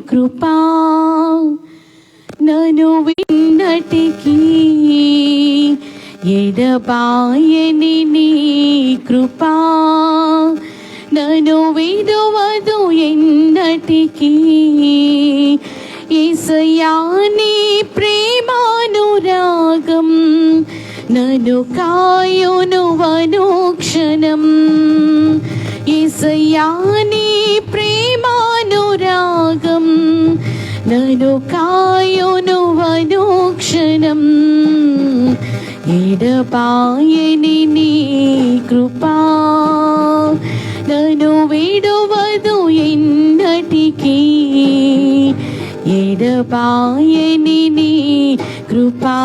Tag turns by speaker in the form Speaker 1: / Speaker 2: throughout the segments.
Speaker 1: కృపా నన్ను విన్నటికి ఎడబాయని నీ కృపా నన్ను విడువదు ఎన్నటికి. యేసయ్యా నీ ప్రేమానురాగం నన్ను కాయును అనుక్షణం. యేసయ్యా నీ ప్రేమానురాగం నన్ను కాయును అనుక్షణం. ఎడబాయని నీ కృపా నన్ను విడువదు ఎన్నటికి. ఎడబాయని నీ కృపా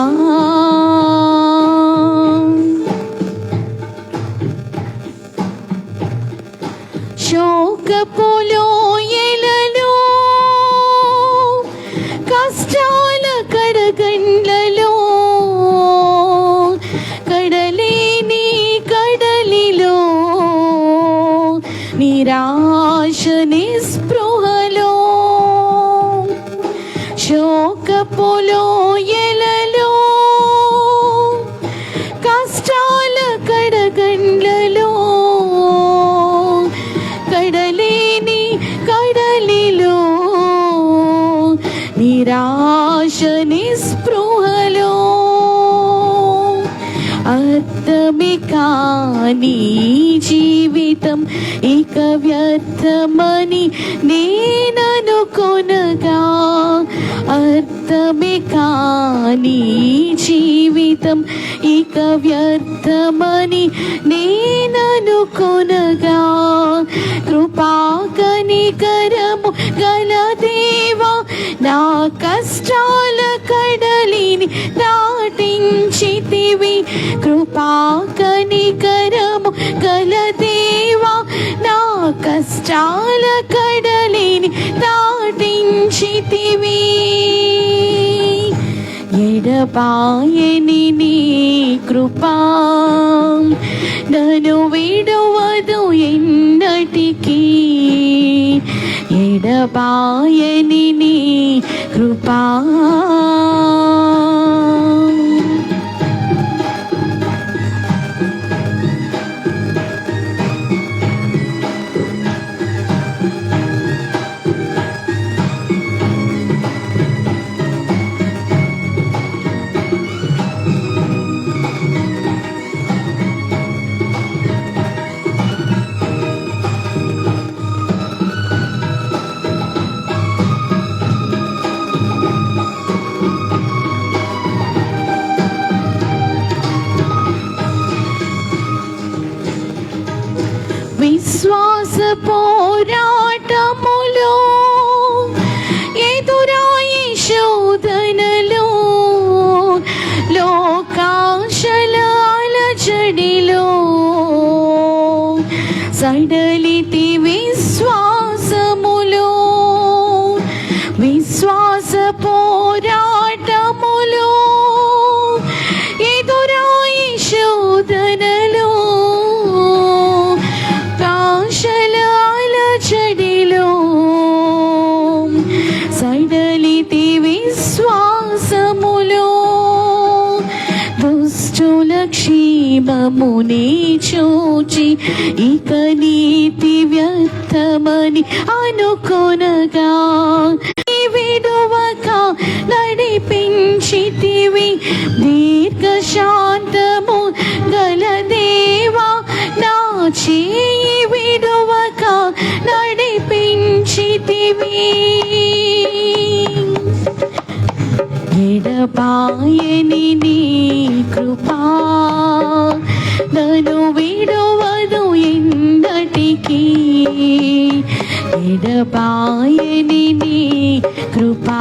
Speaker 1: శోకపు లోయలలో కష్టాల కడగండ్లలో కడలేని కడలిలో నిరాశ నిస్పృహలో శోకపు లోయలలో కష్టాల కడగండ్లలో కడలేని కడలిలో నిరాశ నిస్పృహలో అర్థమే కాని జీవితం ఇక వ్యర్థమని నేననుకొనగా. అర్థమే కాని జీవితం ఇక వ్యర్థమని నేననుకొనగా. కృపా కనికరము గల దేవా నా కష్టాల కడలిని దాటించితివి. కృపా కనికరము గల దేవా నా కష్టాల కడలిని దాటించితివి. ఎడబాయని నీ కృపా నన్ను విడువదు ఎన్నటికి. ఎడబాయని నీ కృపా విశ్వాస పోరాటములో ఎదురాయి శోధనలో లోకాశల అలజడిలో సడలితి విశ్వాసములో. విశ్వాస పోరాటములో ఎదురాయి శోధనలో చెడిలో సడలితి విశ్వాసములో. దుష్టుల క్షేమమునే చూచి ఇక నీతి వ్యర్థమని అనుకొనగా. విడువక నడిపించితివి దీర్ఘశాంతము గల దేవా నా చేయి విడువక నడిపించితివి. ఎడబాయని నీ కృపా నన్ను విడువదు ఎన్నటికి. ఎడబాయని నీ కృపా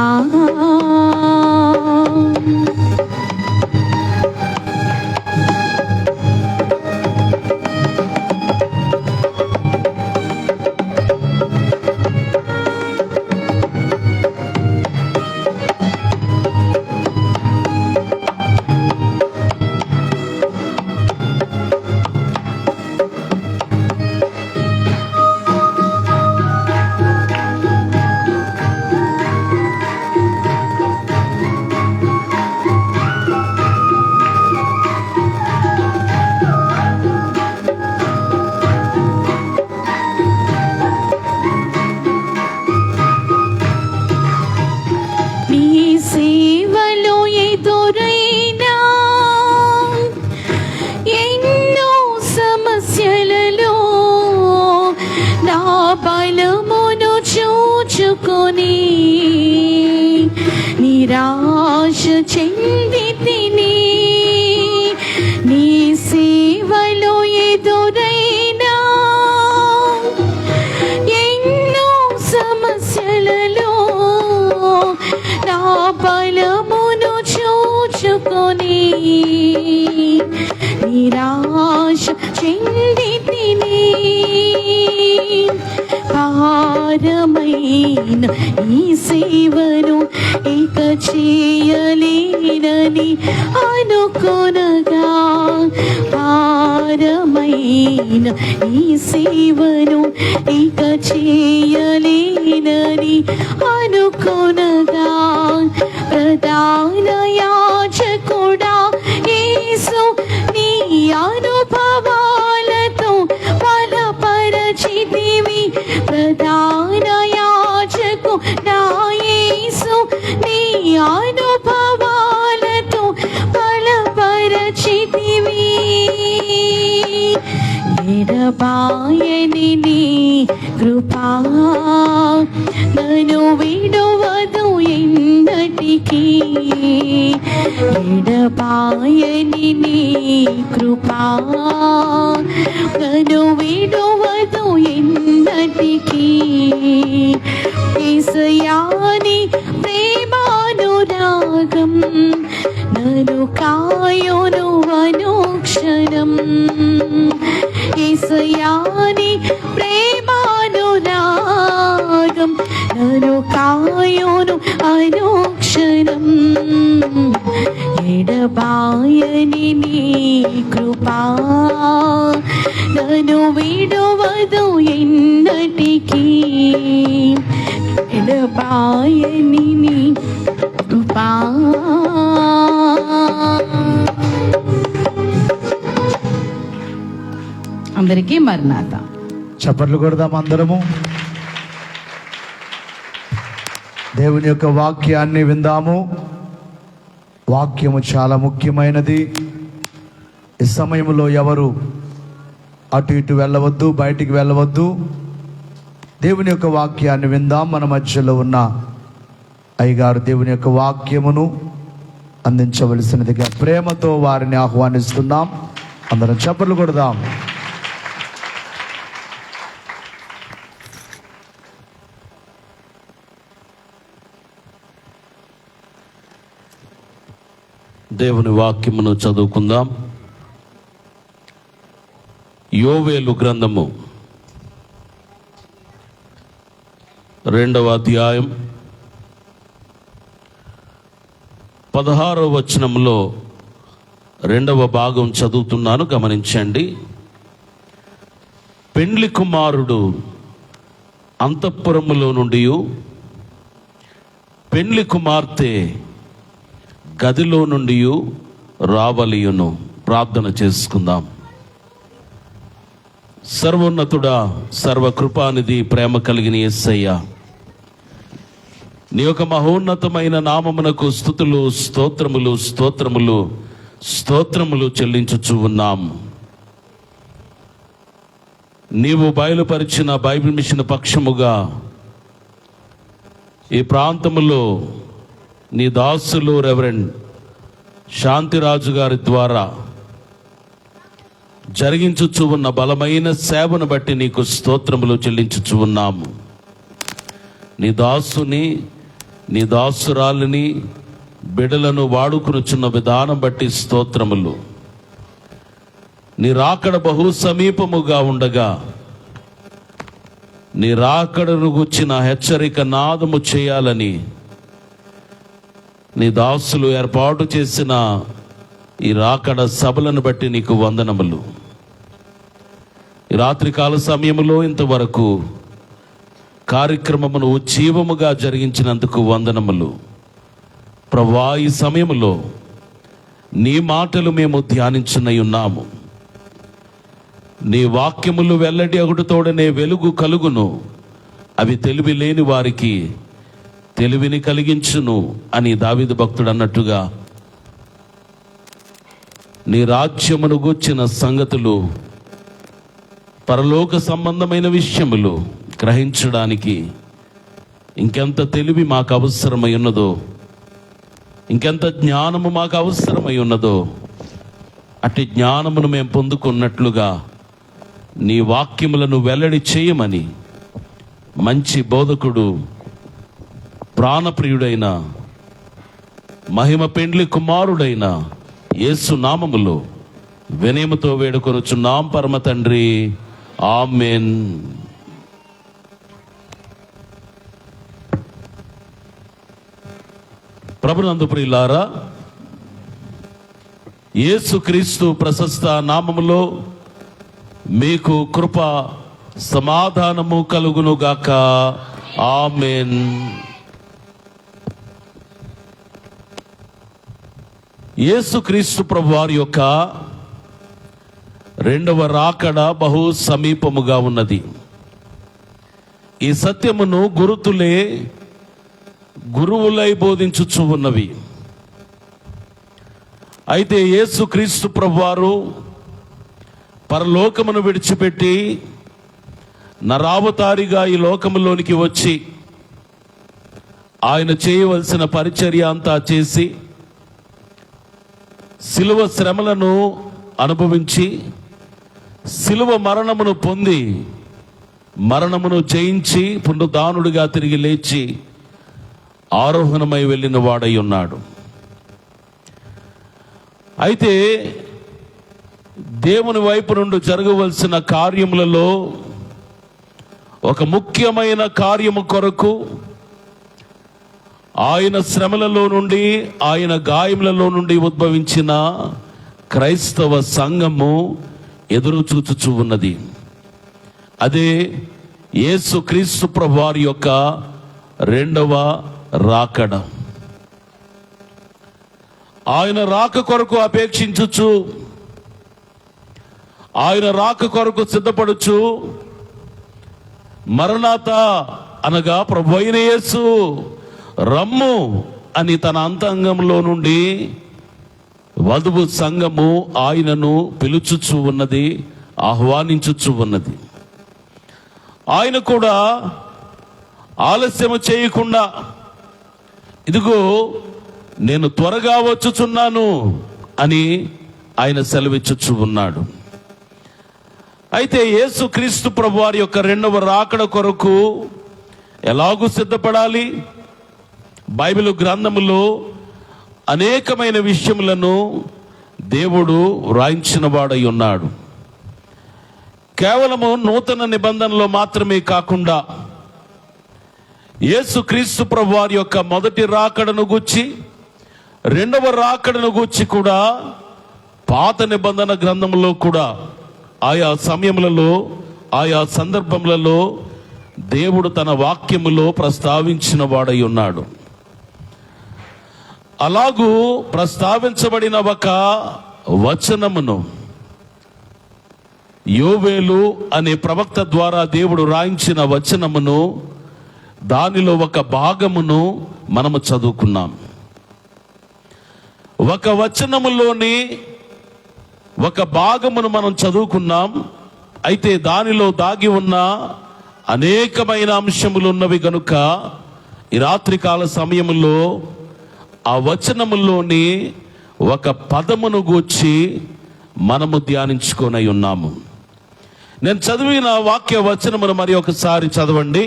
Speaker 1: చూచుకొని నిరాశ చెందితిని. నీ సేవలో ఎదురైనా ఎన్నో సమస్యలలో నా బలమును చూచుకొని నిరాశ చెందితిని. భారమైన ఈ సేవను ఇక చేయలేనని అనుకొనగా, భారమైన ఈ సేవను ఇక చేయలేనని అనుకొనగా, ప్రధాన యాజకుడా యేసు నీ అనుభవాలతో బలపరచితివి. ప్రధాన యాజకుడా యేసు నీ అనుభవాలతో బలపరచితివి. ఎడబాయని నీ కృపా నన్ను విడువదు ఎన్నటికీ. ఎడబాయని నీ కృపా నన్ను విడువదు ఎన్నటికీ. యేసయ్యాని ప్రేమానురాగం నన్ను కాయును అనుక్షణం. యేసయ్యాని ప్రేమానురాగం నన్ను కాయును అనుక్షణం. ఎడబాయని నీ కృపా నన్ను విడువదు ఎన్నటికీ. ఎడబాయని నీ కృపా. అందరికీ మరణాత.
Speaker 2: చప్పట్లు కొడదాం అందరము. దేవుని యొక్క వాక్యాన్ని విందాము. వాక్యము చాలా ముఖ్యమైనది. ఈ సమయంలో ఎవరు అటు ఇటు వెళ్ళవద్దు, బయటికి వెళ్ళవద్దు. దేవుని యొక్క వాక్యాన్ని విందాం. మన మధ్యలో ఉన్న అయ్యగారు దేవుని యొక్క వాక్యమును అందించవలసినదిగా ప్రేమతో వారిని ఆహ్వానిస్తున్నాం. అందరం చప్పట్లు కొడదాం.
Speaker 3: దేవుని వాక్యమును చదువుకుందాం. యోవేలు గ్రంథము 2వ అధ్యాయం 16వ వచనంలో 2వ భాగం చదువుతున్నాను, గమనించండి. పెండ్లి కుమారుడు అంతఃపురములో నుండి పెండ్లి కుమార్తె గదిలో నుండి రావలియును. ప్రార్థన చేసుకుందాం. సర్వోన్నతుడా, సర్వకృపానిధి, ప్రేమ కలిగిన యేసయ్య, నీ యొక్క మహోన్నతమైన నామమునకు స్తుతులు, స్తోత్రములు, స్తోత్రములు, స్తోత్రములు చెల్లించుచు ఉన్నాం. నీవు బయలుపరిచిన బైబిల్ మిషన్ పక్షముగా ఈ ప్రాంతములో నీ దాసులు రెవరెండ్ శాంతిరాజు గారి ద్వారా జరిగించుచు ఉన్న బలమైన సేవను బట్టి నీకు స్తోత్రములు చెల్లించుచు ఉన్నాము. నీ దాసుని, నీ దాసురాలిని, బిడలను వాడుకునుచున్న విధానం బట్టి స్తోత్రములు. నీ రాకడ బహు సమీపముగా ఉండగా నీ రాకడను గుర్చిన హెచ్చరిక నాదము చేయాలని నీ దాసులు ఏర్పాటు చేసిన ఈ రాకడ సభలను బట్టి నీకు వందనములు. ఈ రాత్రికాల సమయంలో ఇంతవరకు కార్యక్రమమును ఉజ్జీవముగా జరిగించినందుకు వందనములు. ప్రభువా, ఈ సమయంలో నీ మాటలు మేము ధ్యానించునై ఉన్నాము. నీ వాక్యములు వెల్లడి అగుడుతోడనే వెలుగు కలుగును, అవి తెలివి లేని వారికి తెలివిని కలిగించును అని దావీదు భక్తుడు అన్నట్టుగా నీ రాజ్యమును గూర్చిన సంగతులు, పరలోక సంబంధమైన విషయములు గ్రహించడానికి ఇంకెంత తెలివి మాకు అవసరమై ఉన్నదో, ఇంకెంత జ్ఞానము మాకు అవసరమై ఉన్నదో, అట్టి జ్ఞానమును మేము పొందుకున్నట్లుగా నీ వాక్యములను వెల్లడి చేయమని మంచి బోధకుడు, ప్రాణప్రియుడైన, మహిమ పెండ్లి కుమారుడైన యేసు నామములో వినయముతో వేడుకొనుచున్నాం పరమ తండ్రి, ఆమేన్. ప్రభునందు ప్రియులారా, యేసుక్రీస్తు ప్రశస్త నామములో మీకు కృప సమాధానము కలుగునుగాక. ఆమేన్. యేసుక్రీస్తు ప్రభువారి యొక్క రెండవ రాకడ బహు సమీపముగా ఉన్నది. ఈ సత్యమును గురుతులే గురువులై బోధించుచు ఉన్నవి. అయితే యేసుక్రీస్తు ప్రభువారు పరలోకమును విడిచిపెట్టి నరావతారిగా ఈ లోకములోనికి వచ్చి ఆయన చేయవలసిన పరిచర్య అంతా చేసి శిలువ శ్రమలను అనుభవించి శిలువ మరణమును పొంది మరణమును జయించి పునరుద్ధానుడిగా తిరిగి లేచి ఆరోహణమై వెళ్ళిన వాడై ఉన్నాడు. అయితే దేవుని వైపు నుండి జరగవలసిన కార్యములలో ఒక ముఖ్యమైన కార్యము కొరకు ఆయన శ్రమలలో నుండి, ఆయన గాయములలో నుండి ఉద్భవించిన క్రైస్తవ సంఘము ఎదురు చూచుచూ ఉన్నది. అదే యేసుక్రీస్తు ప్రభువారి యొక్క రెండవ రాకడ. ఆయన రాక కొరకు అపేక్షించుచు, ఆయన రాక కొరకు సిద్ధపడుచు, మరణాత అనగా ప్రభువైన యేసు రమ్ము అని తన అంతరంగంలో నుండి వధువు సంఘము ఆయనను పిలుచుచు ఉన్నది, ఆహ్వానించుచు ఉన్నది. ఆయన కూడా ఆలస్యము చేయకుండా, ఇదిగో నేను త్వరగా వచ్చుచున్నాను అని ఆయన సెలవిచ్చుచు ఉన్నాడు. అయితే యేసుక్రీస్తు ప్రభువారి యొక్క రెండవ రాకడ కొరకు ఎలాగూ సిద్ధపడాలి? బైబిల్ గ్రంథములో అనేకమైన విషయములను దేవుడు వ్రాయించిన వాడై ఉన్నాడు. కేవలము నూతన నిబంధనలో మాత్రమే కాకుండా యేసుక్రీస్తు ప్రభువారి యొక్క మొదటి రాకడను గూర్చి, రెండవ రాకడను గూర్చి కూడా పాత నిబంధన గ్రంథంలో కూడా ఆయా సమయములలో, ఆయా సందర్భములలో దేవుడు తన వాక్యములో ప్రస్తావించిన వాడై ఉన్నాడు. అలాగూ ప్రస్తావించబడిన ఒక వచనమును యోవేలు అనే ప్రవక్త ద్వారా దేవుడు రాయించిన వచనమును, దానిలో ఒక భాగమును మనము చదువుకున్నాం. ఒక వచనములోని ఒక భాగమును మనం చదువుకున్నాం. అయితే దానిలో దాగి ఉన్న అనేకమైన అంశములు ఉన్నవి గనుక ఈ రాత్రికాల సమయములో ఆ వచనములోని ఒక పదమును గూర్చి మనము ధ్యానించుకొని ఉన్నాము. నేను చదివిన వాక్య వచనమును మరి ఒకసారి చదవండి.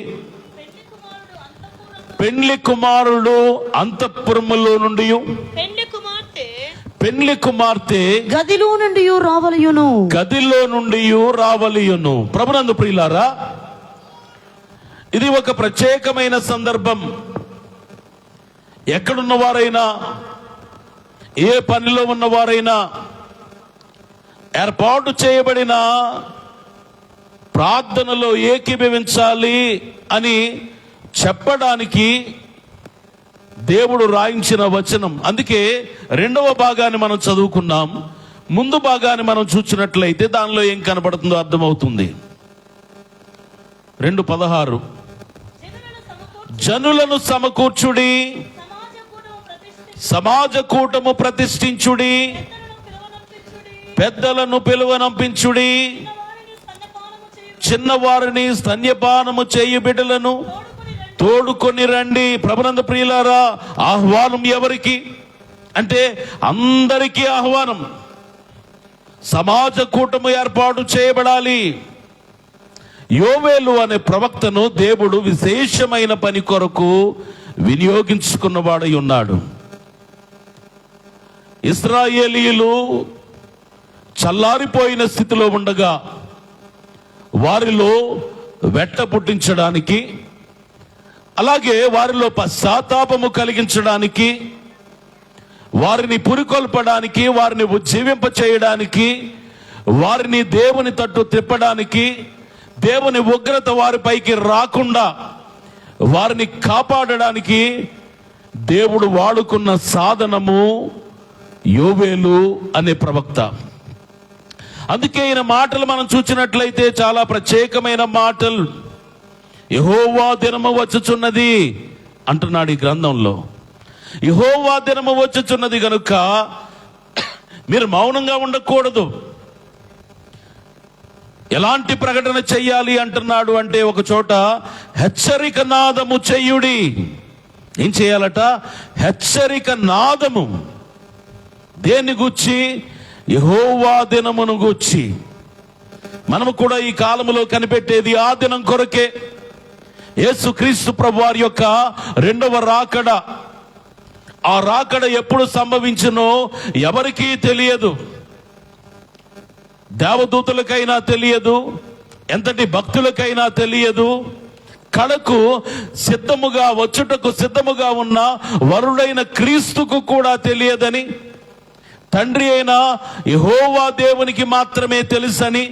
Speaker 3: పెండ్లి కుమారుడు అంతఃపురములో నుండి, పెండ్లి కుమార్తె
Speaker 1: గదిలో నుండి రావలియును,
Speaker 3: గదిలో నుండి రావలియును. ప్రభునందు ప్రియులారా, ఇది ఒక ప్రత్యేకమైన సందర్భం. ఎక్కడున్న వారైనా, ఏ పనిలో ఉన్నవారైనా, ఏర్పాటు చేయబడిన ప్రార్థనలో ఏకీభవించాలి అని చెప్పడానికి దేవుడు రాయించిన వచనం. అందుకే రెండవ భాగాన్ని మనం చదువుకున్నాం. ముందు భాగాన్ని మనం చూసినట్లయితే దానిలో ఏం కనబడుతుందో అర్థమవుతుంది. 2:16 జనులను సమకూర్చుడి, సమాజ కూటము ప్రతిష్ఠించుడి, పెద్దలను పిలువనంపించుడి, చిన్నవారిని స్తన్యపానము చేయు బిడ్డలను తోడుకొని రండి. ప్రభునందు ప్రియులారా, ఆహ్వానం ఎవరికి అంటే అందరికీ ఆహ్వానం. సమాజ కూటమి ఏర్పాటు చేయబడాలి. యోవేలు అనే ప్రవక్తను దేవుడు విశేషమైన పని కొరకు వినియోగించుకున్నవాడై ఉన్నాడు. ఇశ్రాయేలీయులు చల్లారిపోయిన స్థితిలో ఉండగా వారిలో వెట్ట పుట్టించడానికి, అలాగే వారిలో పశ్చాత్తాపము కలిగించడానికి, వారిని పురికొల్పడానికి, వారిని ఉజ్జీవింప చేయడానికి, వారిని దేవుని తట్టు తిప్పడానికి, దేవుని ఉగ్రత వారిపైకి రాకుండా వారిని కాపాడడానికి దేవుడు వాడుకున్న సాధనము యోవేలు అనే ప్రవక్త. అందుకే ఈయన మాటలు మనం చూసినట్లయితే చాలా ప్రత్యేకమైన మాటలు. యెహోవా దినము వచ్చుచున్నది అంటున్నాడు ఈ గ్రంథంలో. యెహోవా దినము వచ్చుచున్నది గనుక మీరు మౌనంగా ఉండకూడదు. ఎలాంటి ప్రకటన చెయ్యాలి అంటున్నాడు అంటే, ఒక చోట హెచ్చరిక నాదము చెయ్యుడి. ఏం చేయాలట? హెచ్చరిక నాదము. దేన్ని గూర్చి? యెహోవా దినమును గూర్చి. మనము కూడా ఈ కాలములో కనిపెట్టేది ఆ దినం కొరకే. యేసుక్రీస్తు ప్రభువారి యొక్క రెండవ రాకడ. ఆ రాకడ ఎప్పుడు సంభవించునో ఎవరికీ తెలియదు. దేవదూతలకైనా తెలియదు, ఎంతటి భక్తులకైనా తెలియదు. కడకు సిద్ధముగా వచ్చుటకు సిద్ధముగా ఉన్న వరుడైన క్రీస్తుకు కూడా తెలియదని, తండ్రి అయిన యెహోవా దేవునికి మాత్రమే తెలుసని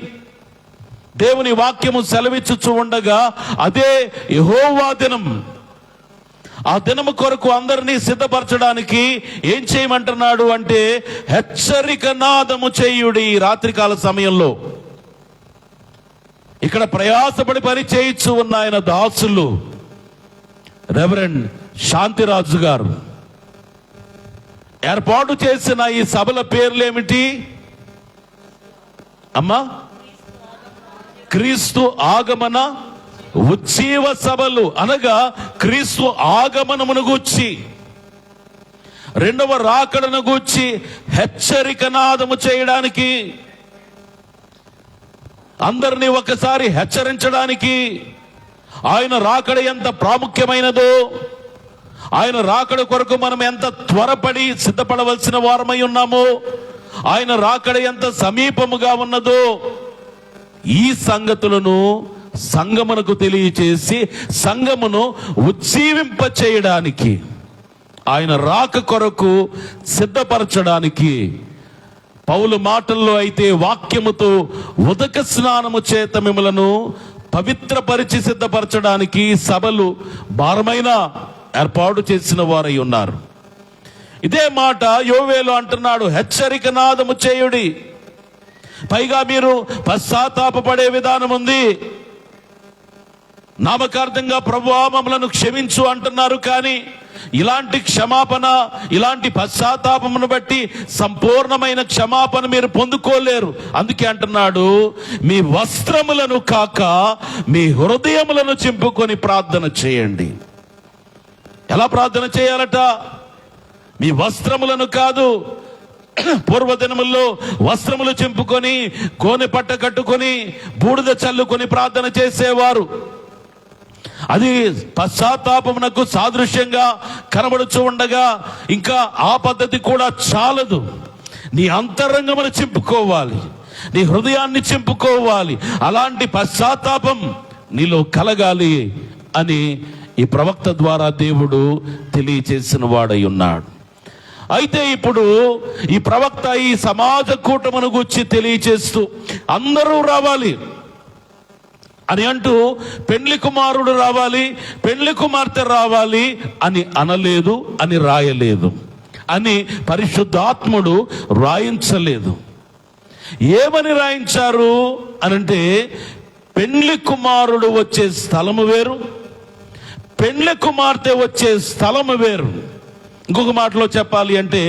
Speaker 3: దేవుని వాక్యము సెలవిచ్చుచు ఉండగా, అదే యెహోవా దినం. ఆ దినము కొరకు అందరినీ సిద్ధపరచడానికి ఏం చేయమంటున్నాడు అంటే, హెచ్చరిక నాదము చేయుడి. రాత్రికాల సమయంలో ఇక్కడ ప్రయాసపడి పని చేయించు ఉన్న ఆయన దాసులు రెవరెండ్ శాంతిరాజు గారు ఏర్పాటు చేసిన ఈ సభల పేర్లేమిటి అమ్మా? క్రీస్తు ఆగమన ఉజ్జీవ సభలు, అనగా క్రీస్తు ఆగమనమును గూర్చి, రెండవ రాకడను గూర్చి హెచ్చరిక నాదము చేయడానికి, అందరినీ ఒకసారి హెచ్చరించడానికి, ఆయన రాకడ ఎంత ప్రాముఖ్యమైనదో, ఆయన రాకడ కొరకు మనం ఎంత త్వరపడి సిద్ధపడవలసిన వారమై ఉన్నామో, ఆయన రాకడ ఎంత సమీపముగా ఉన్నదో, ఈ సంగతులను సంఘమునకు తెలియచేసి సంఘమును ఉజ్జీవింప చేయడానికి, ఆయన రాక కొరకు సిద్ధపరచడానికి, పౌలు మాటల్లో అయితే వాక్యముతో ఉదక స్నానము చేత మిమ్మలను పవిత్రపరిచి సిద్ధపరచడానికి సభలు భారమైన ఏర్పాటు చేసిన వారై ఉన్నారు. ఇదే మాట యోవేలు అంటున్నాడు, హెచ్చరిక నాదము చేయుడి. పైగా మీరు పశ్చాత్తాపపడే విధానం ఉంది. నామకార్థంగా ప్రభువా మమ్మలను క్షమించు అంటున్నారు, కానీ ఇలాంటి క్షమాపణ, ఇలాంటి పశ్చాత్తాపమును బట్టి సంపూర్ణమైన క్షమాపణ మీరు పొందుకోలేరు. అందుకే అంటున్నాడు, మీ వస్త్రములను కాక మీ హృదయములను చింపుకొని ప్రార్థన చేయండి. ఎలా ప్రార్థన చేయాలట? మీ వస్త్రములను కాదు. పూర్వదినముల్లో వస్త్రములు చింపుకొని కోనె పట్ట కట్టుకొని బూడిద చల్లుకొని ప్రార్థన చేసేవారు. అది పశ్చాత్తాపమునకు సాదృశ్యంగా కనబడుచు ఉండగా, ఇంకా ఆ పద్ధతి కూడా చాలదు. నీ అంతరంగమును చింపుకోవాలి, నీ హృదయాన్ని చింపుకోవాలి. అలాంటి పశ్చాత్తాపం నీలో కలగాలి అని ఈ ప్రవక్త ద్వారా దేవుడు తెలియచేసిన వాడై ఉన్నాడు. అయితే ఇప్పుడు ఈ ప్రవక్త ఈ సమాజ కూటమును గురించి తెలియచేస్తూ అందరూ రావాలి అని అంటూ, పెండ్లి కుమారుడు రావాలి, పెండ్లి కుమార్తె రావాలి అని అనలేదు, అని రాయలేదు, అని పరిశుద్ధాత్ముడు రాయించలేదు. ఏమని రాయించారు అనంటే, పెండ్లి కుమారుడు వచ్చే స్థలము వేరు, పెండ్లి కుమార్తె వచ్చే స్థలము వేరు. ఇంకొక మాటలో చెప్పాలి అంటే,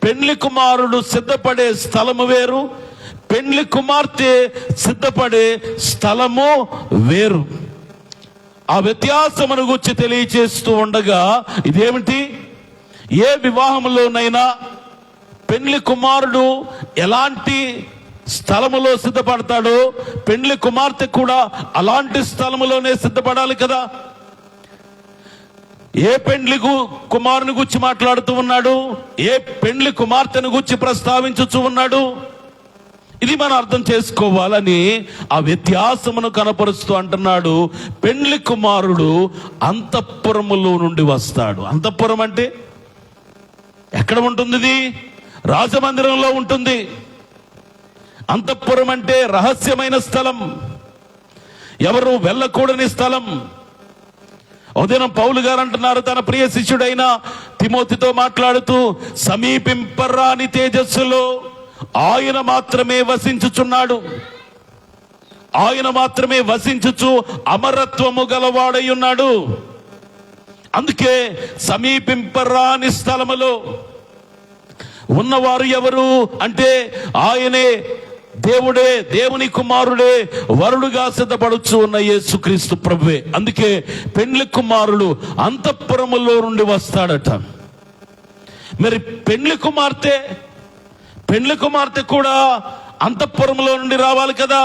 Speaker 3: పెండ్లి కుమారుడు సిద్ధపడే స్థలము వేరు, పెండ్లి కుమార్తె సిద్ధపడే స్థలము వేరు. ఆ వ్యత్యాసమును గురించి తెలియచేస్తూ ఉండగా, ఇదేమిటి? ఏ వివాహంలోనైనా పెండ్లి కుమారుడు ఎలాంటి స్థలములో సిద్ధపడతాడో పెండ్లి కుమార్తె కూడా అలాంటి స్థలములోనే సిద్ధపడాలి కదా. ఏ పెండ్లి కుమారుని గురించి మాట్లాడుతూ ఉన్నాడు, ఏ పెండ్లి కుమార్తెను గురించి ప్రస్తావించుచూ ఉన్నాడు, ఇది మనం అర్థం చేసుకోవాలని ఆ వ్యత్యాసమును కనపరుస్తూ అంటున్నాడు. పెండ్లి కుమారుడు అంతఃపురములో నుండి వస్తాడు. అంతఃపురం అంటే ఎక్కడ ఉంటుంది? ఇది రాజమందిరంలో ఉంటుంది. అంతఃపురం అంటే రహస్యమైన స్థలం, ఎవరు వెళ్ళకూడని స్థలం. ఉదయం పౌలు గారు అంటున్నారు తన ప్రియ శిష్యుడైన తిమోతితో మాట్లాడుతూ, సమీపింపరాని తేజస్సులో ఆయన మాత్రమే వసించుచున్నాడు, ఆయన మాత్రమే వసించుచు అమరత్వము గలవాడై ఉన్నాడు. అందుకే సమీపింపరాని స్థలములో ఉన్నవారు ఎవరు అంటే ఆయనే, దేవుడే, దేవుని కుమారుడే, వరుడుగా సిద్ధపడుచు ఉన్న యేసుక్రీస్తు ప్రభువే. అందుకే పెండ్లి కుమారుడు అంతఃపురములో నుండి వస్తాడట. మరి పెండ్లి కుమార్తె కూడా అంతఃపురములో నుండి రావాలి కదా.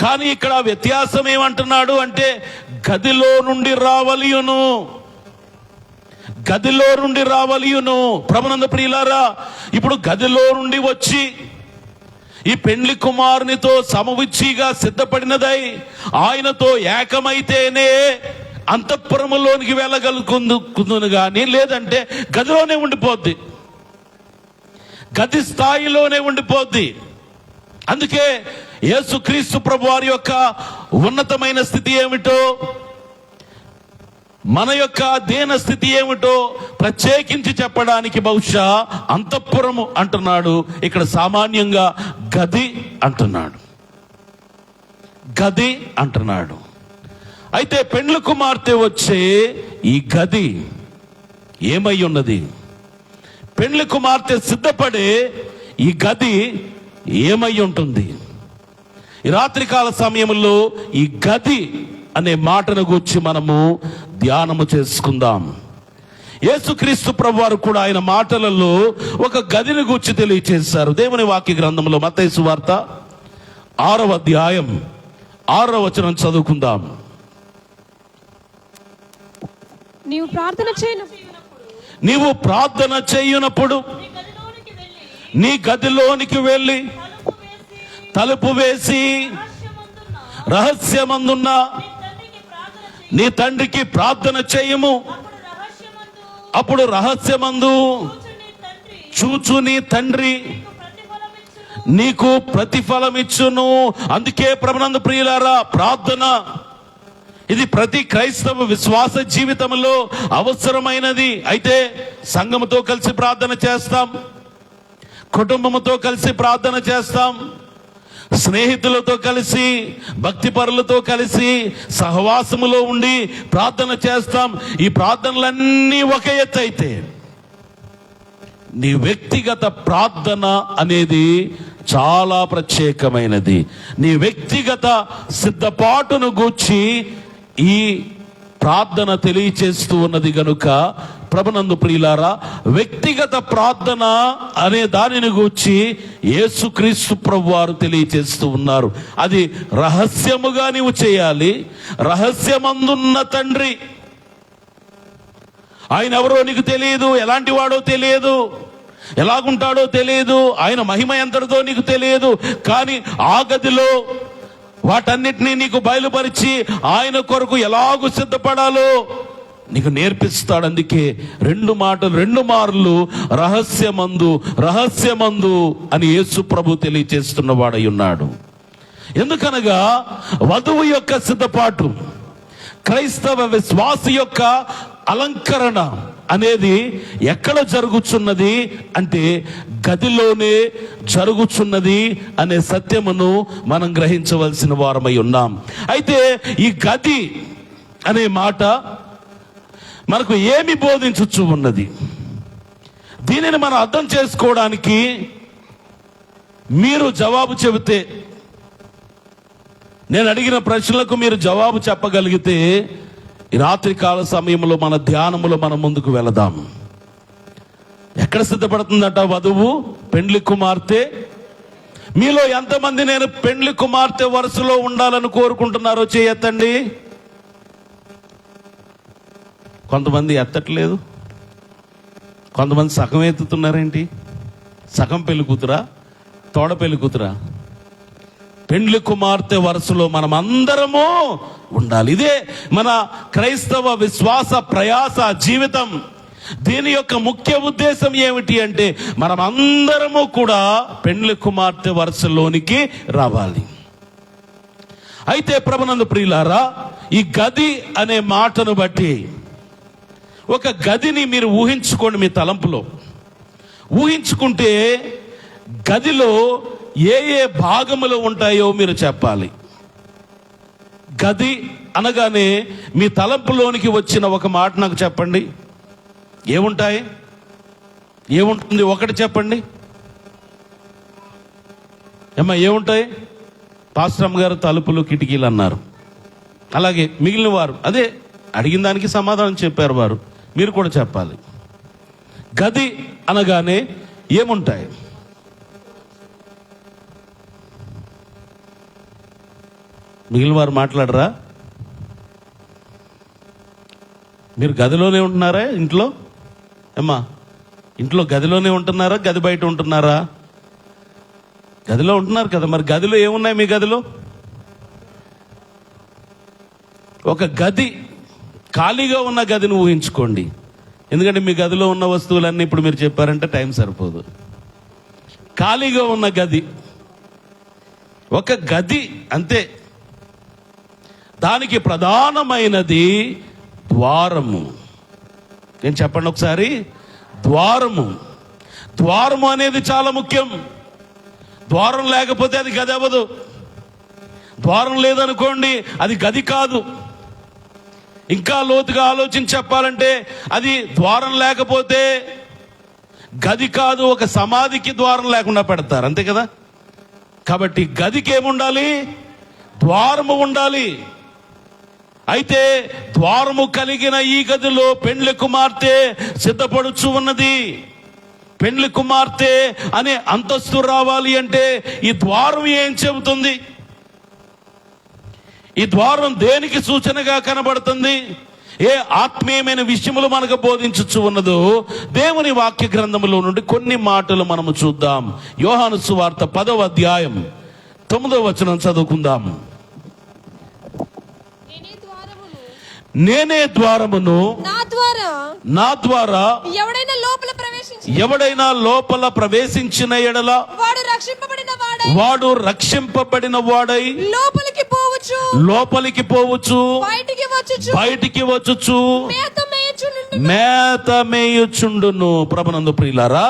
Speaker 3: కానీ ఇక్కడ వ్యత్యాసం ఏమంటున్నాడు అంటే గదిలో నుండి రావలియును, గదిలో నుండి రావలియును. ప్రభునందు ప్రియులారా, ఇప్పుడు గదిలో నుండి వచ్చి ఈ పెండ్లి కుమారునితో సమవిచ్చిగా సిద్ధపడినదై ఆయనతో ఏకమైతేనే అంతఃపురములోనికి వెళ్ళగలుగుతుంది, కానీ లేదంటే గదిలోనే ఉండిపోద్ది, గది స్థాయిలోనే ఉండిపోద్ది. అందుకే యేసుక్రీస్తు ప్రభు వారి యొక్క ఉన్నతమైన స్థితి ఏమిటో, మన యొక్క దేన స్థితి ఏమిటో ప్రత్యేకించి చెప్పడానికి బహుశా అంతఃపురము అంటున్నాడు, ఇక్కడ సామాన్యంగా గది అంటున్నాడు, గది అంటున్నాడు. అయితే పెండ్లి కుమార్తె వచ్చే ఈ గది ఏమై ఉన్నది? పెండ్లి కుమార్తె సిద్ధపడే ఈ గది ఏమై ఉంటుంది? ఈ రాత్రికాల సమయంలో ఈ గది అనే మాటను గూర్చి మనము ధ్యానము చేసుకుందాం. యేసుక్రీస్తు ప్రభువారు కూడా ఆయన మాటలలో ఒక గదిని గూర్చి తెలియచేశారు. దేవుని వాక్య గ్రంథంలో మత్తయి సువార్త 6వ అధ్యాయం 6వ వచనం చదువుకుందాం.
Speaker 4: నీవు ప్రార్థన చేయునప్పుడు
Speaker 3: నీ గదిలోనికి వెళ్ళి తలుపు వేసి రహస్యమందున్న నీ తండ్రికి ప్రార్థన చేయము, అప్పుడు రహస్యమందు చూచు నీ తండ్రి నీకు ప్రతిఫలమిచ్చును. అందుకే ప్రభునందు ప్రియులారా, ప్రార్థన ఇది ప్రతి క్రైస్తవ విశ్వాస జీవితంలో అవసరమైనది. అయితే సంఘముతో కలిసి ప్రార్థన చేస్తాం, కుటుంబముతో కలిసి ప్రార్థన చేస్తాం, స్నేహితులతో కలిసి, భక్తిపరులతో కలిసి సహవాసములో ఉండి ప్రార్థన చేస్తాం. ఈ ప్రార్థనలన్నీ ఒక ఎత్తు అయితే నీ వ్యక్తిగత ప్రార్థన అనేది చాలా ప్రత్యేకమైనది. నీ వ్యక్తిగత సిద్ధపాటును గూర్చి ఈ ప్రార్థన తెలియచేస్తూ ఉన్నది గనుక ప్రభునందు ప్రియులారా, వ్యక్తిగత ప్రార్థన అనే దానిని గూర్చి యేసుక్రీస్తు ప్రభు వారు తెలియచేస్తూ ఉన్నారు. అది రహస్యముగా నీవు చేయాలి. రహస్యమందున్న తండ్రి, ఆయన ఎవరో నీకు తెలియదు, ఎలాంటి వాడో తెలియదు, ఎలాగుంటాడో తెలియదు, ఆయన మహిమ ఎంతటిదో నీకు తెలియదు. కానీ ఆ గదిలో వాటన్నిటినీ నీకు బయలుపరిచి ఆయన కొరకు ఎలాగూ సిద్ధపడాలో నీకు నేర్పిస్తాడు. అందుకే రెండు మార్లు రహస్యమందు రహస్యమందు అని యేసు ప్రభు తెలియచేస్తున్న వాడై ఉన్నాడు. ఎందుకనగా వధువు యొక్క సిద్ధపాటు, క్రైస్తవ విశ్వాసి యొక్క అలంకరణ అనేది ఎక్కడ జరుగుచున్నది అంటే గదిలోనే జరుగుచున్నది అనే సత్యమును మనం గ్రహించవలసిన వారమై ఉన్నాం. అయితే ఈ గది అనే మాట మనకు ఏమి బోధించుచు ఉన్నది? దీనిని మనం అర్థం చేసుకోవడానికి మీరు జవాబు చెబితే నేను అడిగిన ప్రశ్నలకు మీరు జవాబు చెప్పగలిగితే ఈ రాత్రి కాల సమయంలో మన ధ్యానములో మనం ముందుకు వెళదాం. ఎక్కడ సిద్ధపడుతుందట వధువు? పెండ్లి కుమార్తె. మీలో ఎంతమంది నేను పెండ్లి కుమార్తె వరుసలో ఉండాలని కోరుకుంటున్నారో చేయెత్తండి. కొంతమంది ఎత్తట్లేదు, కొంతమంది సగం ఎత్తుతున్నారేంటి? సగం పెళ్లి కూతురా, తోడ పెళ్లి కూతురా? పెండ్లి కుమార్తె వరుసలో మనం అందరము ఉండాలి. ఇదే మన క్రైస్తవ విశ్వాస ప్రయాస జీవితం. దీని యొక్క ముఖ్య ఉద్దేశం ఏమిటి అంటే మనం అందరము కూడా పెండ్లి కుమార్తె వరుసలోనికి రావాలి. అయితే ప్రభునందు ప్రియులారా, ఈ గది అనే మాటను బట్టి ఒక గదిని మీరు ఊహించుకోండి. మీ తలంపులో ఊహించుకుంటే గదిలో ఏ ఏ భాగములు ఉంటాయో మీరు చెప్పాలి. గది అనగానే మీ తలంపులోనికి వచ్చిన ఒక మాట నాకు చెప్పండి. ఏముంటాయి? ఏముంటుంది? ఒకటి చెప్పండి ఏమ్మా, ఏముంటాయి? పాస్టమ్ గారు తలుపులు కిటికీలు అన్నారు. అలాగే మిగిలిన వారు అదే అడిగిన దానికి సమాధానం చెప్పారు. వారు మీరు కూడా చెప్పాలి. గది అనగానే ఏముంటాయి? మిగిలిన వారు మాట్లాడరా? మీరు గదిలోనే ఉంటున్నారా? ఇంట్లో అమ్మా, ఇంట్లో గదిలోనే ఉంటున్నారా? గది బయట ఉంటున్నారా? గదిలో ఉంటున్నారు కదా. మరి గదిలో ఏమున్నాయి? మీ గదిలో ఒక గది, ఖాళీగా ఉన్న గదిని ఊహించుకోండి. ఎందుకంటే మీ గదిలో ఉన్న వస్తువులన్నీ ఇప్పుడు మీరు చెప్పారంటే టైం సరిపోదు. ఖాళీగా ఉన్న గది, ఒక గది అంతే. దానికి ప్రధానమైనది ద్వారము. నేను చెప్పండి ఒకసారి, ద్వారము. ద్వారము అనేది చాలా ముఖ్యం. ద్వారం లేకపోతే అది గది అవ్వదు. ద్వారం లేదనుకోండి, అది గది కాదు. ఇంకా లోతుగా ఆలోచించి చెప్పాలంటే అది ద్వారం లేకపోతే గది కాదు, ఒక సమాధికి ద్వారం లేకుండా పెడతారు, అంతే కదా. కాబట్టి గదికి ఏముండాలి? ద్వారము ఉండాలి. అయితే ద్వారము కలిగిన ఈ గదిలో పెండ్లి కుమార్తె సిద్ధపడుచు ఉన్నది. పెండ్లి కుమార్తె అనే అంతస్తు రావాలి అంటే ఈ ద్వారం ఏం చెబుతుంది? ఈ ద్వారం దేనికి సూచనగా కనబడుతుంది? ఏ ఆత్మీయమైన విషయములు మనకు బోధించుచు ఉన్నదో దేవుని వాక్య గ్రంథములో నుండి కొన్ని మాటలు మనము చూద్దాం. యోహాను సువార్త 10వ అధ్యాయం 9వ వచనం చదువుకుందాం. నేనే ద్వారమును, నా ద్వారా ఎవడైనా లోపల ప్రవేశించిన ఎడల వాడు రక్షింపబడిన వాడై లోపలికి పోవచ్చు, బయటికి వచ్చుచు మేత మేయుచుండును. ప్రభునందు ప్రియులారా,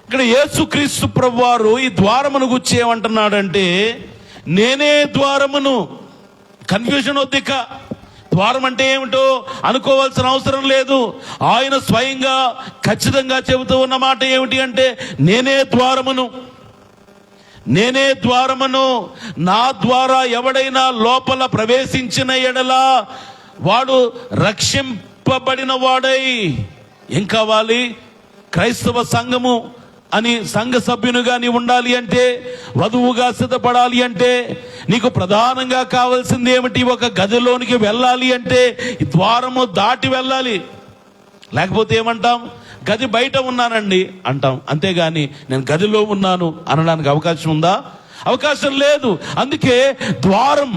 Speaker 3: ఇక్కడ యేసుక్రీస్తు ప్రభువారు ఈ ద్వారమును గురించి ఏమంటున్నాడంటే, నేనే ద్వారమును. కన్ఫ్యూజన్ వద్దిక. ద్వారం అంటే ఏమిటో అనుకోవాల్సిన అవసరం లేదు. ఆయన స్వయంగా ఖచ్చితంగా చెబుతూ ఉన్న మాట ఏమిటి అంటే, నేనే ద్వారమును, నేనే ద్వారమును. నా ద్వారా ఎవడైనా లోపల ప్రవేశించిన ఎడల వాడు రక్షింపబడిన వాడై. ఏం కావాలి? క్రైస్తవ సంఘము అని సంఘ సభ్యునిగా నీ ఉండాలి అంటే, వధువుగా సిద్ధపడాలి అంటే నీకు ప్రధానంగా కావాల్సింది ఏమిటి? ఒక గదిలోనికి వెళ్ళాలి అంటే ఈ ద్వారము దాటి వెళ్ళాలి. లేకపోతే ఏమంటాం? గది బయట ఉన్నానండి అంటాం, అంతేగాని నేను గదిలో ఉన్నాను అనడానికి అవకాశం ఉందా? అవకాశం లేదు. అందుకే ద్వారం,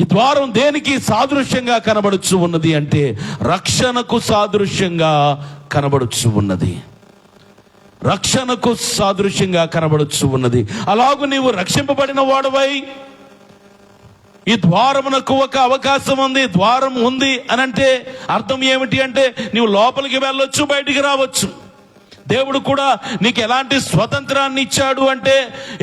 Speaker 3: ఈ ద్వారం దేనికి సాదృశ్యంగా కనబడుచు ఉన్నది అంటే రక్షణకు సాదృశ్యంగా కనబడుచు ఉన్నది. రక్షణకు సాదృశ్యంగా కనబడుచు ఉన్నది. అలాగూ నీవు రక్షింపబడిన వాడవై ఈ ద్వారమునకు ఒక అవకాశం ఉంది. ద్వారం ఉంది అని అంటే అర్థం ఏమిటి అంటే నీవు లోపలికి వెళ్ళొచ్చు, బయటికి రావచ్చు. దేవుడు కూడా నీకు ఎలాంటి స్వతంత్రాన్ని ఇచ్చాడు అంటే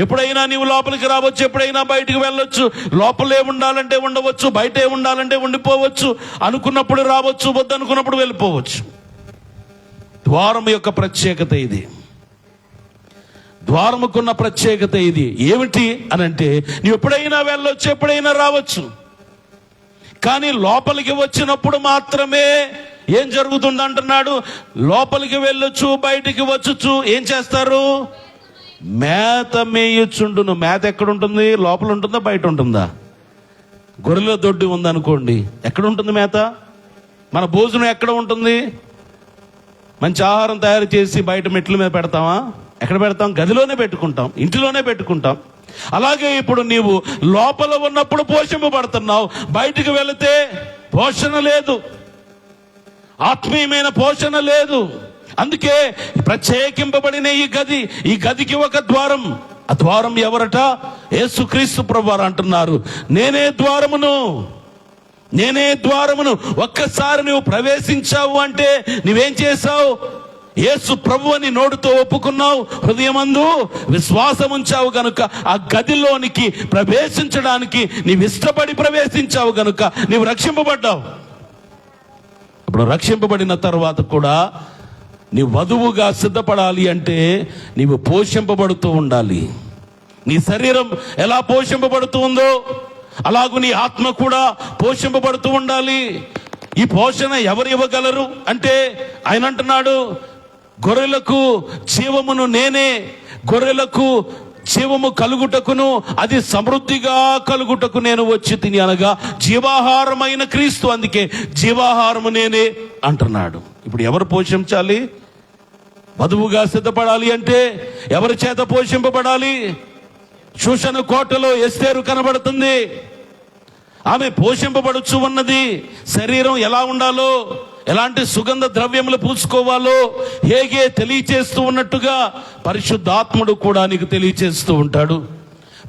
Speaker 3: ఎప్పుడైనా నీవు లోపలికి రావచ్చు, ఎప్పుడైనా బయటికి వెళ్ళొచ్చు. లోపలే ఉండాలంటే ఉండవచ్చు, బయటే ఉండాలంటే ఉండిపోవచ్చు. అనుకున్నప్పుడు రావచ్చు, వద్దనుకున్నప్పుడు వెళ్ళిపోవచ్చు. ద్వారం యొక్క ప్రత్యేకత ఇది. ద్వారముకున్న ప్రత్యేకత ఇది. ఏమిటి అనంటే, నువ్వు ఎప్పుడైనా వెళ్ళొచ్చు, ఎప్పుడైనా రావచ్చు. కానీ లోపలికి వచ్చినప్పుడు మాత్రమే ఏం జరుగుతుంది అంటున్నాడు? లోపలికి వెళ్ళొచ్చు, బయటికి వచ్చుచ్చు. ఏం చేస్తారు? మేత మేయుచుండును. మేత ఎక్కడ ఉంటుంది? లోపల ఉంటుందా, బయట ఉంటుందా? గొర్రెల దొడ్డి ఉందనుకోండి, ఎక్కడ ఉంటుంది మేత? మన భోజనం ఎక్కడ ఉంటుంది? మంచి ఆహారం తయారు చేసి బయట మెట్ల మీద పెడతామా? ఎక్కడ పెడతాం? గదిలోనే పెట్టుకుంటాం, ఇంటిలోనే పెట్టుకుంటాం. అలాగే ఇప్పుడు నీవు లోపల ఉన్నప్పుడు పోషింపబడుతున్నావు, బయటికి వెళితే పోషణ లేదు, ఆత్మీయమైన పోషణ లేదు. అందుకే ప్రత్యేకింపబడిన ఈ గదికి ఒక ద్వారం. ఆ ద్వారం ఎవరట? యేసుక్రీస్తు ప్రభువారు అంటున్నారు, నేనే ద్వారమును, నేనే ద్వారమును. ఒక్కసారి నువ్వు ప్రవేశించావు అంటే నువ్వేం చేశావు? యేసు ప్రభు అని నోటితో ఒప్పుకున్నావు, హృదయమందు విశ్వాసం ఉంచావు గనుక ఆ గదిలోనికి ప్రవేశించడానికి నీవు ఇష్టపడి ప్రవేశించావు గనుక నీవు రక్షింపబడ్డావు. ఇప్పుడు రక్షింపబడిన తర్వాత కూడా నీ వధువుగా సిద్ధపడాలి అంటే నీవు పోషింపబడుతూ ఉండాలి. నీ శరీరం ఎలా పోషింపబడుతూ ఉందో అలాగూ నీ ఆత్మ కూడా పోషింపబడుతూ ఉండాలి. ఈ పోషణ ఎవరు ఇవ్వగలరు అంటే ఆయన అంటున్నాడు, గొర్రెలకు జీవమును నేనే, గొర్రెలకు జీవము కలుగుటకును అది సమృద్ధిగా కలుగుటకు నేను వచ్చి తిని, అనగా జీవాహారమైన క్రీస్తు. అందుకే జీవాహారము నేనే అంటున్నాడు. ఇప్పుడు ఎవరు పోషించాలి? వధువుగా సిద్ధపడాలి అంటే ఎవరి చేత పోషింపబడాలి? శూషణ కోటలో ఎస్తేరు కనబడుతుంది, ఆమె పోషింపబడుచు ఉన్నది. శరీరం ఎలా ఉండాలో, ఎలాంటి సుగంధ ద్రవ్యములు పూసుకోవాలో హేగే తెలియచేస్తూ ఉన్నట్టుగా పరిశుద్ధాత్ముడు కూడా నీకు తెలియచేస్తూ ఉంటాడు.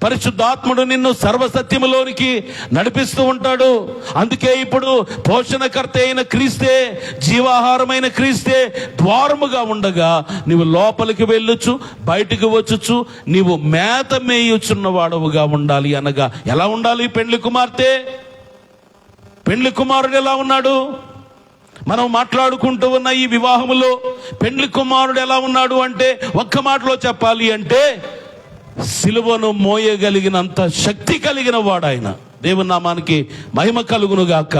Speaker 3: పరిశుద్ధాత్ముడు నిన్ను సర్వసత్యములోనికి నడిపిస్తూ ఉంటాడు. అందుకే ఇప్పుడు పోషణకర్త అయిన క్రీస్తే, జీవాహారమైన క్రీస్తే ద్వారముగా ఉండగా నీవు లోపలికి వెళ్ళొచ్చు, బయటికి వచ్చుచ్చు, నీవు మేత మేయుచున్న వాడవుగా ఉండాలి. అనగా ఎలా ఉండాలి? పెండ్లి కుమార్తె, పెండ్లి కుమారుడు ఎలా ఉన్నాడు? మనం మాట్లాడుకుంటూ ఉన్న ఈ వివాహములో పెండ్లి కుమారుడు ఎలా ఉన్నాడు అంటే ఒక్క మాటలో చెప్పాలి అంటే సిలువను మోయగలిగినంత శక్తి కలిగిన వాడు ఆయన. దేవుని నామానికి మహిమ కలుగును గాక.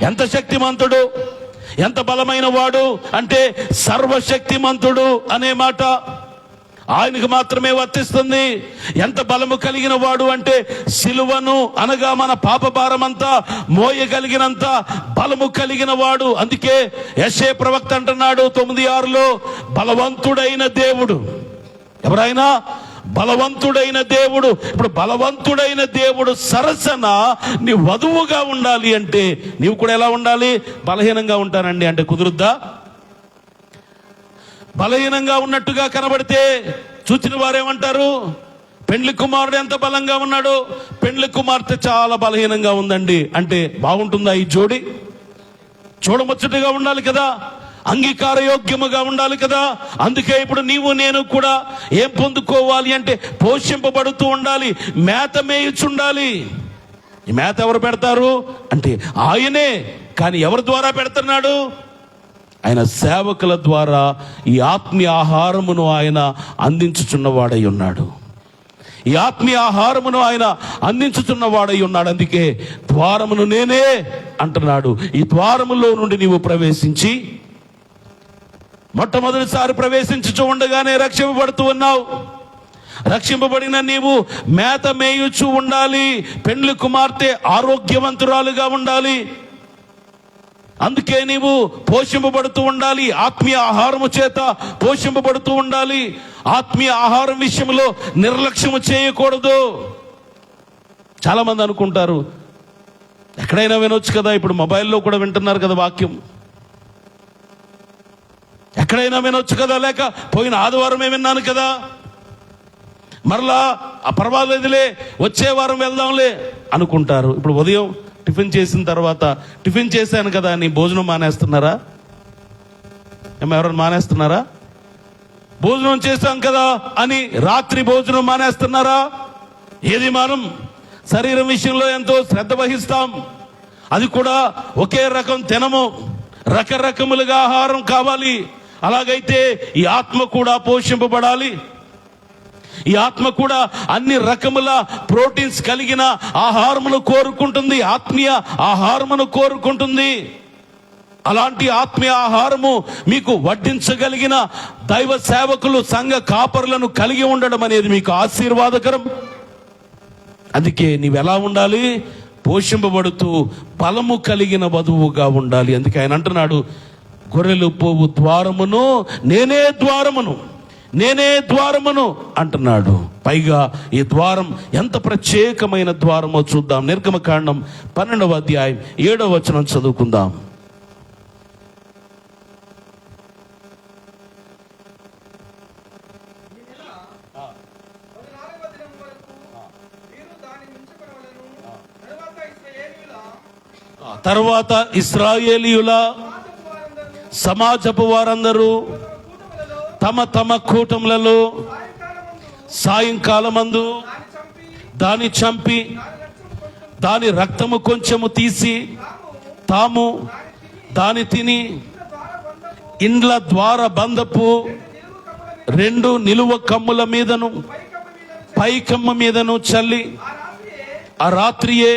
Speaker 3: ఎంత శక్తిమంతుడు, ఎంత బలమైన వాడు అంటే సర్వశక్తిమంతుడు అనే మాట ఆయనకు మాత్రమే వర్తిస్తుంది. ఎంత బలము కలిగిన వాడు అంటే సిలువను అనగా మన పాప భారమంతా మోయగలిగినంత బలము కలిగిన వాడు. అందుకే యెషయా ప్రవక్త అంటున్నాడు 9:6లో, బలవంతుడైన దేవుడు. ఎవరైనా బలవంతుడైన దేవుడు. ఇప్పుడు బలవంతుడైన దేవుడు సరసన నీ వధువుగా ఉండాలి అంటే నీవు కూడా ఎలా ఉండాలి? బలహీనంగా ఉంటానండి అంటే కుదురుద్దా? బలహీనంగా ఉన్నట్టుగా కనబడితే చూచిన వారేమంటారు? పెండ్లి కుమారుడు ఎంత బలంగా ఉన్నాడు, పెండ్లి కుమార్తె చాలా బలహీనంగా ఉందండి అంటే బాగుంటుందా ఈ జోడి? చూడముచ్చటగా ఉండాలి కదా, అంగీకార యోగ్యముగా ఉండాలి కదా. అందుకే ఇప్పుడు నీవు నేను కూడా ఏం పొందుకోవాలి అంటే పోషింపబడుతూ ఉండాలి, మేత మేయుచుండాలి. ఈ మేత ఎవరు పెడతారు అంటే ఆయనే. కానీ ఎవరి ద్వారా పెడుతున్నాడు? ఆయన సేవకుల ద్వారా ఈ ఆత్మీయ ఆహారమును ఆయన అందించుచున్నవాడై ఉన్నాడు. ఈ ఆత్మీయ ఆహారమును ఆయన అందించుచున్నవాడై ఉన్నాడు. అందుకే ద్వారమును నేనే అంటున్నాడు. ఈ ద్వారములో నుండి నీవు ప్రవేశించి మొట్టమొదటిసారి ప్రవేశించుచు ఉండగానే రక్షింపబడుతూ ఉన్నావు. రక్షింపబడిన నీవు మేత మేయుచు ఉండాలి. పెండ్లి కుమార్తె ఆరోగ్యవంతురాలుగా ఉండాలి. అందుకే నీవు పోషింపబడుతూ ఉండాలి, ఆత్మీయ ఆహారము చేత పోషింపబడుతూ ఉండాలి. ఆత్మీయ ఆహారం విషయంలో నిర్లక్ష్యము చేయకూడదు. చాలా మంది అనుకుంటారు ఎక్కడైనా వినొచ్చు కదా, ఇప్పుడు మొబైల్లో కూడా వింటున్నారు కదా వాక్యం, ఎక్కడైనా వినొచ్చు కదా, లేక పోయిన ఆదివారమే విన్నాను కదా, మరలా ఆ పర్వాలేదులే వచ్చే వారం వెళ్దాంలే అనుకుంటారు. ఇప్పుడు ఉదయం టిఫిన్ చేసిన తర్వాత టిఫిన్ చేశాను కదా అని భోజనం మానేస్తున్నారా? ఎవరైనా మానేస్తున్నారా? భోజనం చేశాం కదా అని రాత్రి భోజనం మానేస్తున్నారా? ఏది మనం శరీరం విషయంలో ఎంతో శ్రద్ధ వహిస్తాం, అది కూడా ఒకే రకం తినము, రకరకములుగా ఆహారం కావాలి. అలాగైతే ఈ ఆత్మ కూడా పోషింపబడాలి. ఈ ఆత్మ కూడా అన్ని రకముల ప్రోటీన్స్ కలిగిన ఆహారమును కోరుకుంటుంది, ఆత్మీయ ఆహారమును కోరుకుంటుంది. అలాంటి ఆత్మీయ ఆహారము మీకు వడ్డించగలిగిన దైవ సేవకులు, సంఘ కాపరులను కలిగి ఉండడం అనేది మీకు ఆశీర్వాదకరం. అందుకే నీవెలా ఉండాలి? పోషింపబడుతూ బలము కలిగిన వధువుగా ఉండాలి. అందుకే ఆయన అంటున్నాడు, గొర్రెలు పోవు ద్వారమును నేనే ద్వారమును, నేనే ద్వారమును అంటున్నాడు. పైగా ఈ ద్వారం ఎంత ప్రత్యేకమైన ద్వారమో చూద్దాం. నిర్గమకాండం 12వ అధ్యాయం 7వ వచనం చదువుకుందాం. తర్వాత ఇశ్రాయేలీయుల సమాజపు వారందరూ తమ తమ కూటములలో సాయంకాలమందు దాన్ని చంపి దాని రక్తము కొంచెము తీసి తాము దాని తిని ఇండ్ల ద్వార బంధపు 2 నిలువ కమ్ముల మీదను పై కమ్మ మీదను చల్లి ఆ రాత్రియే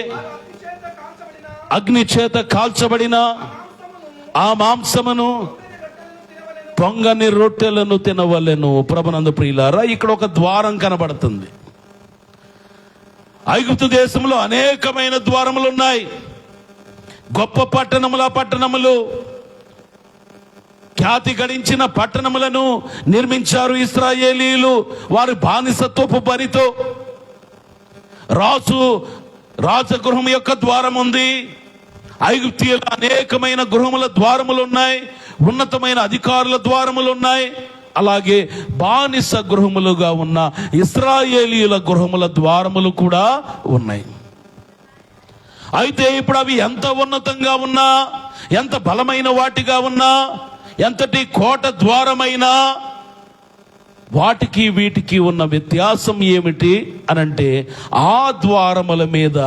Speaker 3: అగ్ని చేత కాల్చబడిన ఆ మాంసమును పొంగని రొట్టెలను తినవలెను. ప్రభునందు ప్రియులారా, ఇక్కడ ఒక ద్వారం కనబడుతుంది. ఐగుప్తు దేశంలో అనేకమైన ద్వారములు ఉన్నాయి. గొప్ప పట్టణములు, ఖ్యాతి గడించిన పట్టణములను నిర్మించారు ఇశ్రాయేలీయులు. వారి బానిసత్వపు పనితో రాజగృహం యొక్క ద్వారం ఉంది. ఐగుప్తీయుల అనేకమైన గృహముల ద్వారములు ఉన్నాయి, ఉన్నతమైన అధికారుల ద్వారములు ఉన్నాయి. అలాగే బానిస గృహములుగా ఉన్న ఇశ్రాయేలీయుల గృహముల ద్వారములు కూడా ఉన్నాయి. అయితే ఇప్పుడు అవి ఎంత ఉన్నతంగా ఉన్నా, ఎంత బలమైన వాటిగా ఉన్నా, ఎంతటి కోట ద్వారమైనా వాటికి వీటికి ఉన్న వ్యత్యాసం ఏమిటి అనంటే, ఆ ద్వారముల మీద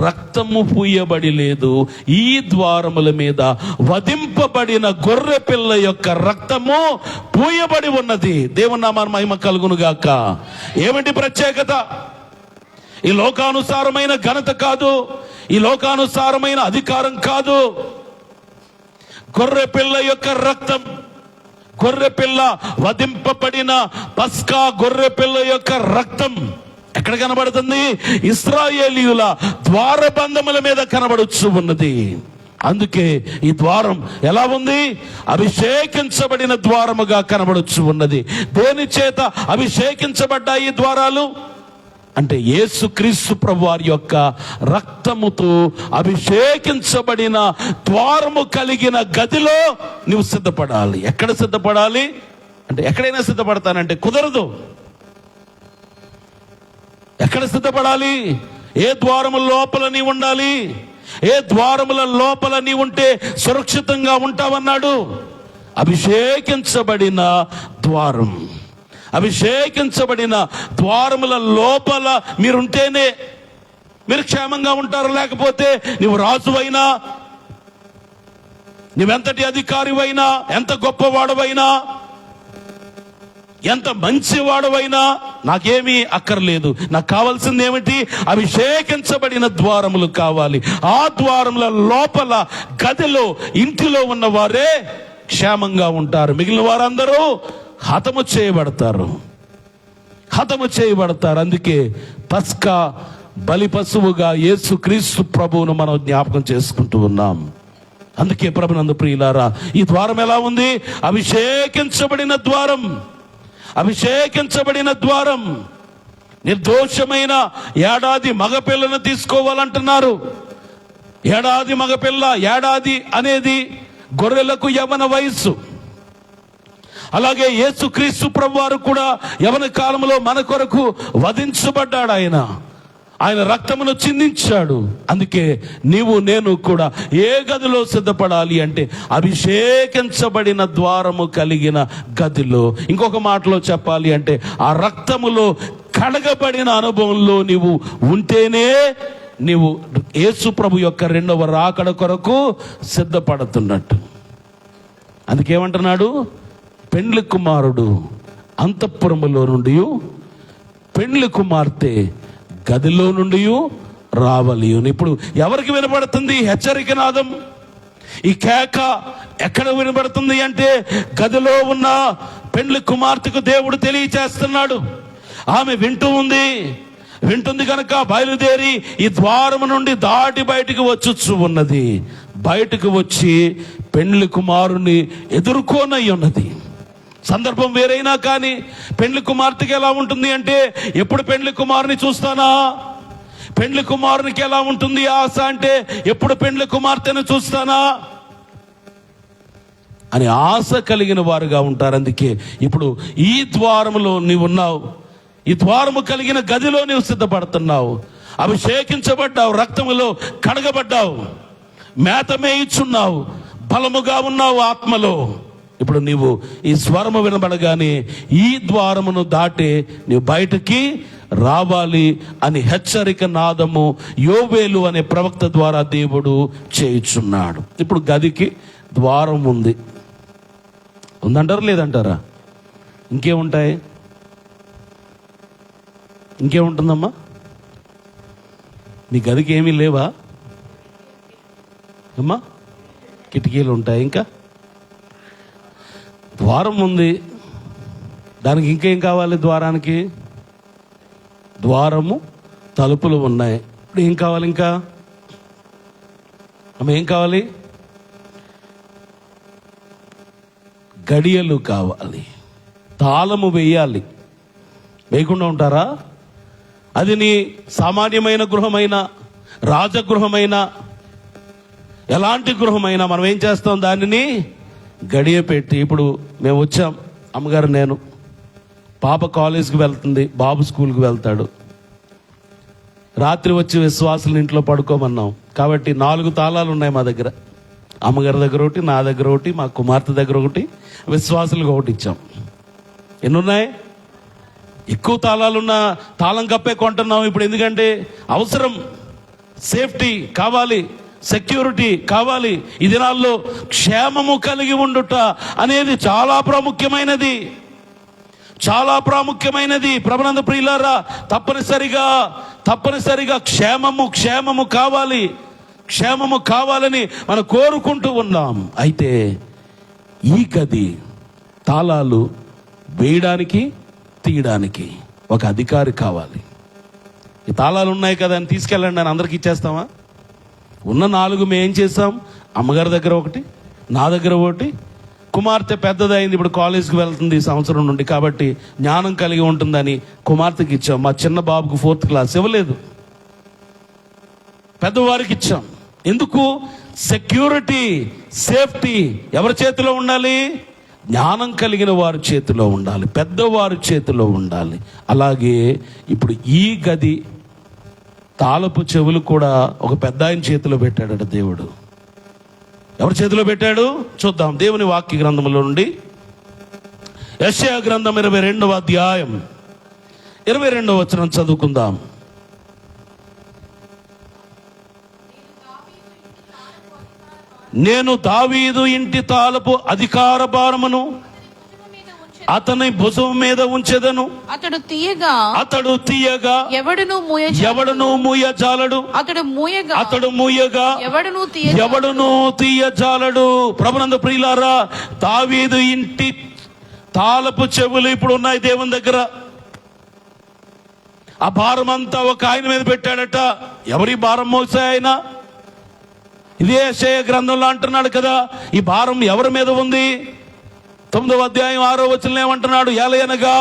Speaker 3: రక్తము పూయబడి లేదు, ఈ ద్వారముల మీద వధింపబడిన గొర్రె పిల్ల యొక్క రక్తము పూయబడి ఉన్నది. దేవుని నామానికి మహిమ కలుగును గాక. ఏమిటి ప్రత్యేకత? ఈ లోకానుసారమైన ఘనత కాదు, ఈ లోకానుసారమైన అధికారం కాదు. గొర్రె పిల్ల యొక్క రక్తం, గొర్రె పిల్ల వధింపబడిన పస్కా గొర్రె పిల్ల యొక్క రక్తం ఎక్కడ కనబడుతుంది? ఇశ్రాయేలీయుల ద్వారబంధముల మీద కనబడుచు ఉన్నది. అందుకే ఈ ద్వారం ఎలా ఉంది? అభిషేకించబడిన ద్వారముగా కనబడుచు ఉన్నది. దేని చేత అభిషేకించబడ్డాయి ఈ ద్వారాలు అంటే, యేసుక్రీస్తు ప్రభు వారి యొక్క రక్తముతో అభిషేకించబడిన ద్వారము కలిగిన గదిలో నువ్వు సిద్ధపడాలి. ఎక్కడ సిద్ధపడాలి అంటే, ఎక్కడైనా సిద్ధపడతానంటే కుదరదు. ఎక్కడ సిద్ధపడాలి? ఏ ద్వారముల లోపల నీ ఉండాలి? ఏ ద్వారముల లోపల నీ ఉంటే సురక్షితంగా ఉంటావన్నాడు? అభిషేకించబడిన ద్వారం, అభిషేకించబడిన ద్వారముల లోపల మీరుంటేనే మీరు క్షేమంగా ఉంటారు. లేకపోతే నువ్వు రాజువైనా, నువ్వెంతటి అధికారివైనా, ఎంత గొప్పవాడవైనా, ఎంత మంచివాడవైనా నాకేమీ అక్కర్లేదు. నాకు కావాల్సింది ఏమిటి? అభిషేకించబడిన ద్వారములు కావాలి. ఆ ద్వారముల లోపల గదిలో, ఇంటిలో ఉన్నవారే క్షేమంగా ఉంటారు. మిగిలిన వారందరూ హతము చేయబడతారు. అందుకే పస్కా బలి పశువుగా యేసుక్రీస్తు ప్రభువును మనం జ్ఞాపకం చేసుకుంటూ ఉన్నాం. అందుకే ప్రభునందు ప్రియులారా, ఈ ద్వారం ఎలా ఉంది? అభిషేకించబడిన ద్వారం, అభిషేకించబడిన ద్వారం. నిర్దోషమైన ఏడాది మగపిల్లను తీసుకోవాలంటున్నారు. ఏడాది మగపిల్ల, ఏడాది అనేది గొర్రెలకు యవ్వన వయస్సు. అలాగే యేసుక్రీస్తు ప్రభువారు కూడా యవ్వన కాలంలో మన కొరకు వధించబడ్డాడు. ఆయన రక్తమును చిందించాడు. అందుకే నీవు నేను కూడా ఏ గదిలో సిద్ధపడాలి అంటే, అభిషేకించబడిన ద్వారము కలిగిన గదిలో. ఇంకొక మాటలో చెప్పాలి అంటే, ఆ రక్తములో కడగబడిన అనుభవంలో నీవు ఉంటేనే నీవు యేసు ప్రభు యొక్క 2వ రాకడ కొరకు సిద్ధపడుతున్నట్టు. అందుకేమంటున్నాడు? పెండ్లి కుమారుడు అంతఃపురములో నుండి పెండ్లి కుమార్తె గదిలో నుండి రావలియును. ఇప్పుడు ఎవరికి వినబడుతుంది హెచ్చరిక నాదం? ఈ కేక ఎక్కడ వినబడుతుంది అంటే గదిలో ఉన్న పెండ్లి కుమార్తెకు దేవుడు తెలియచేస్తున్నాడు. ఆమె వింటుంది కనుక బయలుదేరి ఈ ద్వారము నుండి దాటి బయటికి వచ్చుచు ఉన్నది. బయటకు వచ్చి పెండ్లి కుమారుని ఎదుర్కోనై ఉన్నది. సందర్భం వేరైనా కానీ పెండ్లి కుమార్తెకి ఎలా ఉంటుంది అంటే, ఎప్పుడు పెండ్లి కుమారుని చూస్తానా? పెండ్లి కుమారునికి ఎలా ఉంటుంది ఆశ అంటే, ఎప్పుడు పెండ్లి కుమార్తెను చూస్తానా అని ఆశ కలిగిన వారుగా ఉంటారు. అందుకే ఇప్పుడు ఈ ద్వారములో నీవు ఉన్నావు, ఈ ద్వారము కలిగిన గదిలో నీవు సిద్ధపడుతున్నావు, అభిషేకించబడ్డావు, రక్తములో కడగబడ్డావు, మేత మేయిచున్నావు, బలముగా ఉన్నావు ఆత్మలో. ఇప్పుడు నీవు ఈ స్వరము వినబడగానే ఈ ద్వారమును దాటి నీవు బయటికి రావాలి అని హెచ్చరిక నాదము యోవేలు అనే ప్రవక్త ద్వారా దేవుడు చేయుచున్నాడు. ఇప్పుడు గదికి ద్వారం ఉందంటారా లేదంటారా? ఇంకేముంటాయి? ఇంకేముంటుందమ్మా? మీ గదికి ఏమీ లేవా అమ్మా? కిటికీలు ఉంటాయి, ఇంకా ద్వారం ఉంది. దానికి ఇంకేం కావాలి? ద్వారానికి ద్వారము, తలుపులు ఉన్నాయి. ఇప్పుడు ఏం కావాలి? ఇంకా ఏం కావాలి? గడియలు కావాలి, తాళము వేయాలి. వేయకుండా ఉంటారా? అది నీ సామాన్యమైన గృహమైన, రాజగృహమైన, ఎలాంటి గృహమైనా మనం ఏం చేస్తాం? దానిని గడియ పెట్టి. ఇప్పుడు మేము వచ్చాం, అమ్మగారు నేను, పాప కాలేజ్కి వెళ్తుంది, బాబు స్కూల్కి వెళ్తాడు. రాత్రి వచ్చి విశ్వాసుల ఇంట్లో పడుకోమన్నాం కాబట్టి 4 తాళాలు ఉన్నాయి మా దగ్గర. అమ్మగారి దగ్గర ఒకటి, నా దగ్గర ఒకటి, మా కుమార్తె దగ్గర ఒకటి, విశ్వాసులకు ఒకటి ఇచ్చాం. ఎన్ని ఉన్నాయి? ఎక్కువ తాళాలున్న తాళం కప్పే కొంటున్నాం ఇప్పుడు. ఎందుకంటే అవసరం, సేఫ్టీ కావాలి, సెక్యూరిటీ కావాలి. ఈ దినాల్లో క్షేమము కలిగి ఉండుట అనేది చాలా ప్రాముఖ్యమైనది, చాలా ప్రాముఖ్యమైనది. ప్రభునందు ప్రియులారా, తప్పనిసరిగా క్షేమము కావాలి, క్షేమము కావాలని మనం కోరుకుంటూ ఉన్నాం. అయితే ఈ గది తాళాలు వేయడానికి, తీయడానికి ఒక అధికారి కావాలి. ఈ తాళాలు ఉన్నాయి కదా అని తీసుకెళ్ళండి అని అందరికి ఇచ్చేస్తామా? ఉన్న 4 మేము ఏం చేస్తాం? అమ్మగారి దగ్గర ఒకటి, నా దగ్గర ఒకటి, కుమార్తె పెద్దదైంది, ఇప్పుడు కాలేజ్కి వెళ్తుంది ఈ సంవత్సరం నుండి, కాబట్టి జ్ఞానం కలిగి ఉంటుందని కుమార్తెకి ఇచ్చాం. మా చిన్న బాబుకు 4th క్లాస్ ఇవ్వలేదు, పెద్దవారికి ఇచ్చాం. ఎందుకు? సెక్యూరిటీ, సేఫ్టీ ఎవరి చేతిలో ఉండాలి? జ్ఞానం కలిగిన వారి చేతిలో ఉండాలి, పెద్దవారి చేతిలో ఉండాలి. అలాగే ఇప్పుడు ఈ గది తాళపు చెవులు కూడా ఒక పెద్ద ఆయన చేతిలో పెట్టాడట దేవుడు. ఎవరి చేతిలో పెట్టాడు? చూద్దాం. దేవుని వాక్య గ్రంథంలో నుండి యెషయా గ్రంథం 22వ అధ్యాయం 22వ వచనం చదువుకుందాం. నేను దావీదు ఇంటి తాళపు అధికార భారమును అతని భుజం మీద ఉంచెదను.
Speaker 1: అతడు తీయగా
Speaker 3: ఎవడును మూయజాలడు. అతడు మూయగా ఎవడును తీయజాలడు. ప్రభునందు ప్రియులారా, దావీదు ఇంటి తాళపు చెవులు ఇప్పుడు ఉన్నాయి దేవుని దగ్గర. ఆ భారం అంతా ఒక ఆయన మీద పెట్టాడట. ఎవరి భారం మోసే ఆయన? ఇదే యెషయా గ్రంథంలో అంటున్నాడు కదా, ఈ భారం ఎవరి మీద ఉంది? 9వ అధ్యాయం 6వ వచనం ఏమంటున్నాడు? ఎలయనగా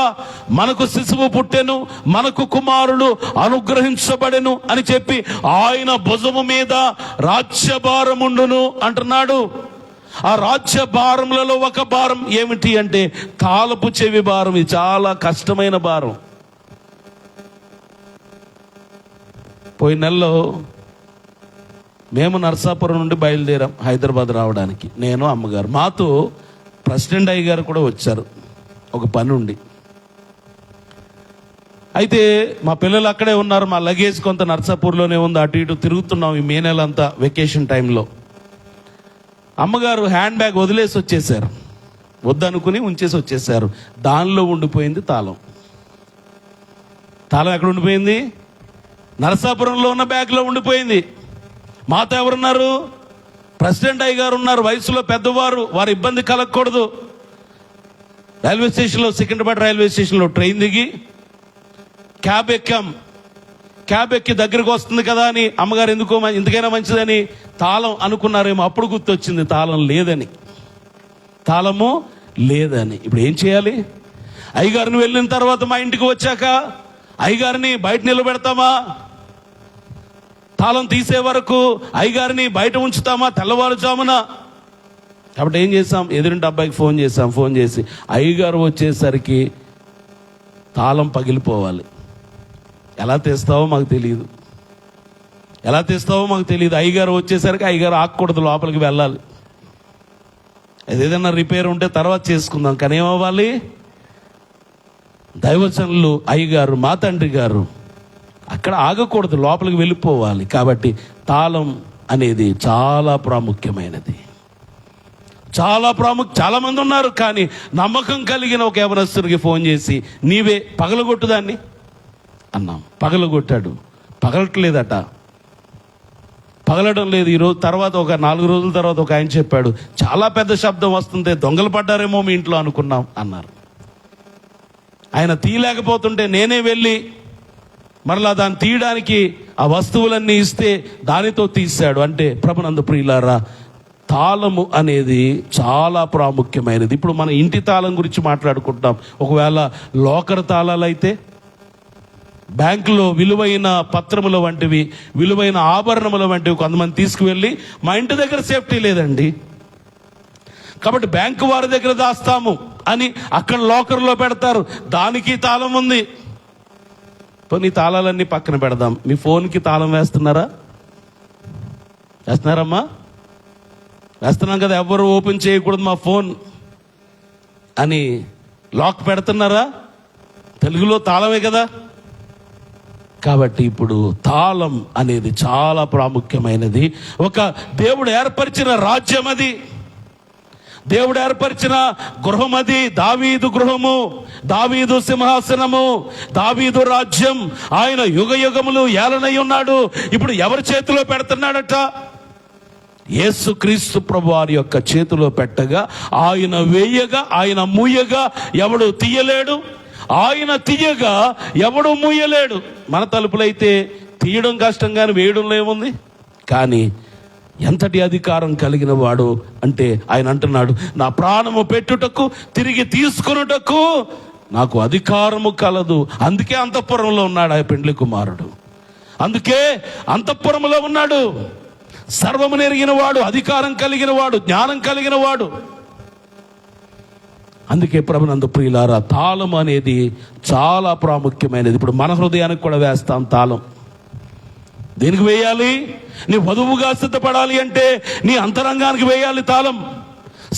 Speaker 3: మనకు శిశువు పుట్టెను, మనకు కుమారుడు అనుగ్రహించబడెను అని చెప్పి ఆయన భుజము మీద రాజ్యభారముండును అంటున్నాడు. ఆ రాజ్య భారములలో ఒక భారం ఏమిటి అంటే తాళపు చెవి భారం. ఇది చాలా కష్టమైన భారం. పోయిన నెలలో మేము నర్సాపురం నుండి బయలుదేరాం హైదరాబాద్ రావడానికి, నేను, అమ్మగారు. మాతో ప్రెసిడెంట్ అయ్య గారు కూడా వచ్చారు ఒక పని ఉండి. అయితే మా పిల్లలు అక్కడే ఉన్నారు, మా లగేజ్ కొంత నర్సాపూర్లోనే ఉంది, అటు ఇటు తిరుగుతున్నాం ఈ మే నెలంతా వెకేషన్ టైంలో. అమ్మగారు హ్యాండ్ బ్యాగ్ వదిలేసి వచ్చేసారు, వద్దనుకుని ఉంచేసి వచ్చేసారు. దానిలో ఉండిపోయింది తాళం. తాళం ఎక్కడ ఉండిపోయింది? నరసాపురంలో ఉన్న బ్యాగ్లో ఉండిపోయింది. మాతో ఎవరున్నారు? ప్రెసిడెంట్ అయ్య గారు ఉన్నారు, వయసులో పెద్దవారు, వారి ఇబ్బంది కలగకూడదు. రైల్వే స్టేషన్లో, సికింద్రాబాద్ రైల్వే స్టేషన్లో ట్రైన్ దిగి క్యాబ్ ఎక్కాం. క్యాబ్ ఎక్కి దగ్గరికి వస్తుంది కదా అని అమ్మగారు ఎందుకో ఇంతకైనా మంచిదని తాళం అనుకున్నారేమో. అప్పుడు గుర్తొచ్చింది తాళం లేదని. తాళము లేదని. ఇప్పుడు ఏం చేయాలి? అయ్యగారిని వెళ్ళిన తర్వాత మా ఇంటికి వచ్చాక అయ్యగారిని బయట నిలబెడతామా? తాళం తీసే వరకు అయ్యగారిని బయట ఉంచుతామా తెల్లవారుజామున? కాబట్టి ఏం చేసాం? ఎదురింటి అబ్బాయికి ఫోన్ చేసాం. ఫోన్ చేసి అయ్యగారు వచ్చేసరికి తాళం పగిలిపోవాలి. ఎలా తీస్తావో మాకు తెలియదు. అయ్యగారు వచ్చేసరికి అయ్యగారు ఆగకూడదు, లోపలికి వెళ్ళాలి. ఏదైనా రిపేర్ ఉంటే తర్వాత చేసుకుందాం. కానీ ఏమవ్వాలి? దైవజనులు అయ్యగారు, మా తండ్రి గారు అక్కడ ఆగకూడదు, లోపలికి వెళ్ళిపోవాలి. కాబట్టి తాళం అనేది చాలా ప్రాముఖ్యమైనది. చాలా మంది ఉన్నారు. కానీ నమ్మకం కలిగిన ఒక యవనస్తుడికి ఫోన్ చేసి నీవే పగలగొట్టు దాన్ని అన్నాం. పగలగొట్టాడు. పగలట్లేదట, పగలడం లేదు. ఈరోజు తర్వాత ఒక 4 రోజుల తర్వాత ఒక ఆయన చెప్పాడు, చాలా పెద్ద శబ్దం వస్తుంది, దొంగలు పడ్డారేమో మీ ఇంట్లో అనుకున్నాం అన్నారు. ఆయన తీయలేకపోతుంటే నేనే వెళ్ళి మరలా దాన్ని తీయడానికి ఆ వస్తువులన్నీ ఇస్తే దానితో తీశాడు. అంటే ప్రభునందు ప్రియులారా, తాళము అనేది చాలా ప్రాముఖ్యమైనది. ఇప్పుడు మన ఇంటి తాళం గురించి మాట్లాడుకుంటాం. ఒకవేళ లోకర్ తాళాలు అయితే, బ్యాంకులో విలువైన పత్రముల వంటివి, విలువైన ఆభరణముల వంటివి కొంతమంది తీసుకువెళ్ళి మా ఇంటి దగ్గర సేఫ్టీ లేదండి కాబట్టి బ్యాంకు వారి దగ్గర దాస్తాము అని అక్కడ లోకర్లో పెడతారు. దానికి తాళం ఉంది. నీ తాళాలన్నీ పక్కన పెడదాం. మీ ఫోన్కి తాళం వేస్తున్నారా? వేస్తున్నారమ్మా? వేస్తున్నాం కదా. ఎవరు ఓపెన్ చేయకూడదు మా ఫోన్ అని లాక్ పెడుతున్నారా? తెలుగులో తాళమే కదా. కాబట్టి ఇప్పుడు తాళం అనేది చాలా ప్రాముఖ్యమైనది. ఒక దేవుడు ఏర్పరిచిన రాజ్యం అది, దేవుడు ఏర్పరిచిన గృహం అది. దావీదు గృహము, దావీదు సింహాసనము, దావీదు రాజ్యం. ఆయన యుగ యుగములు ఏలనై ఉన్నాడు. ఇప్పుడు ఎవరి చేతిలో పెడుతున్నాడట? యేసుక్రీస్తు ప్రభు వారి యొక్క చేతిలో పెట్టగా ఆయన వేయగా, ఆయన మూయగా ఎవడు తీయలేడు, ఆయన తీయగా ఎవడు మూయలేడు. మన తలుపులైతే తీయడం కష్టం, కానీ వేయడంలో ఏముంది? కానీ ఎంతటి అధికారం కలిగిన వాడు అంటే ఆయన అంటున్నాడు, నా ప్రాణము పెట్టుటకు తిరిగి తీసుకొనుటకు నాకు అధికారము కలదు. అందుకే అంతఃపురంలో ఉన్నాడు ఆ పెండ్లి కుమారుడు. అందుకే అంతఃపురంలో ఉన్నాడు. సర్వము నెరిగిన వాడు, అధికారం కలిగిన వాడు, జ్ఞానం కలిగిన వాడు. అందుకే ప్రభునందు ప్రియులారా, తాళం అనేది చాలా ప్రాముఖ్యమైనది. ఇప్పుడు మన హృదయానికి కూడా వేస్తాం తాళం. దేనికి వేయాలి? నీ వధువుగా సిద్ధపడాలి అంటే నీ అంతరంగానికి వేయాలి తాళం.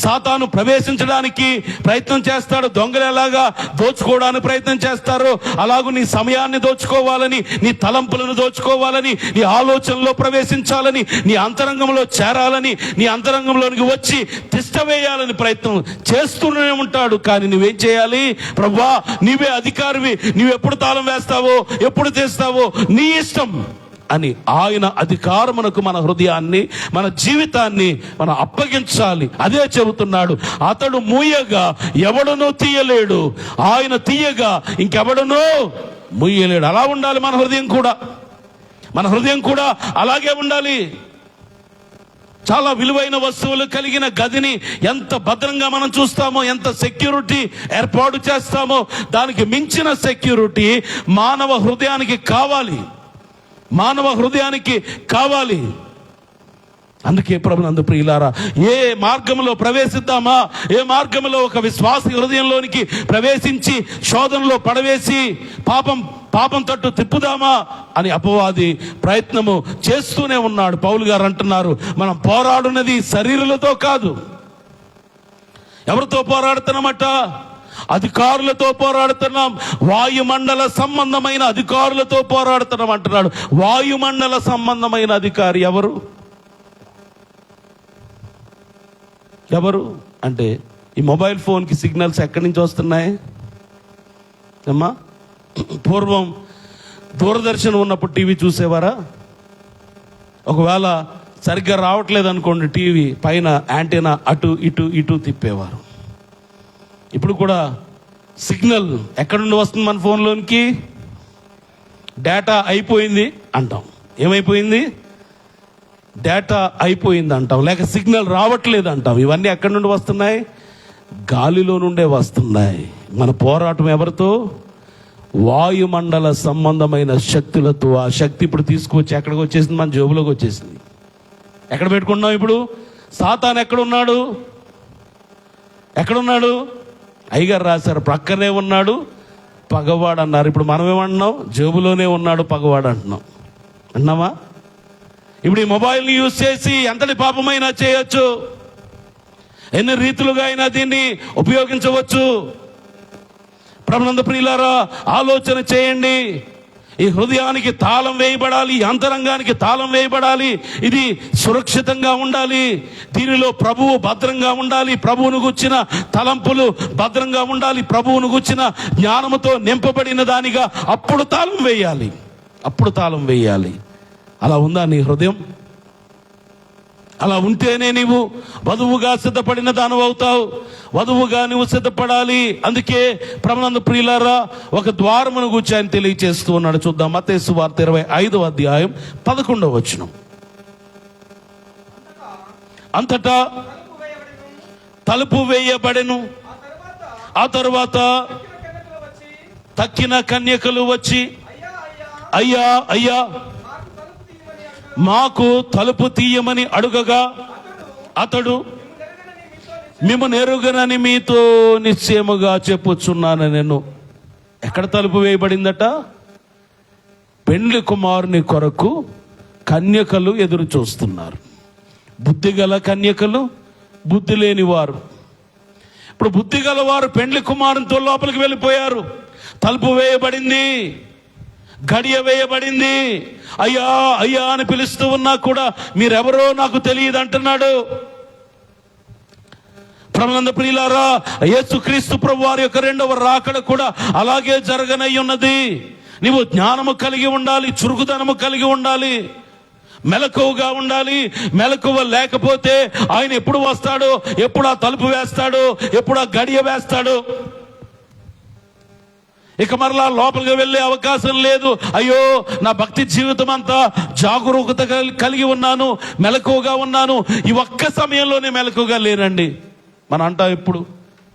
Speaker 3: సాతాను ప్రవేశించడానికి ప్రయత్నం చేస్తాడు. దొంగలు ఎలాగా దోచుకోవడానికి ప్రయత్నం చేస్తారు, అలాగూ నీ సమయాన్ని దోచుకోవాలని, నీ తలంపులను దోచుకోవాలని, నీ ఆలోచనలో ప్రవేశించాలని, నీ అంతరంగంలో చేరాలని, నీ అంతరంగంలోనికి వచ్చి తిష్ట వేయాలని ప్రయత్నం చేస్తూనే ఉంటాడు. కానీ నువ్వేం చేయాలి? ప్రభువా, నీవే అధికారివి, నువ్వెప్పుడు తాళం వేస్తావో, ఎప్పుడు తీస్తావో నీ ఇష్టం అని ఆయన అధికారమునకు మన హృదయాన్ని, మన జీవితాన్ని మనం అప్పగించాలి. అదే చెబుతున్నాడు, అతడు మూయగా ఎవడునూ తీయలేడు, ఆయన తీయగా ఇంకెవడునూ మూయలేడు. అలా ఉండాలి మన హృదయం కూడా. మన హృదయం కూడా అలాగే ఉండాలి. చాలా విలువైన వస్తువులు కలిగిన గదిని ఎంత భద్రంగా మనం చూస్తామో, ఎంత సెక్యూరిటీ ఏర్పాటు చేస్తామో, దానికి మించిన సెక్యూరిటీ మానవ హృదయానికి కావాలి. మానవ హృదయానికి కావాలి. అందుకే ప్రభునందు ప్రియులారా, ఏ మార్గంలో ప్రవేశిద్దామా, ఏ మార్గంలో ఒక విశ్వాస హృదయంలోనికి ప్రవేశించి శోధనలో పడవేసి పాపం తట్టు తిప్పుదామా అని అపవాది ప్రయత్నము చేస్తూనే ఉన్నాడు. పౌలు గారు అంటున్నారు, మనం పోరాడున్నది శరీరులతో కాదు. ఎవరితో పోరాడుతున్నామట? అధికారులతో పోరాడుతున్నాం. వాయుమండల సంబంధమైన అధికారులతో పోరాడుతున్నాం అంటున్నాడు. వాయుమండల సంబంధమైన అధికారి ఎవరు అంటే ఈ మొబైల్ ఫోన్కి సిగ్నల్స్ ఎక్కడి నుంచి వస్తున్నాయి అమ్మా? పూర్వం దూరదర్శన్ ఉన్నప్పుడు టీవీ చూసేవారా? ఒకవేళ సరిగ్గా రావట్లేదు అనుకోండి, టీవీ పైన యాంటీనా అటు ఇటు ఇటు తిప్పేవారు. ఇప్పుడు కూడా సిగ్నల్ ఎక్కడ నుండి వస్తుంది మన ఫోన్లోనికి? డేటా అయిపోయింది అంటాం. ఏమైపోయింది? డేటా అయిపోయింది అంటాం, లేక సిగ్నల్ రావట్లేదు అంటాం. ఇవన్నీ ఎక్కడి నుండి వస్తున్నాయి? గాలిలో నుండే వస్తున్నాయి. మన పోరాటం ఎవరితో? వాయుమండల సంబంధమైన శక్తులతో. ఆ శక్తి ఇప్పుడు తీసుకొచ్చి ఎక్కడికి వచ్చేసింది? మన జేబులోకి వచ్చేసింది. ఎక్కడ పెట్టుకున్నాం ఇప్పుడు? సాతాను ఎక్కడున్నాడు? ఎక్కడున్నాడు? అయ్యగారు రాశారు, ప్రక్కనే ఉన్నాడు పగవాడు అన్నారు. ఇప్పుడు మనం ఏమంటున్నాం? జేబులోనే ఉన్నాడు పగవాడు అంటున్నాం. అన్నామా? ఇప్పుడు ఈ మొబైల్ని యూజ్ చేసి ఎంతటి పాపమైనా చేయొచ్చు, ఎన్ని రీతులుగా అయినా దీన్ని ఉపయోగించవచ్చు. ప్రభునందు ప్రియులారా, ఆలోచన చేయండి. ఈ హృదయానికి తాళం వేయబడాలి, ఈ అంతరంగానికి తాళం వేయబడాలి. ఇది సురక్షితంగా ఉండాలి. దీనిలో ప్రభువు భద్రంగా ఉండాలి. ప్రభువును గుచ్చిన తలంపులు భద్రంగా ఉండాలి. ప్రభువును గుచ్చిన జ్ఞానముతో నింపబడిన దానిగా అప్పుడు తాళం వేయాలి. అప్పుడు తాళం వేయాలి. అలా ఉందా నీ హృదయం? అలా ఉంటేనే నీవు వధువుగా సిద్ధపడిన దానవు అవుతావు. వధువుగా నువ్వు సిద్ధపడాలి. అందుకే ప్రభునందు ప్రియులారా, ఒక ద్వారమును గురించి ఆయన తెలియచేస్తూ ఉన్నాడు. చూద్దాం. మత్తయి సువార్త 25వ అధ్యాయం 11వ వచనం. అంతటా తలుపు వేయబడెను. ఆ తరువాత తక్కిన కన్యకలు వచ్చి, అయ్యా అయ్యా మాకు తలుపు తీయమని అడుగగా అతడు, మేము నెరుగనని మీతో నిశ్చయముగా చెప్పుచున్నాను నేను. ఎక్కడ తలుపు వేయబడిందట? పెండ్లి కుమారుని కొరకు కన్యకలు ఎదురు చూస్తున్నారు. బుద్ధిగల కన్యకలు, బుద్ధి లేని వారు. ఇప్పుడు బుద్ధిగల వారు పెండ్లి కుమారునితో లోపలికి వెళ్ళిపోయారు. తలుపు వేయబడింది, గడియ వేయబడింది. అయ్యా అయ్యా అని పిలుస్తూ ఉన్నా కూడా మీరెవరో నాకు తెలియదు అంటున్నాడు. ప్రభునందు ప్రియులారా, యేసుక్రీస్తు ప్రభు వారి యొక్క రెండవ రాకడ కూడా అలాగే జరగనై ఉన్నది. నీవు జ్ఞానము కలిగి ఉండాలి, చురుకుదనము కలిగి ఉండాలి, మెలకువగా ఉండాలి. మెలకువ లేకపోతే ఆయన ఎప్పుడు వస్తాడో, ఎప్పుడు ఆ తలుపు వేస్తాడో, ఎప్పుడు ఆ గడియ వేస్తాడో, ఇక మరలా లోపలికి వెళ్ళే అవకాశం లేదు. అయ్యో, నా భక్తి జీవితం అంతా జాగరూకత కలిగి ఉన్నాను, మెలకువగా ఉన్నాను, ఈ ఒక్క సమయంలోనే మెలకువగా లేనండి. మనం అంటాం, ఇప్పుడు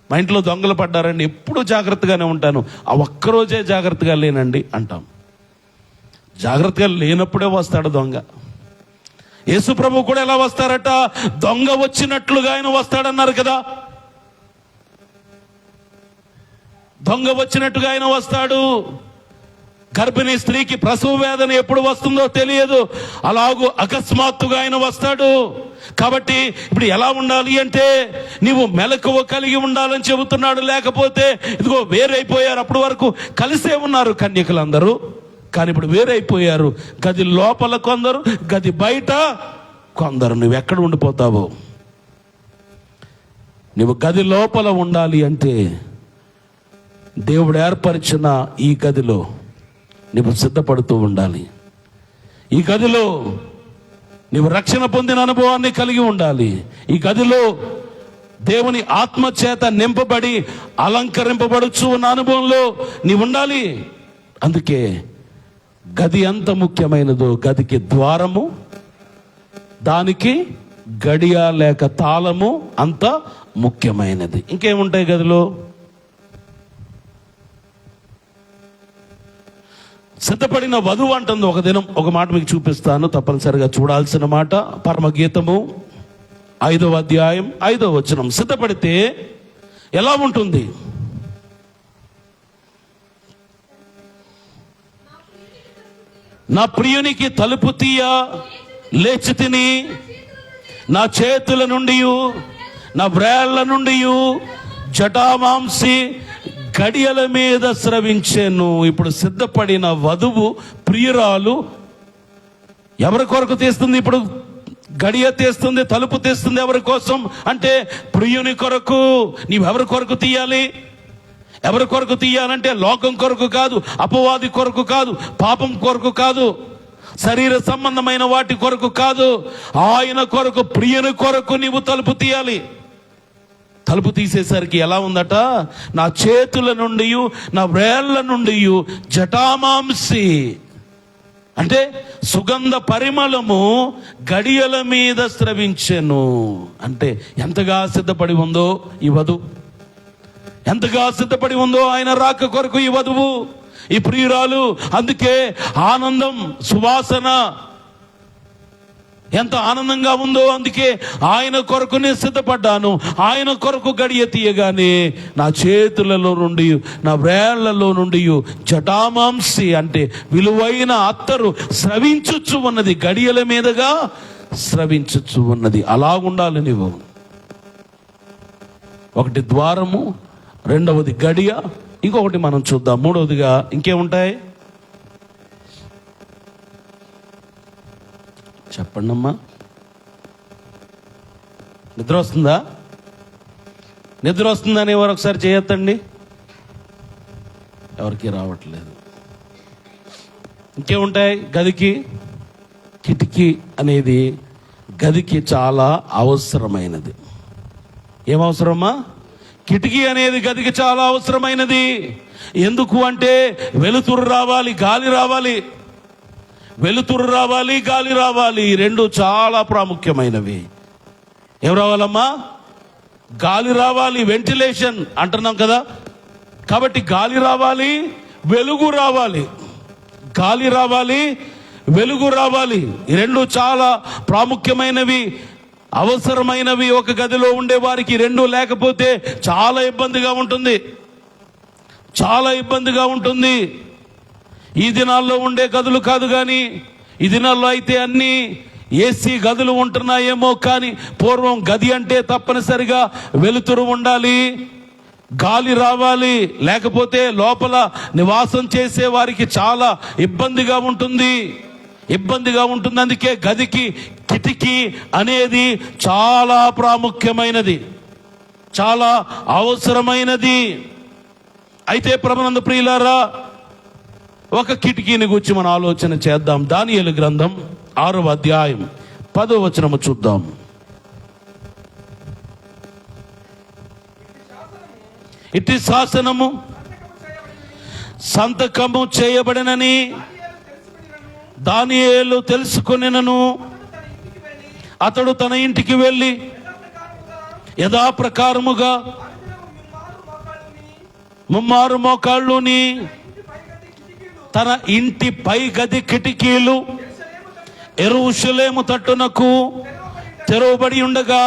Speaker 3: మా ఇంట్లో దొంగలు పడ్డారండి, ఎప్పుడు జాగ్రత్తగానే ఉంటాను, ఆ ఒక్కరోజే జాగ్రత్తగా లేనండి అంటాం. జాగ్రత్తగా లేనప్పుడే వస్తాడు దొంగ. యేసు ప్రభు కూడా ఎలా వస్తారట? దొంగ వచ్చినట్లుగా ఆయన వస్తాడన్నారు కదా. దొంగ వచ్చినట్టుగా ఆయన వస్తాడు. గర్భిణీ స్త్రీకి ప్రసవ వేదన ఎప్పుడు వస్తుందో తెలియదు, అలాగూ అకస్మాత్తుగా ఆయన వస్తాడు. కాబట్టి ఇప్పుడు ఎలా ఉండాలి అంటే, నీవు మెలకువ కలిగి ఉండాలని చెబుతున్నాడు. లేకపోతే ఇదిగో వేరైపోయారు. అప్పటి వరకు కలిసే ఉన్నారు కన్యకలందరూ, కానీ ఇప్పుడు వేరైపోయారు. గది లోపల కొందరు, గది బయట కొందరు. నువ్వు ఎక్కడ ఉండిపోతావో? నువ్వు గది లోపల ఉండాలి అంటే దేవుడు ఏర్పరిచిన ఈ గదిలో నువ్వు సిద్ధపడుతూ ఉండాలి. ఈ గదిలో నువ్వు రక్షణ పొందిన అనుభవాన్ని కలిగి ఉండాలి. ఈ గదిలో దేవుని ఆత్మ చేత నింపబడి అలంకరింపబడుచు ఉన్న అనుభవంలో నీవు ఉండాలి. అందుకే గది ఎంత ముఖ్యమైనదో, గదికి ద్వారము, దానికి గడియ లేక తాళము అంత ముఖ్యమైనది. ఇంకేముంటాయి గదిలో? సిద్ధపడిన వధువు అంటుంది. ఒక దినం ఒక మాట మీకు చూపిస్తాను, తప్పనిసరిగా చూడాల్సిన మాట. పరమగీతము 5వ అధ్యాయం 5వ వచనం. సిద్ధపడితే ఎలా ఉంటుంది? నా ప్రియునికి తలుపు తీయ లేచి తిని, నా చేతుల నుండి నా వ్రేళ్ల నుండి జటామాంసి గడియల మీద స్రవించెను. ఇప్పుడు సిద్ధపడిన వధువు, ప్రియురాలు ఎవరి కొరకు తీస్తుంది? ఇప్పుడు గడియ తీస్తుంది, తలుపు తీస్తుంది. ఎవరి కోసం అంటే ప్రియుని కొరకు. నీవెవరి కొరకు తీయాలి? ఎవరి కొరకు తీయాలంటే లోకం కొరకు కాదు, అపవాది కొరకు కాదు, పాపం కొరకు కాదు, శరీర సంబంధమైన వాటి కొరకు కాదు, ఆయన కొరకు, ప్రియుని కొరకు నీవు తలుపు తీయాలి. తలుపు తీసేసరికి ఎలా ఉందట, నా చేతుల నుండి నా వేళ్ల నుండి జటామాంసి అంటే సుగంధ పరిమళము గడియల మీద స్రవించెను. అంటే ఎంతగా సిద్ధపడి ఉందో ఈ వధువు, ఎంతగా సిద్ధపడి ఉందో ఆయన రాక కొరకు ఈ వధువు, ఈ ప్రియురాలు. అందుకే ఆనందం, సువాసన ఎంత ఆనందంగా ఉందో. అందుకే ఆయన కొరకు నేను సిద్ధపడ్డాను. ఆయన కొరకు గడియ తీయగానే నా చేతులలో నుండి, నా వేళ్లలో నుండి జటామాంసి అంటే విలువైన అత్తరు స్రవించుచు ఉన్నది, గడియల మీదగా స్రవించుచు ఉన్నది. అలా ఉండాలి నీవు. ఒకటి ద్వారము, రెండవది గడియ, ఇంకొకటి మనం చూద్దాం. మూడవదిగా ఇంకేముంటాయి చెప్పండి అమ్మా. నిద్ర వస్తుందా? నిద్ర వస్తుందని ఎవరు ఒకసారి చేయొద్దండి. ఎవరికి రావట్లేదు. ఇంకేముంటాయి? గదికి కిటికీ అనేది గదికి చాలా అవసరమైనది. ఏమవసరమా? కిటికీ అనేది గదికి చాలా అవసరమైనది. ఎందుకు అంటే వెలుతురు రావాలి, గాలి రావాలి. వెలుతురు రావాలి, గాలి రావాలి. రెండు చాలా ప్రాముఖ్యమైనవి. ఏం రావాలమ్మా? గాలి రావాలి, వెంటిలేషన్ అంటున్నాం కదా. కాబట్టి గాలి రావాలి, వెలుగు రావాలి. గాలి రావాలి, వెలుగు రావాలి. ఈ రెండు చాలా ప్రాముఖ్యమైనవి, అవసరమైనవి. ఒక గదిలో ఉండే వారికి రెండు లేకపోతే చాలా ఇబ్బందిగా ఉంటుంది, చాలా ఇబ్బందిగా ఉంటుంది. ఈ దినాల్లో ఉండే గదులు కాదు, కానీ ఈ దినాల్లో అయితే అన్ని ఏసీ గదులు ఉంటున్నాయేమో. కానీ పూర్వం గది అంటే తప్పనిసరిగా వెలుతురు ఉండాలి, గాలి రావాలి, లేకపోతే లోపల నివాసం చేసే వారికి చాలా ఇబ్బందిగా ఉంటుంది, ఇబ్బందిగా ఉంటుంది. అందుకే గదికి కిటికీ అనేది చాలా ప్రాముఖ్యమైనది, చాలా అవసరమైనది. అయితే ప్రభునందు ప్రియులారా, ఒక కిటికీని గురించి మనం ఆలోచన చేద్దాం. దానియేలు గ్రంథం 6వ అధ్యాయం 10వ వచనము చూద్దాం. ఇట్టి శాసనము సంతకము చేయబడినని దానియేలు తెలుసుకొనినను అతడు తన ఇంటికి వెళ్ళి యథాప్రకారముగా ముమ్మారు మోకాళ్ళుని తన ఇంటి పై గది కిటికీలు యెరూషలేము తట్టునకు తెరవబడి ఉండగా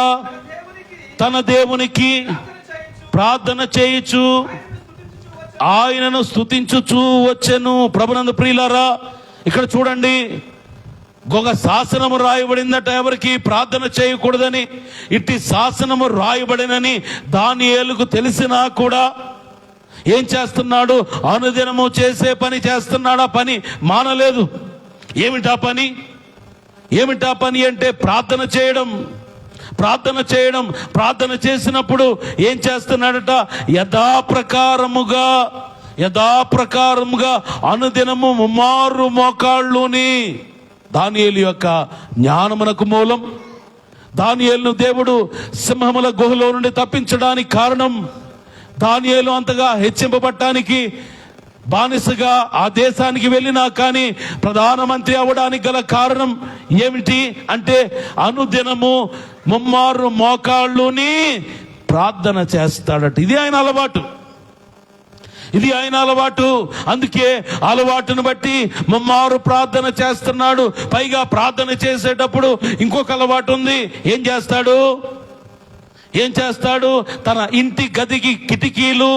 Speaker 3: తన దేవునికి ప్రార్థన చేయుచు ఆయనను స్తుతించుచు వచ్చెను. ప్రభునందు ప్రియులారా, ఇక్కడ చూడండి, ఒక శాసనము రాయబడిందట. ఎవరికి? ప్రార్థన చేయకూడదని. ఇట్టి శాసనము రాయబడినని దానియేలుకు తెలిసినా కూడా ఏం చేస్తున్నాడు? అనుదినము చేసే పని చేస్తున్నాడు. ఆ పని మానలేదు. ఏమిటా పని? ఏమిటా పని అంటే ప్రార్థన చేయడం, ప్రార్థన చేయడం. ప్రార్థన చేసినప్పుడు ఏం చేస్తున్నాడట? యథాప్రకారముగా అనుదినము ముమ్మారు మోకాళ్ళుని. దానియేలు యొక్క జ్ఞానమునకు మూలం. దానియేలును దేవుడు సింహముల గుహలో నుండి తప్పించడానికి కారణం, దానియేలు అంతగా హెచ్చింపబడటానికి, బానిసగా ఆ దేశానికి వెళ్ళినా కానీ ప్రధానమంత్రి అవ్వడానికి గల కారణం ఏమిటి అంటే అనుదినము ముమ్మారు మోకాళ్ళుని ప్రార్థన చేస్తాడట. ఇది ఆయన అలవాటు, ఇది ఆయన అలవాటు. అందుకే అలవాటును బట్టి ముమ్మారు ప్రార్థన చేస్తున్నాడు. పైగా ప్రార్థన చేసేటప్పుడు ఇంకొక అలవాటు ఉంది. ఏం చేస్తాడు? తన ఇంటి గదికి కిటికీలు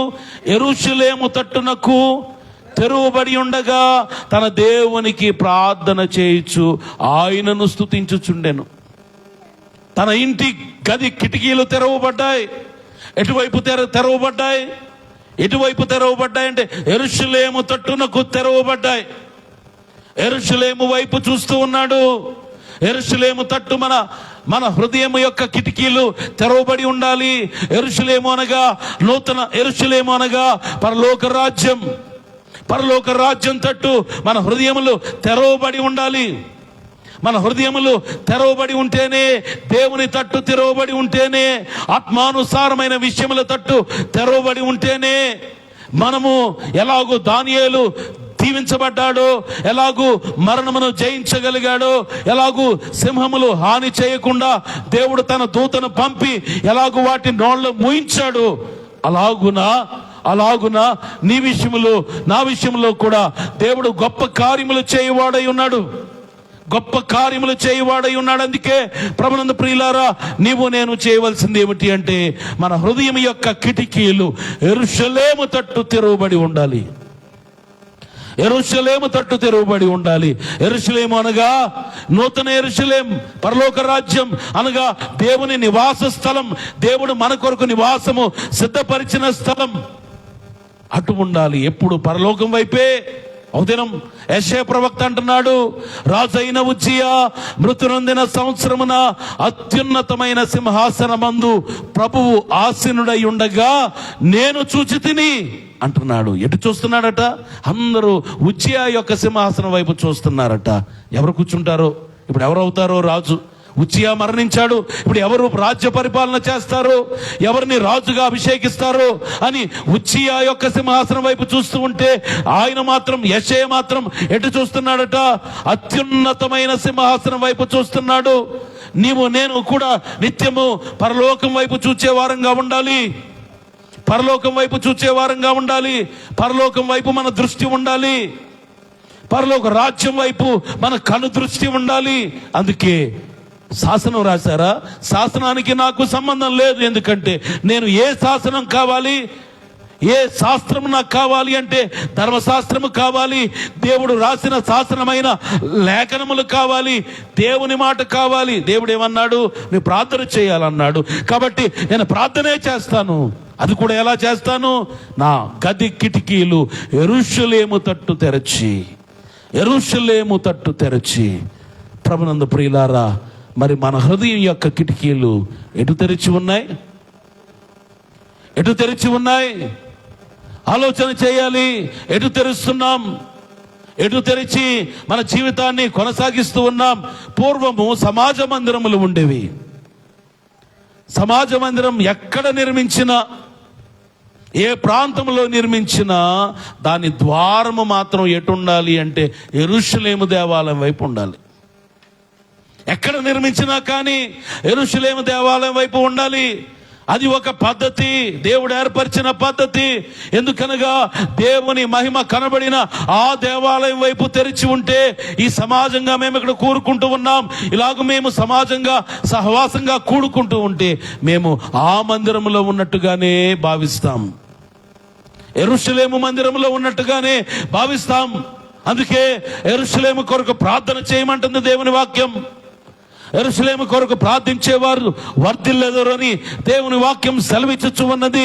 Speaker 3: యెరూషలేము తట్టునకు తెరువబడి ఉండగా తన దేవునికి ప్రార్థన చేయుచు ఆయనను స్తుతించుచుండెను. తన ఇంటి గది కిటికీలు తెరవబడ్డాయి. ఎటువైపు తెరవబడ్డాయి? ఎటువైపు తెరవబడ్డాయి అంటే యెరూషలేము తట్టునకు తెరవబడ్డాయి. యెరూషలేము వైపు చూస్తూ ఉన్నాడు. యెరూషలేము తట్టు మన మన హృదయం యొక్క కిటికీలు తెరవబడి ఉండాలి. యెరూషలేము అనగా నూతన యెరూషలేము అనగా పరలోక రాజ్యం. పరలోక రాజ్యం తట్టు మన హృదయములు తెరవబడి ఉండాలి. మన హృదయములు తెరవబడి ఉంటేనే, దేవుని తట్టు తెరవబడి ఉంటేనే, ఆత్మానుసారమైన విషయముల తట్టు తెరవబడి ఉంటేనే మనము ఎలాగో దానియేలు దీవించబడ్డాడో, ఎలాగూ మరణమును జయించగలిగాడో, ఎలాగూ సింహములు హాని చేయకుండా దేవుడు తన దూతను పంపి ఎలాగూ వాటి నోళ్ళు మూయించాడు, అలాగునా నీ విషయములో నా విషయంలో కూడా దేవుడు గొప్ప కార్యములు చేయవాడై ఉన్నాడు. గొప్ప కార్యములు చేయవాడై ఉన్నాడు. అందుకే ప్రభునందు ప్రియులారా, నీవు నేను చేయవలసింది ఏమిటి అంటే మన హృదయం యొక్క కిటికీలు యెరూషలేము తట్టు తెరవబడి ఉండాలి. యెరూషలేము తట్టు తెరవబడి ఉండాలి. యెరూషలేము అనగా నూతన యెరూషలేం, పరలోక రాజ్యం అనగా దేవుని నివాస స్థలం, దేవుడు మన కొరకు నివాసము సిద్ధపరిచిన స్థలం. అటు ఉండాలి. ఎప్పుడు పరలోకం వైపే. దినం యెషయా ప్రవక్త అంటున్నాడు, రాజైన ఉజ్జియా మృతి నొందిన సంవత్సరమున అత్యున్నతమైన సింహాసనమందు ప్రభువు ఆసీనుడై ఉండగా నేను చూచి తిని అంటున్నాడు. ఎటు చూస్తున్నాడట? అందరూ ఉజ్జియా యొక్క సింహాసనం వైపు చూస్తున్నారట. ఎవరు కూర్చుంటారో, ఇప్పుడు ఎవరు అవుతారో రాజు? ఉజ్జియా మరణించాడు, ఇప్పుడు ఎవరు రాజ్య పరిపాలన చేస్తారు, ఎవరిని రాజుగా అభిషేకిస్తారు అని ఉజ్జియా యొక్క సింహాసనం వైపు చూస్తూ ఉంటే ఆయన మాత్రం, యెషయా మాత్రం ఎటు చూస్తున్నాడట? అత్యున్నతమైన సింహాసనం వైపు చూస్తున్నాడు. నీవు నేను కూడా నిత్యము పరలోకం వైపు చూచే వారంగా ఉండాలి. పరలోకం వైపు చూచే వారంగా ఉండాలి. పరలోకం వైపు మన దృష్టి ఉండాలి. పరలోక రాజ్యం వైపు మన కను దృష్టి ఉండాలి. అందుకే శాసనం రాశారా? శాసనానికి నాకు సంబంధం లేదు. ఎందుకంటే నేను ఏ శాసనం కావాలి, ఏ శాస్త్రం నాకు కావాలి అంటే ధర్మశాస్త్రము కావాలి, దేవుడు రాసిన శాసనమైన లేఖనములు కావాలి, దేవుని మాట కావాలి. దేవుడు ఏమన్నాడు? నువ్వు ప్రార్థన చేయాలన్నాడు. కాబట్టి నేను ప్రార్థనే చేస్తాను. అది కూడా ఎలా చేస్తాను? నా గది కిటికీలు యెరూషలేము తట్టు తెరచి, యెరూషలేము తట్టు తెరచి. ప్రభునందు ప్రియులారా, మరి మన హృదయం యొక్క కిటికీలు ఎటు తెరిచి ఉన్నాయి? ఎటు తెరిచి ఉన్నాయి? ఆలోచన చేయాలి. ఎటు తెరుస్తున్నాం? ఎటు తెరిచి మన జీవితాన్ని కొనసాగిస్తూ ఉన్నాం? పూర్వము సమాజ మందిరములు ఉండేవి. సమాజ మందిరం ఎక్కడ నిర్మించినా, ఏ ప్రాంతంలో నిర్మించినా దాని ద్వారము మాత్రం ఎటు ఉండాలి అంటే యెరూషలేము దేవాలయం వైపు ఉండాలి. ఎక్కడ నిర్మించినా కానీ యెరూషలేము దేవాలయం వైపు ఉండాలి. అది ఒక పద్ధతి, దేవుడు ఏర్పరిచిన పద్ధతి. ఎందుకనగా దేవుని మహిమ కనబడిన ఆ దేవాలయం వైపు తెరిచి ఉంటే ఈ సమాజంగా మేము ఇక్కడ కూరుకుంటూ ఉన్నాం, ఇలాగ మేము సమాజంగా సహవాసంగా కూడుకుంటూ ఉంటే మేము ఆ మందిరంలో ఉన్నట్టుగానే భావిస్తాం, యెరూషలేము మందిరంలో ఉన్నట్టుగానే భావిస్తాం. అందుకే యెరూషలేము కొరకు ప్రార్థన చేయమంటుంది దేవుని వాక్యం. యెరూషలేము కొరకు ప్రార్థించేవారు వర్ధిల్లెదరని దేవుని వాక్యం సెలవిచ్చుచు ఉన్నది.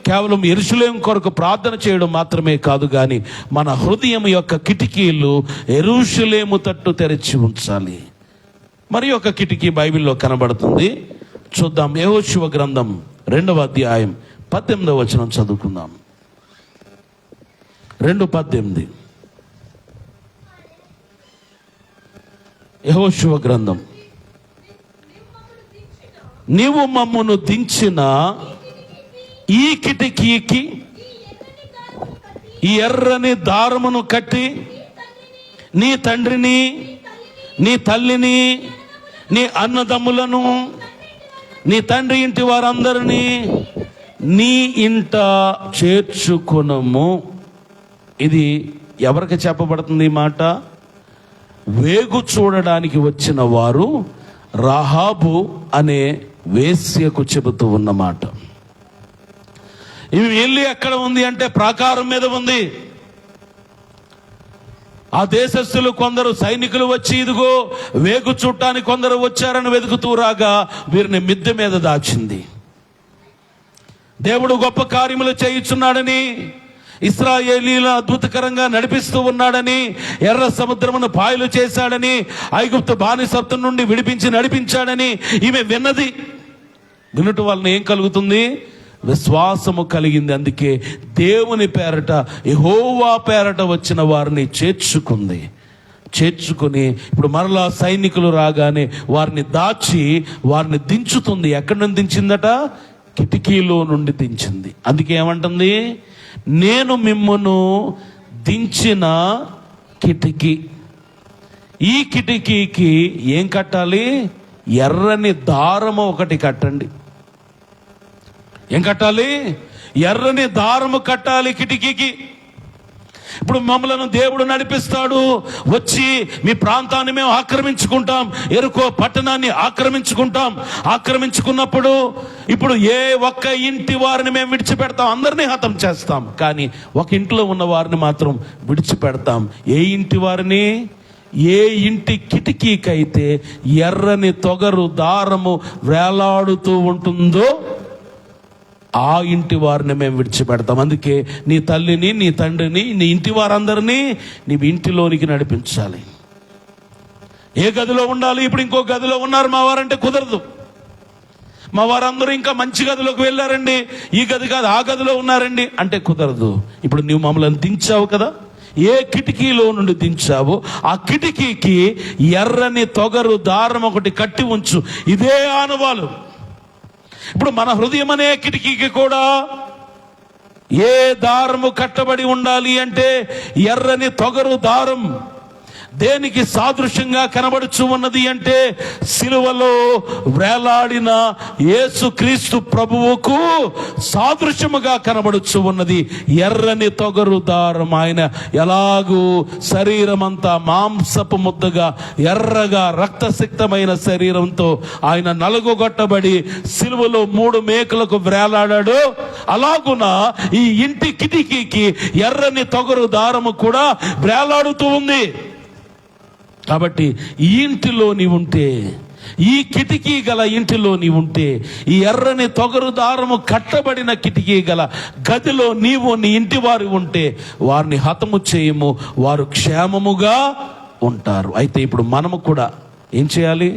Speaker 3: కేవలం యెరూషలేము కొరకు ప్రార్థన చేయడం మాత్రమే కాదు, కానీ మన హృదయం యొక్క కిటికీలు యెరూషలేము తట్టు తెరిచి ఉంచాలి. మరి ఒక కిటికీ బైబిల్లో కనబడుతుంది. చూద్దాం. యెహోషువ గ్రంథం 2వ అధ్యాయం 18వ వచనం చదువుకుందాం. 2:18. యెహోషువ గ్రంథం. నీవు మమ్మును దించిన ఈ కిటికీకి ఈ ఎర్రని దారమును కట్టి నీ తండ్రిని, నీ తల్లిని, నీ అన్నదమ్ములను, నీ తండ్రి ఇంటి వారందరినీ నీ ఇంట చేర్చుకొనుము. ఇది ఎవరికి చెప్పబడుతుంది ఈ మాట? వేగు చూడడానికి వచ్చిన వారు రాహాబు అనే వేశ్యకు చెబుతూ ఉన్నమాట. ఇవి ఇల్లు ఎక్కడ ఉంది అంటే ప్రాకారం మీద ఉంది. ఆ దేశస్థులు కొందరు సైనికులు వచ్చి ఇదిగో వేగు చూడటానికి కొందరు వచ్చారని వెతుకుతూ రాగా వీరిని మిద్దె మీద దాచింది. దేవుడు గొప్ప కార్యములు చేయుచున్నాడని, ఇశ్రాయేలీయులను అద్భుతకరంగా నడిపిస్తూ ఉన్నాడని, ఎర్ర సముద్రమును పాయలు చేశాడని, ఐగుప్తు బానిసత్వం నుండి విడిపించి నడిపించాడని ఈమె విన్నది. వినుట వలన ఏం కలుగుతుంది? విశ్వాసము కలిగింది. అందుకే దేవుని పేరట, యెహోవా పేరట వచ్చిన వారిని చేర్చుకుని ఇప్పుడు మరలా సైనికులు రాగానే వారిని దాచి వారిని దించుతుంది. ఎక్కడి నుండి దించిందట? కిటికీలో నుండి దించింది. అందుకే ఏమంటుంది? నేను మిమ్మును దించిన కిటికీ. ఈ కిటికీకి ఏం కట్టాలి? ఎర్రని దారము ఒకటి కట్టండి. ఏం కట్టాలి? ఎర్రని దారము కట్టాలి కిటికీకి. ఇప్పుడు మమ్మలను దేవుడు నడిపిస్తాడు. వచ్చి మీ ప్రాంతాన్ని మేము ఆక్రమించుకుంటాం, ఎరుకో పట్టణాన్ని ఆక్రమించుకున్నప్పుడు ఇప్పుడు ఏ ఒక్క ఇంటి వారిని మేము విడిచిపెడతాం? అందరినీ హతం చేస్తాం, కానీ ఒక ఇంట్లో ఉన్న వారిని మాత్రం విడిచిపెడతాం. ఏ ఇంటి వారిని? ఏ ఇంటి కిటికీకైతే ఎర్రని తొగరు దారము వేలాడుతూ ఉంటుందో ఆ ఇంటి వారిని మేము విడిచిపెడతాం. అందుకే నీ తల్లిని, నీ తండ్రిని, నీ ఇంటి వారందరినీ నీ ఇంటిలోనికి నడిపించాలి. ఏ గదిలో ఉండాలి? ఇప్పుడు ఇంకో గదిలో ఉన్నారు మా వారంటే కుదరదు. మా వారందరూ ఇంకా మంచి గదిలోకి వెళ్ళారండి, ఈ గది కాదు ఆ గదిలో ఉన్నారండి అంటే కుదరదు. ఇప్పుడు నువ్వు మమ్మల్ని దించావు కదా, ఏ కిటికీలో నుండి దించావో ఆ కిటికీకి ఎర్రని తొగరు దారం ఒకటి కట్టి ఉంచు. ఇదే ఆనవాలు. ఇప్పుడు మన హృదయం అనే కిటికీకి కూడా ఏ దారము కట్టబడి ఉండాలి అంటే ఎర్రని తొగరు దారం. దేనికి సాదృశ్యంగా కనబడుచు ఉన్నది అంటే సిలువలో వేలాడిన యేసుక్రీస్తు ప్రభువుకు సాదృశ్యముగా కనబడుచు ఉన్నది ఎర్రని తొగరు దారం. ఆయన ఎలాగూ శరీరం అంతా మాంసపు ముద్దగా ఎర్రగా రక్తసిక్తమైన శరీరంతో ఆయన నలుగుగొట్టబడి సిలువలో 3 మేకులకు వేలాడాడు. అలాగున ఈ ఇంటి కిటికీకి ఎర్రని తొగరు దారము కూడా వేలాడుతూ ఉంది. కాబట్టి ఈ ఇంటిలో నీవుంటే, ఈ కిటికీ గల ఇంటిలో నీవుంటే, ఈ ఎర్రని తొగరు దారము కట్టబడిన కిటికీ గల గదిలో నీవు నీ ఇంటి వారు ఉంటే వారిని హతము చేయము, వారు క్షేమముగా ఉంటారు. అయితే ఇప్పుడు మనము కూడా ఏం చేయాలి?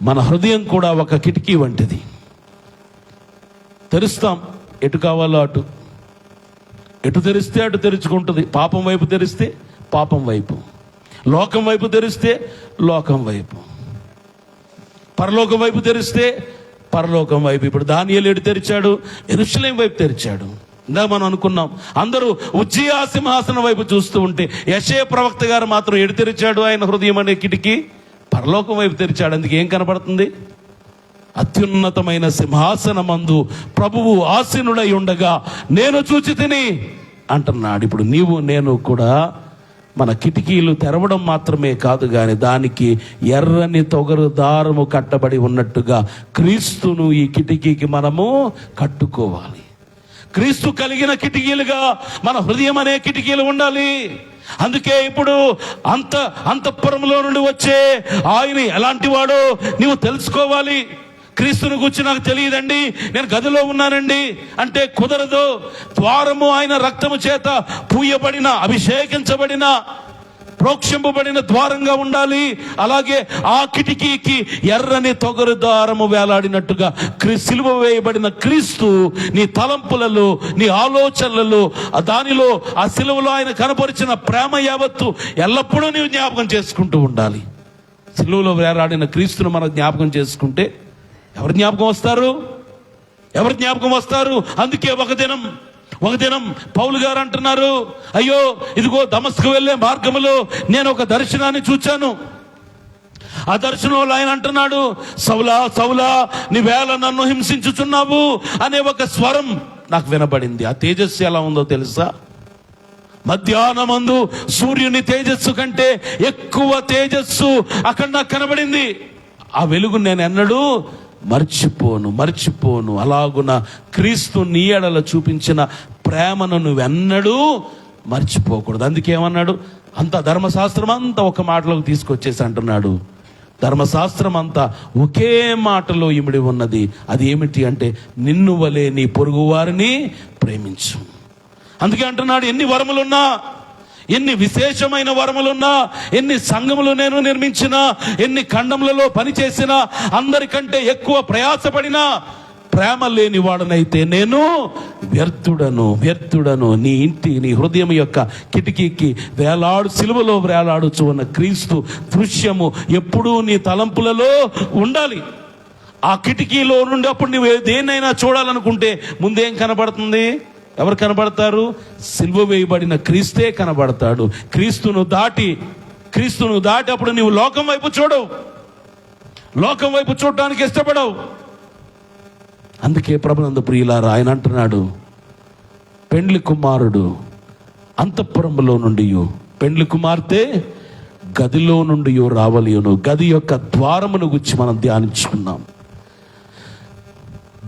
Speaker 3: మన హృదయం కూడా ఒక కిటికీ వంటిది. తెరుస్తాం, ఎటు కావాలో అటు. ఎటు తెరిస్తే అటు తెరుచుకుంటుంది. పాపం వైపు తెరిస్తే పాపం వైపు, లోకం వైపు తెరిస్తే లోకం వైపు, పరలోకం వైపు తెరిస్తే పరలోకం వైపు. ఇప్పుడు దానియేలు ఎటు తెరిచాడు? యెరూషలేం వైపు తెరిచాడు. ఇందాక మనం అనుకున్నాం, అందరూ ఉజ్జియా సింహాసనం వైపు చూస్తూ ఉంటే యెషయా ప్రవక్త గారు మాత్రం ఎటు తెరిచాడు? ఆయన హృదయం అనే కిటికీ పరలోకం వైపు తెరిచాడు. అందుకే ఏం కనపడుతుంది? అత్యున్నతమైన సింహాసనమందు ప్రభువు ఆసీనుడై ఉండగా నేను చూచి తిని అంటున్నాడు. ఇప్పుడు నీవు నేను కూడా మన కిటికీలు తెరవడం మాత్రమే కాదు, కానీ దానికి ఎర్రని తొగరు దారము కట్టబడి ఉన్నట్టుగా క్రీస్తును ఈ కిటికీకి మనము కట్టుకోవాలి. క్రీస్తు కలిగిన కిటికీలుగా మన హృదయం అనే కిటికీలు ఉండాలి. అందుకే ఇప్పుడు అంతఃపురంలో నుండి వచ్చే ఆయన ఎలాంటి వాడో నీవు తెలుసుకోవాలి. క్రీస్తుని గురించి నాకు తెలియదండి, నేను గదిలో ఉన్నానండి అంటే కుదరదు. ద్వారము ఆయన రక్తము చేత పూయబడిన, అభిషేకించబడిన, ప్రోక్షింపబడిన ద్వారంగా ఉండాలి. అలాగే ఆ కిటికీకి ఎర్రని తొగరు దారము వేలాడినట్టుగా సిలువ వేయబడిన క్రీస్తు నీ తలంపులలో, నీ ఆలోచనలలో, దానిలో ఆ సిలువలో ఆయన కనపరిచిన ప్రేమ యావత్తు ఎల్లప్పుడూ నీవు జ్ఞాపకం చేసుకుంటూ ఉండాలి. సిలువలో వేలాడిన క్రీస్తును మనం జ్ఞాపకం చేసుకుంటే ఎవరు జ్ఞాపకం వస్తారు? అందుకే ఒక దినం పౌలు గారు అంటున్నారు, అయ్యో ఇదిగో దమస్కు వెళ్ళే మార్గములో నేను ఒక దర్శనాన్ని చూచాను. ఆ దర్శనంలో ఆయన అంటున్నాడు, సౌలా సౌలా నీవేళ నన్ను హింసించుచున్నావు అనే ఒక స్వరం నాకు వినబడింది. ఆ తేజస్సు ఎలా ఉందో తెలుసా? మధ్యాహ్నమందు సూర్యుని తేజస్సు కంటే ఎక్కువ తేజస్సు అక్కడ నాకు కనబడింది. ఆ వెలుగు నేను ఎన్నడూ మర్చిపోను. అలాగున క్రీస్తు నీ ఎడల చూపించిన ప్రేమను నువ్వెన్నడూ మర్చిపోకూడదు. అందుకేమన్నాడు? అంత ధర్మశాస్త్రం అంతా ఒక మాటలోకి తీసుకొచ్చేసి అంటున్నాడు, ధర్మశాస్త్రం అంతా ఒకే మాటలో ఇమిడి ఉన్నది. అది ఏమిటి అంటే నిన్ను వలే నీ పొరుగు వారిని ప్రేమించు. అందుకే అంటున్నాడు, ఎన్ని వరములున్నా, ఎన్ని విశేషమైన వరములున్నా, ఎన్ని సంఘములు నేను నిర్మించినా, ఎన్ని ఖండములలో పనిచేసినా, అందరికంటే ఎక్కువ ప్రయాసపడినా, ప్రేమ లేని వాడనైతే నేను వ్యర్థుడను. నీ ఇంటి, నీ హృదయం యొక్క కిటికీకి సిలువలో వేలాడుచు ఉన్న క్రీస్తు దృశ్యము ఎప్పుడూ నీ తలంపులలో ఉండాలి. ఆ కిటికీలో నుండి అప్పుడు నువ్వు దేన్నైనా చూడాలనుకుంటే ముందేం కనబడుతుంది? ఎవరు కనబడతారు? సిలువ వేయబడిన క్రీస్తే కనబడతాడు. క్రీస్తును దాటి అప్పుడు నువ్వు లోకం వైపు చూడవు, లోకం వైపు చూడటానికి ఇష్టపడవు. అందుకే ప్రభునందు ప్రియులారా, ఆయన అంటున్నాడు, పెండ్లి కుమారుడు అంతఃపురములో నుండి, పెండ్లి కుమార్తె గదిలో నుండి రావలియును. గది యొక్క ద్వారమును గురించి మనం ధ్యానించుకున్నాం.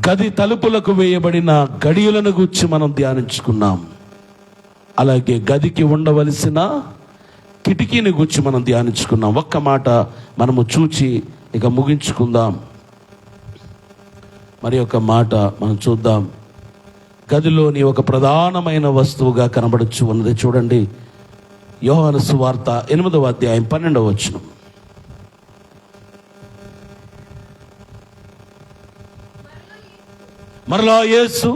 Speaker 3: గది తలుపులకు వేయబడిన గడియలను గురించి మనం ధ్యానించుకున్నాం. అలాగే గదికి ఉండవలసిన కిటికీని గురించి మనం ధ్యానించుకున్నాం. ఒక్క మాట మనము చూచి ఇక ముగించుకుందాం. మరి ఒక మాట మనం చూద్దాం. గదిలోని ఒక ప్రధానమైన వస్తువుగా కనబడచ్చు ఉన్నది. చూడండి, యోహాను సువార్త 8వ అధ్యాయం 12వ వచనం. మరలా యేసు,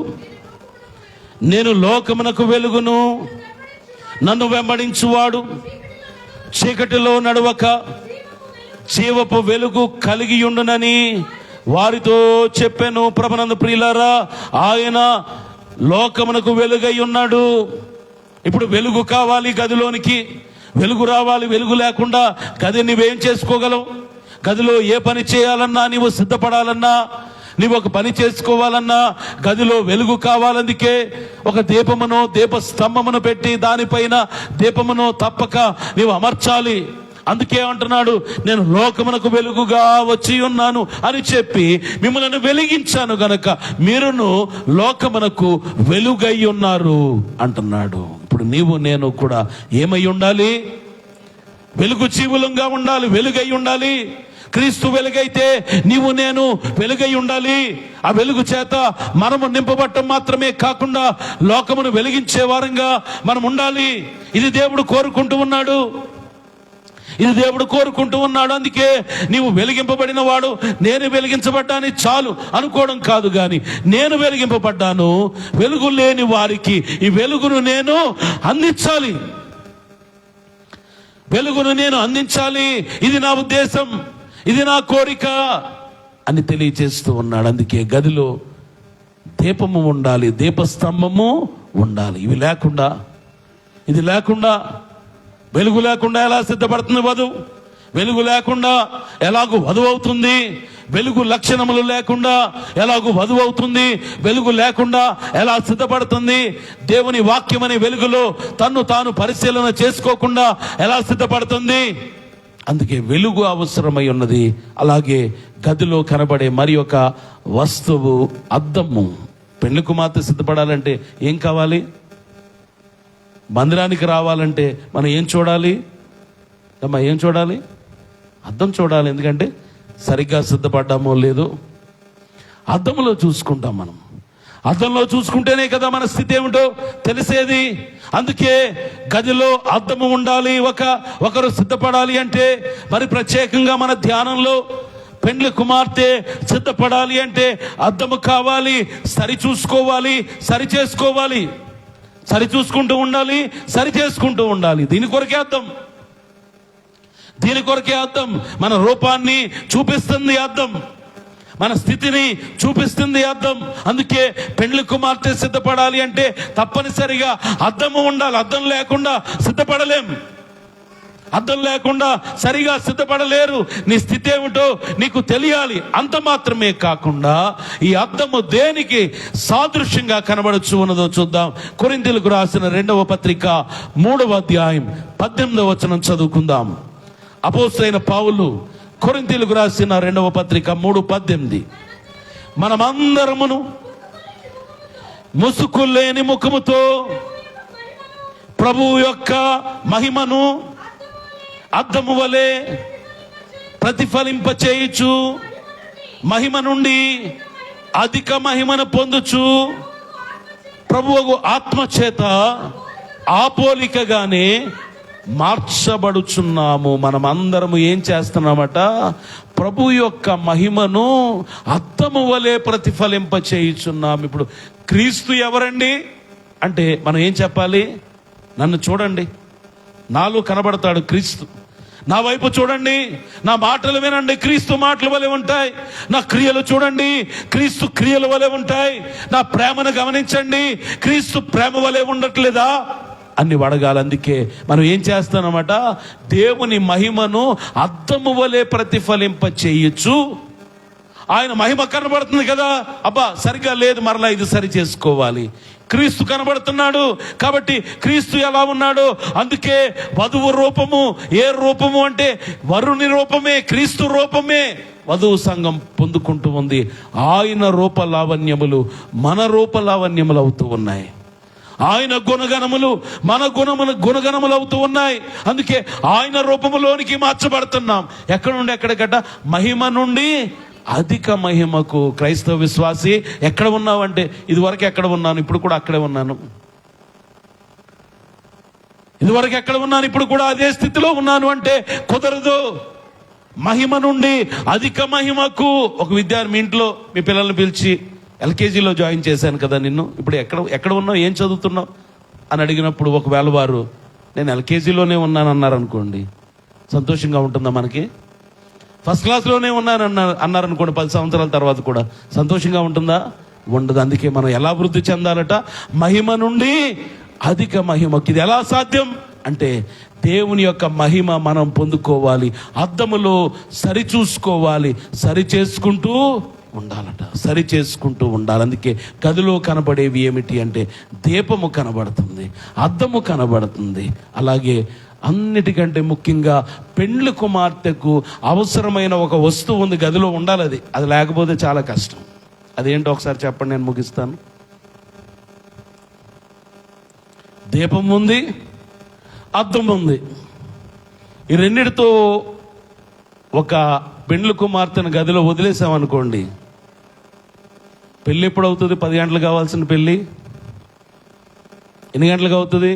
Speaker 3: నేను లోకమునకు వెలుగును, నన్ను వెంబడించువాడు చీకటిలో నడవక జీవపు వెలుగు కలిగి ఉండునని వారితో చెప్పాను. ప్రభునందు ప్రియులారా, ఆయన లోకమునకు వెలుగై ఉన్నాడు. ఇప్పుడు వెలుగు కావాలి, గదిలోనికి వెలుగు రావాలి. వెలుగు లేకుండా గది నువ్వేం చేసుకోగలవు? గదిలో ఏ పని చేయాలన్నా, నీవు సిద్ధపడాలన్నా, నీవు ఒక పని చేసుకోవాలన్నా గదిలో వెలుగు కావాలందుకే ఒక దీపమును, దీప స్తంభమును పెట్టి దానిపైన దీపమును తప్పక నీవు అమర్చాలి. అందుకే అంటున్నాడు, నేను లోకమునకు వెలుగుగా వచ్చి ఉన్నాను అని చెప్పి మిమ్మల్ని వెలిగించాను గనక మీరును లోకమునకు వెలుగై ఉన్నారు అంటున్నాడు. ఇప్పుడు నీవు నేను కూడా ఏమై ఉండాలి? వెలుగు జీవులంగా ఉండాలి, వెలుగై ఉండాలి. క్రీస్తు వెలుగైతే నీవు నేను వెలుగై ఉండాలి. ఆ వెలుగు చేత మనము నింపబట్టం మాత్రమే కాకుండా లోకమును వెలిగించే వారంగా మనం ఉండాలి. ఇది దేవుడు కోరుకుంటూ ఉన్నాడు. అందుకే నీవు వెలిగింపబడిన వాడు, నేను వెలిగించబడ్డాని చాలు అనుకోవడం కాదు, కానీ నేను వెలిగింపబడ్డాను, వెలుగు లేని వారికి ఈ వెలుగును నేను అందించాలి. ఇది నా ఉద్దేశం, ఇది నా కోరిక అని తెలియచేస్తూ ఉన్నాడు. అందుకే గదిలో దీపము ఉండాలి, దీపస్తంభము ఉండాలి. ఇది లేకుండా వెలుగు లేకుండా ఎలా సిద్ధపడుతుంది వధువు? వెలుగు లేకుండా ఎలాగూ వధువు అవుతుంది? వెలుగు లక్షణములు లేకుండా ఎలాగూ వధువు అవుతుంది? వెలుగు లేకుండా ఎలా సిద్ధపడుతుంది? దేవుని వాక్యమనే వెలుగులో తన్ను తాను పరిశీలన చేసుకోకుండా ఎలా సిద్ధపడుతుంది? అందుకే వెలుగు అవసరమై ఉన్నది. అలాగే గదిలో కనబడే మరి ఒక వస్తువు అద్దము. పెళ్లి కుమార్తె సిద్ధపడాలంటే ఏం కావాలి? మందిరానికి రావాలంటే మనం ఏం చూడాలి? ఏం చూడాలి? అద్దం చూడాలి. ఎందుకంటే సరిగ్గా సిద్ధపడ్డామో లేదో అద్దంలో చూసుకుంటాం. మనం అద్దంలో చూసుకుంటేనే కదా మన స్థితి ఏమిటో తెలిసేది. అందుకే గదిలో అద్దము ఉండాలి. ఒకరు సిద్ధపడాలి అంటే మరి ప్రత్యేకంగా మన ధ్యానంలో పెండ్లి కుమార్తె సిద్ధపడాలి అంటే అద్దము కావాలి, సరి చూసుకోవాలి, సరి చేసుకోవాలి, సరి చూసుకుంటూ ఉండాలి, సరి చేసుకుంటూ ఉండాలి. దీని కొరకే అద్దం మన రూపాన్ని చూపిస్తుంది. అద్దం మన స్థితిని చూపిస్తుంది. అద్దం. అందుకే పెండ్లి కుమార్తె సిద్ధపడాలి అంటే తప్పనిసరిగా అద్దము ఉండాలి. అద్దం లేకుండా సిద్ధపడలేం. అద్దం లేకుండా సరిగా సిద్ధపడలేరు. నీ స్థితి ఏమిటో నీకు తెలియాలి. అంత మాత్రమే కాకుండా ఈ అద్దము దేనికి సాదృశ్యంగా కనబడుచు ఉన్నదో చూద్దాం. కొరింథీయులకు రాసిన 2వ పత్రిక 3వ అధ్యాయం 18వ వచనం చదువుకుందాం. అపోస్తలుడైన పౌలు కొరింథీయులకు రాసిన 2వ పత్రిక 3:18, మనమందరమును ముసుకు లేని ముఖముతో ప్రభువు యొక్క మహిమను అద్దము వలె ప్రతిఫలింపచేయుచు మహిమ నుండి అధిక మహిమను పొందుచు ప్రభువు ఆత్మ చేత ఆ పోలికగానే మార్చబడుచున్నాము. మనం అందరము ఏం చేస్తున్నామట? ప్రభు యొక్క మహిమను అద్దము వలె ప్రతిఫలింప చేయుచున్నాము. ఇప్పుడు క్రీస్తు ఎవరండి అంటే మనం ఏం చెప్పాలి? నన్ను చూడండి, నాలో కనబడతాడు క్రీస్తు. నా వైపు చూడండి, నా మాటలు వినండి, క్రీస్తు మాటల వలె ఉంటాయి. నా క్రియలు చూడండి, క్రీస్తు క్రియల వలె ఉంటాయి. నా ప్రేమను గమనించండి, క్రీస్తు ప్రేమ వలె ఉండట్లేదా అన్ని అడగాలి. అందుకే మనం ఏం చేస్తామన్నమాట? దేవుని మహిమను అద్దము వలె ప్రతిఫలింప చేయొచ్చు. ఆయన మహిమ కనబడుతుంది కదా, అబ్బా సరిగా లేదు, మరలా ఇది సరి చేసుకోవాలి. క్రీస్తు కనబడుతున్నాడు కాబట్టి క్రీస్తు ఎలా ఉన్నాడు? అందుకే వధువు రూపము ఏ రూపము అంటే వరుని రూపమే, క్రీస్తు రూపమే వధువు సంఘం పొందుకుంటూ ఉంది. ఆయన రూప లావణ్యములు మన రూప లావణ్యములు అవుతూ ఉన్నాయి. ఆయన గుణగణములు మన గుణగణములు అవుతూ ఉన్నాయి. అందుకే ఆయన రూపములోనికి మార్చబడుతున్నాం. ఎక్కడ నుండి ఎక్కడికట? మహిమ నుండి అధిక మహిమకు. క్రైస్తవ విశ్వాసి ఎక్కడ ఉన్నావంటే, ఇదివరకు ఎక్కడ ఉన్నాను, ఇప్పుడు కూడా అక్కడే ఉన్నాను. ఇదివరకు ఎక్కడ ఉన్నాను, ఇప్పుడు కూడా అదే స్థితిలో ఉన్నాను అంటే కుదరదు. మహిమ నుండి అధిక మహిమకు. ఒక విద్యార్థి మీ ఇంట్లో మీ పిల్లల్ని పిలిచి ఎల్కేజీలో జాయిన్ చేశాను కదా నిన్ను, ఇప్పుడు ఎక్కడ ఉన్నావు, ఏం చదువుతున్నావు అని అడిగినప్పుడు ఒకవేళ వారు నేను ఎల్కేజీలోనే ఉన్నాను అన్నారు అనుకోండి, సంతోషంగా ఉంటుందా మనకి? ఫస్ట్ క్లాస్లోనే ఉన్నాను అన్నారు అనుకోండి, 10 సంవత్సరాల తర్వాత కూడా సంతోషంగా ఉంటుందా? ఉండదు. అందుకే మనం ఎలా వృద్ధి చెందాలట? మహిమ నుండి అధిక మహిమకి. ఇది ఎలా సాధ్యం అంటే దేవుని యొక్క మహిమ మనం పొందుకోవాలి, అద్దములో సరి చూసుకోవాలి, సరి చేసుకుంటూ ఉండాలట, సరి చేసుకుంటూ ఉండాలి. అందుకే గదిలో కనబడేవి ఏమిటి అంటే దీపము కనబడుతుంది, అద్దము కనబడుతుంది. అలాగే అన్నిటికంటే ముఖ్యంగా పెండ్లి కుమార్తెకు అవసరమైన ఒక వస్తువు ఉంది, గదిలో ఉండాలి. అది లేకపోతే చాలా కష్టం. అదేంటో ఒకసారి చెప్పండి, నేను ముగిస్తాను. దీపం ఉంది, అద్దం ఉంది. ఈ రెండిటితో ఒక పెండ్లి కుమార్తెను గదిలో వదిలేసామనుకోండి, పెళ్ళి ఎప్పుడు అవుతుంది? 10 గంటలు కావాల్సిన పెళ్ళి ఎన్ని గంటలకు అవుతుంది?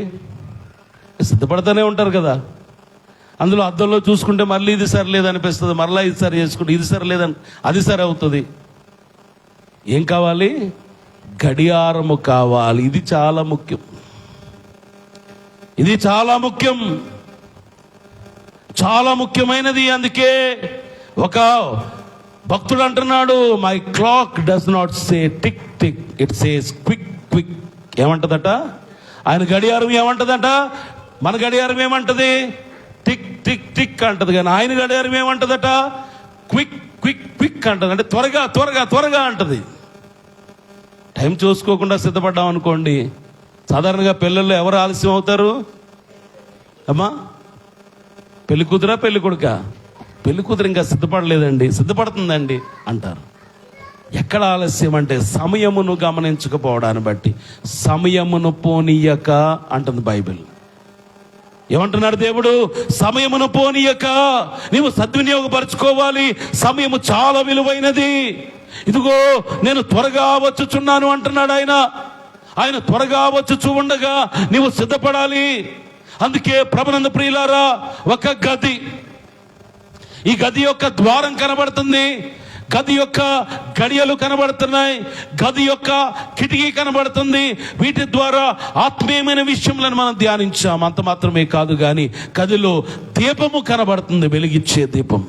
Speaker 3: సిద్ధపడతానే ఉంటారు కదా. అందులో అద్దంలో చూసుకుంటే మళ్ళీ ఇది సరిలేదు అనిపిస్తుంది, మరలా ఇది సరి చేసుకుంటే ఇది సరిలేదని అది సరి అవుతుంది. ఏం కావాలి? గడియారము కావాలి. ఇది చాలా ముఖ్యం, ఇది చాలా ముఖ్యం, చాలా ముఖ్యమైనది. అందుకే ఒక భక్తుడు అంటున్నాడు, my clock does not say tick tick, it says quick quick. ఏమంటదట? ఆయన గడియారం ఏమంటదట? మన గడియారం ఏమంటది? టిక్ టిక్ టిక్ అంటది. కానీ ఆయన గడియారం ఏమంటదట? క్విక్ క్విక్ క్విక్ అంటది. అంటే త్వరగా త్వరగా త్వరగా అంటది. టైం చూసుకోకుండా సిద్ధపడ్డాం అనుకోండి, సాధారణంగా పెళ్ళల్లో ఎవరు ఆలస్యం అవుతారు అమ్మా? పెళ్లి కూతురా పెళ్లి కొడుక? పెళ్లి కూతురు ఇంకా సిద్ధపడలేదండి, సిద్ధపడుతుందండి అంటారు. ఎక్కడ ఆలస్యం అంటే సమయమును గమనించకపోవడాన్ని బట్టి. సమయమును పోనీయక అంటుంది బైబిల్. ఏమంటున్నాడు దేవుడు? సమయమును పోనీయక నీవు సద్వినియోగపరచుకోవాలి. సమయము చాలా విలువైనది. ఇదిగో నేను త్వరగా వచ్చుచున్నాను అంటున్నాడు ఆయన. ఆయన త్వరగా వచ్చుచూ ఉండగా నీవు సిద్ధపడాలి. అందుకే ప్రభునందు ప్రియులారా, ఒక గది, ఈ గది యొక్క ద్వారం కనబడుతుంది, గది యొక్క గడియలు కనబడుతున్నాయి, గది యొక్క కిటికీ కనబడుతుంది. వీటి ద్వారా ఆత్మీయమైన విషయములను మనం ధ్యానించాం. అంత మాత్రమే కాదు కానీ గదిలో దీపము కనబడుతుంది, వెలిగించే దీపం.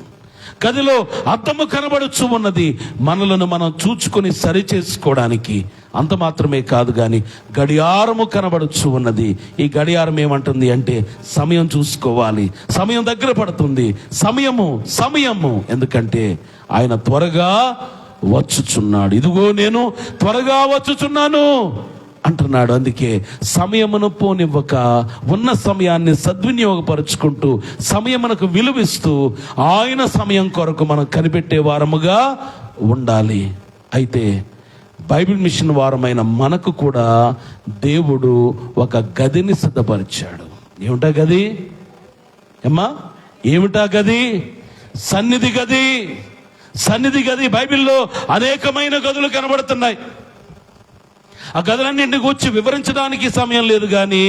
Speaker 3: గదిలో అద్దము కనబడుచు ఉన్నది, మనలను మనం చూచుకొని సరి చేసుకోవడానికి. అంత మాత్రమే కాదు కానీ గడియారము కనబడుచు ఉన్నది. ఈ గడియారం ఏమంటుంది అంటే సమయం చూసుకోవాలి, సమయం దగ్గర పడుతుంది. సమయము ఎందుకంటే ఆయన త్వరగా వచ్చుచున్నాడు. ఇదిగో నేను త్వరగా వచ్చుచున్నాను అంటున్నాడు. అందుకే సమయమును పోనివ్వక ఉన్న సమయాన్ని సద్వినియోగపరుచుకుంటూ సమయమునకు విలువిస్తూ ఆయన సమయం కొరకు మనం కనిపెట్టే వారముగా ఉండాలి. అయితే బైబిల్ మిషన్ వారమైన మనకు కూడా దేవుడు ఒక గదిని సిద్ధపరిచాడు. ఏమిటా గది అమ్మా? ఏమిటా గది? సన్నిధి గది. సన్నిధి గది. బైబిల్లో అనేకమైన గదులు కనబడుతున్నాయి, ఆ గదులన్నింటిని గురించి వివరించడానికి సమయం లేదు, కానీ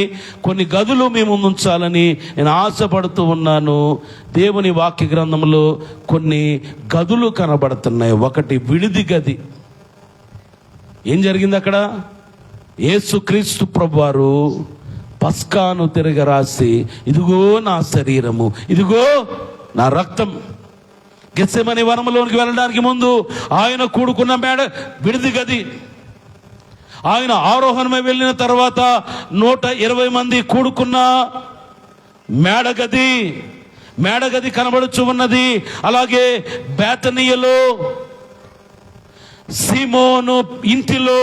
Speaker 3: కొన్ని గదులు మేము ఉంచాలని నేను ఆశపడుతూ ఉన్నాను. దేవుని వాక్య గ్రంథంలో కొన్ని గదులు కనబడుతున్నాయి. ఒకటి విడిది గది. ఏం జరిగింది అక్కడ? యేసుక్రీస్తు ప్రభువారు పస్కాను తిరగరాసి, ఇదిగో నా శరీరము, ఇదిగో నా రక్తం. గెత్సెమనే వనములోనికి వెళ్ళడానికి ముందు ఆయన కూడుకున్న మేడ విడిది గది. ఆయన ఆరోహణమై వెళ్ళిన తర్వాత 120 మంది కూడుకున్న మేడగది కనబడుచు ఉన్నది. అలాగే బేతనీయలో సీమోను ఇంటిలో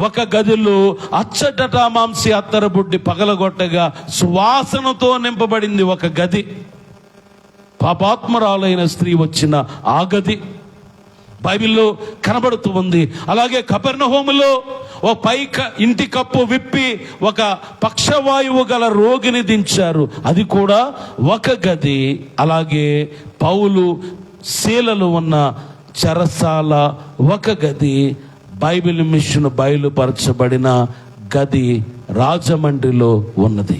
Speaker 3: ఒక గదిలో అచ్చటట మాంసి అత్తరబుడ్డి పగలగొట్టగా సువాసనతో నింపబడింది ఒక గది. పాపాత్మరాలైన స్త్రీ వచ్చిన ఆ గది బైబిల్లో కనబడుతూ ఉంది. అలాగే కపెర్నహూములో ఓ ఇంటి కప్పు విప్పి ఒక పక్షవాయువు గల రోగిని దించారు, అది కూడా ఒక గది. అలాగే పౌలు శీలలు ఉన్న చెరసాల ఒక గది. బైబిల్ మిషన్ బయలుపరచబడిన గది రాజమండ్రిలో ఉన్నది.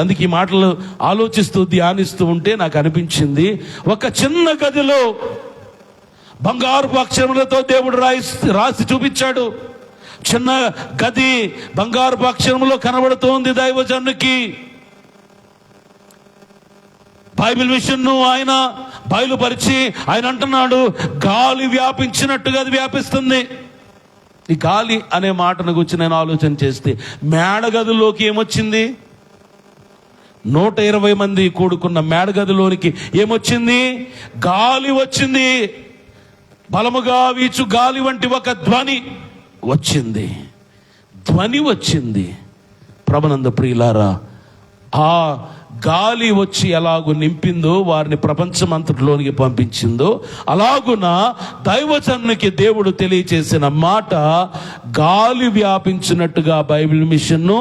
Speaker 3: అందుకే ఈ మాటలు ఆలోచిస్తూ ధ్యానిస్తూ ఉంటే నాకు అనిపించింది, ఒక చిన్న గదిలో బంగారు అక్షరములతో దేవుడు రాసి చూపించాడు. చిన్న గది బంగారు అక్షరములో కనబడుతోంది దైవజనునికి. బైబిల్ మిషన్ను ఆయన బయలుపరిచి ఆయన అంటున్నాడు, గాలి వ్యాపించినట్టుగా అది వ్యాపిస్తుంది. ఈ గాలి అనే మాటను గురించి నేను ఆలోచన చేస్తే, మేడగదిలోకి ఏమొచ్చింది? 120 మంది కూడుకున్న మేడగదిలోనికి ఏమొచ్చింది? గాలి వచ్చింది. బలముగా వీచు గాలి వంటి ఒక ధ్వని వచ్చింది. ప్రభునందు ప్రియులారా, ఆ గాలి వచ్చి ఎలాగూ నింపిందో, వారిని ప్రపంచమంతటిలోనికి పంపించిందో, అలాగున దైవజనునికి దేవుడు తెలియచేసిన మాట గాలి వ్యాపించినట్టుగా బైబిల్ మిషన్ను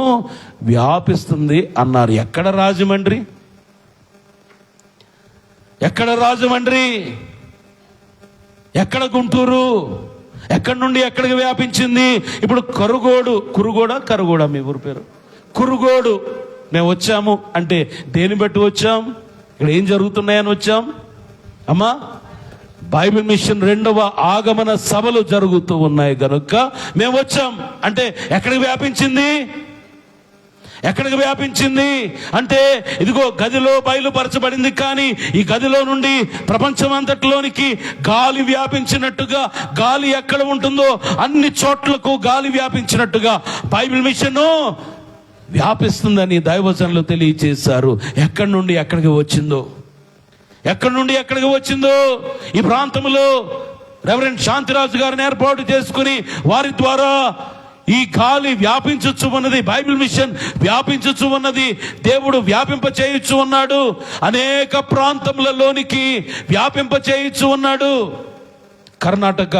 Speaker 3: వ్యాపిస్తుంది అన్నారు. ఎక్కడ రాజమండ్రి? ఎక్కడ గుంటూరు? ఎక్కడి నుండి ఎక్కడికి వ్యాపించింది? ఇప్పుడు కరుగోడా మీ ఊరు పేరు? కురుగోడు మేము వచ్చాము అంటే దేని బట్టి వచ్చాం? ఇక్కడ ఏం జరుగుతున్నాయని వచ్చాం అమ్మా? బైబిల్ మిషన్ 2వ ఆగమన సభలు జరుగుతూ ఉన్నాయి గనుక మేము వచ్చాం. అంటే ఎక్కడికి వ్యాపించింది అంటే ఇదిగో గదిలో బయలుపరచబడింది. కానీ ఈ గదిలో నుండి ప్రపంచం అంతటిలోనికి గాలి వ్యాపించినట్టుగా, గాలి ఎక్కడ ఉంటుందో అన్ని చోట్లకు గాలి వ్యాపించినట్టుగా బైబిల్ మిషన్ వ్యాపిస్తుందని దైవజనులు తెలియచేశారు. ఎక్కడి నుండి ఎక్కడికి వచ్చిందో ఈ ప్రాంతంలో రెవరెండ్ శాంతిరాజు గారిని ఏర్పాటు చేసుకుని వారి ద్వారా ఈ గాలి వ్యాపించచ్చు ఉన్నది. బైబిల్ మిషన్ వ్యాపించచ్చు ఉన్నది. దేవుడు వ్యాపింప చేయొచ్చు ఉన్నాడు. అనేక ప్రాంతములలోనికి వ్యాపింప చేయొచ్చు ఉన్నాడు. కర్ణాటక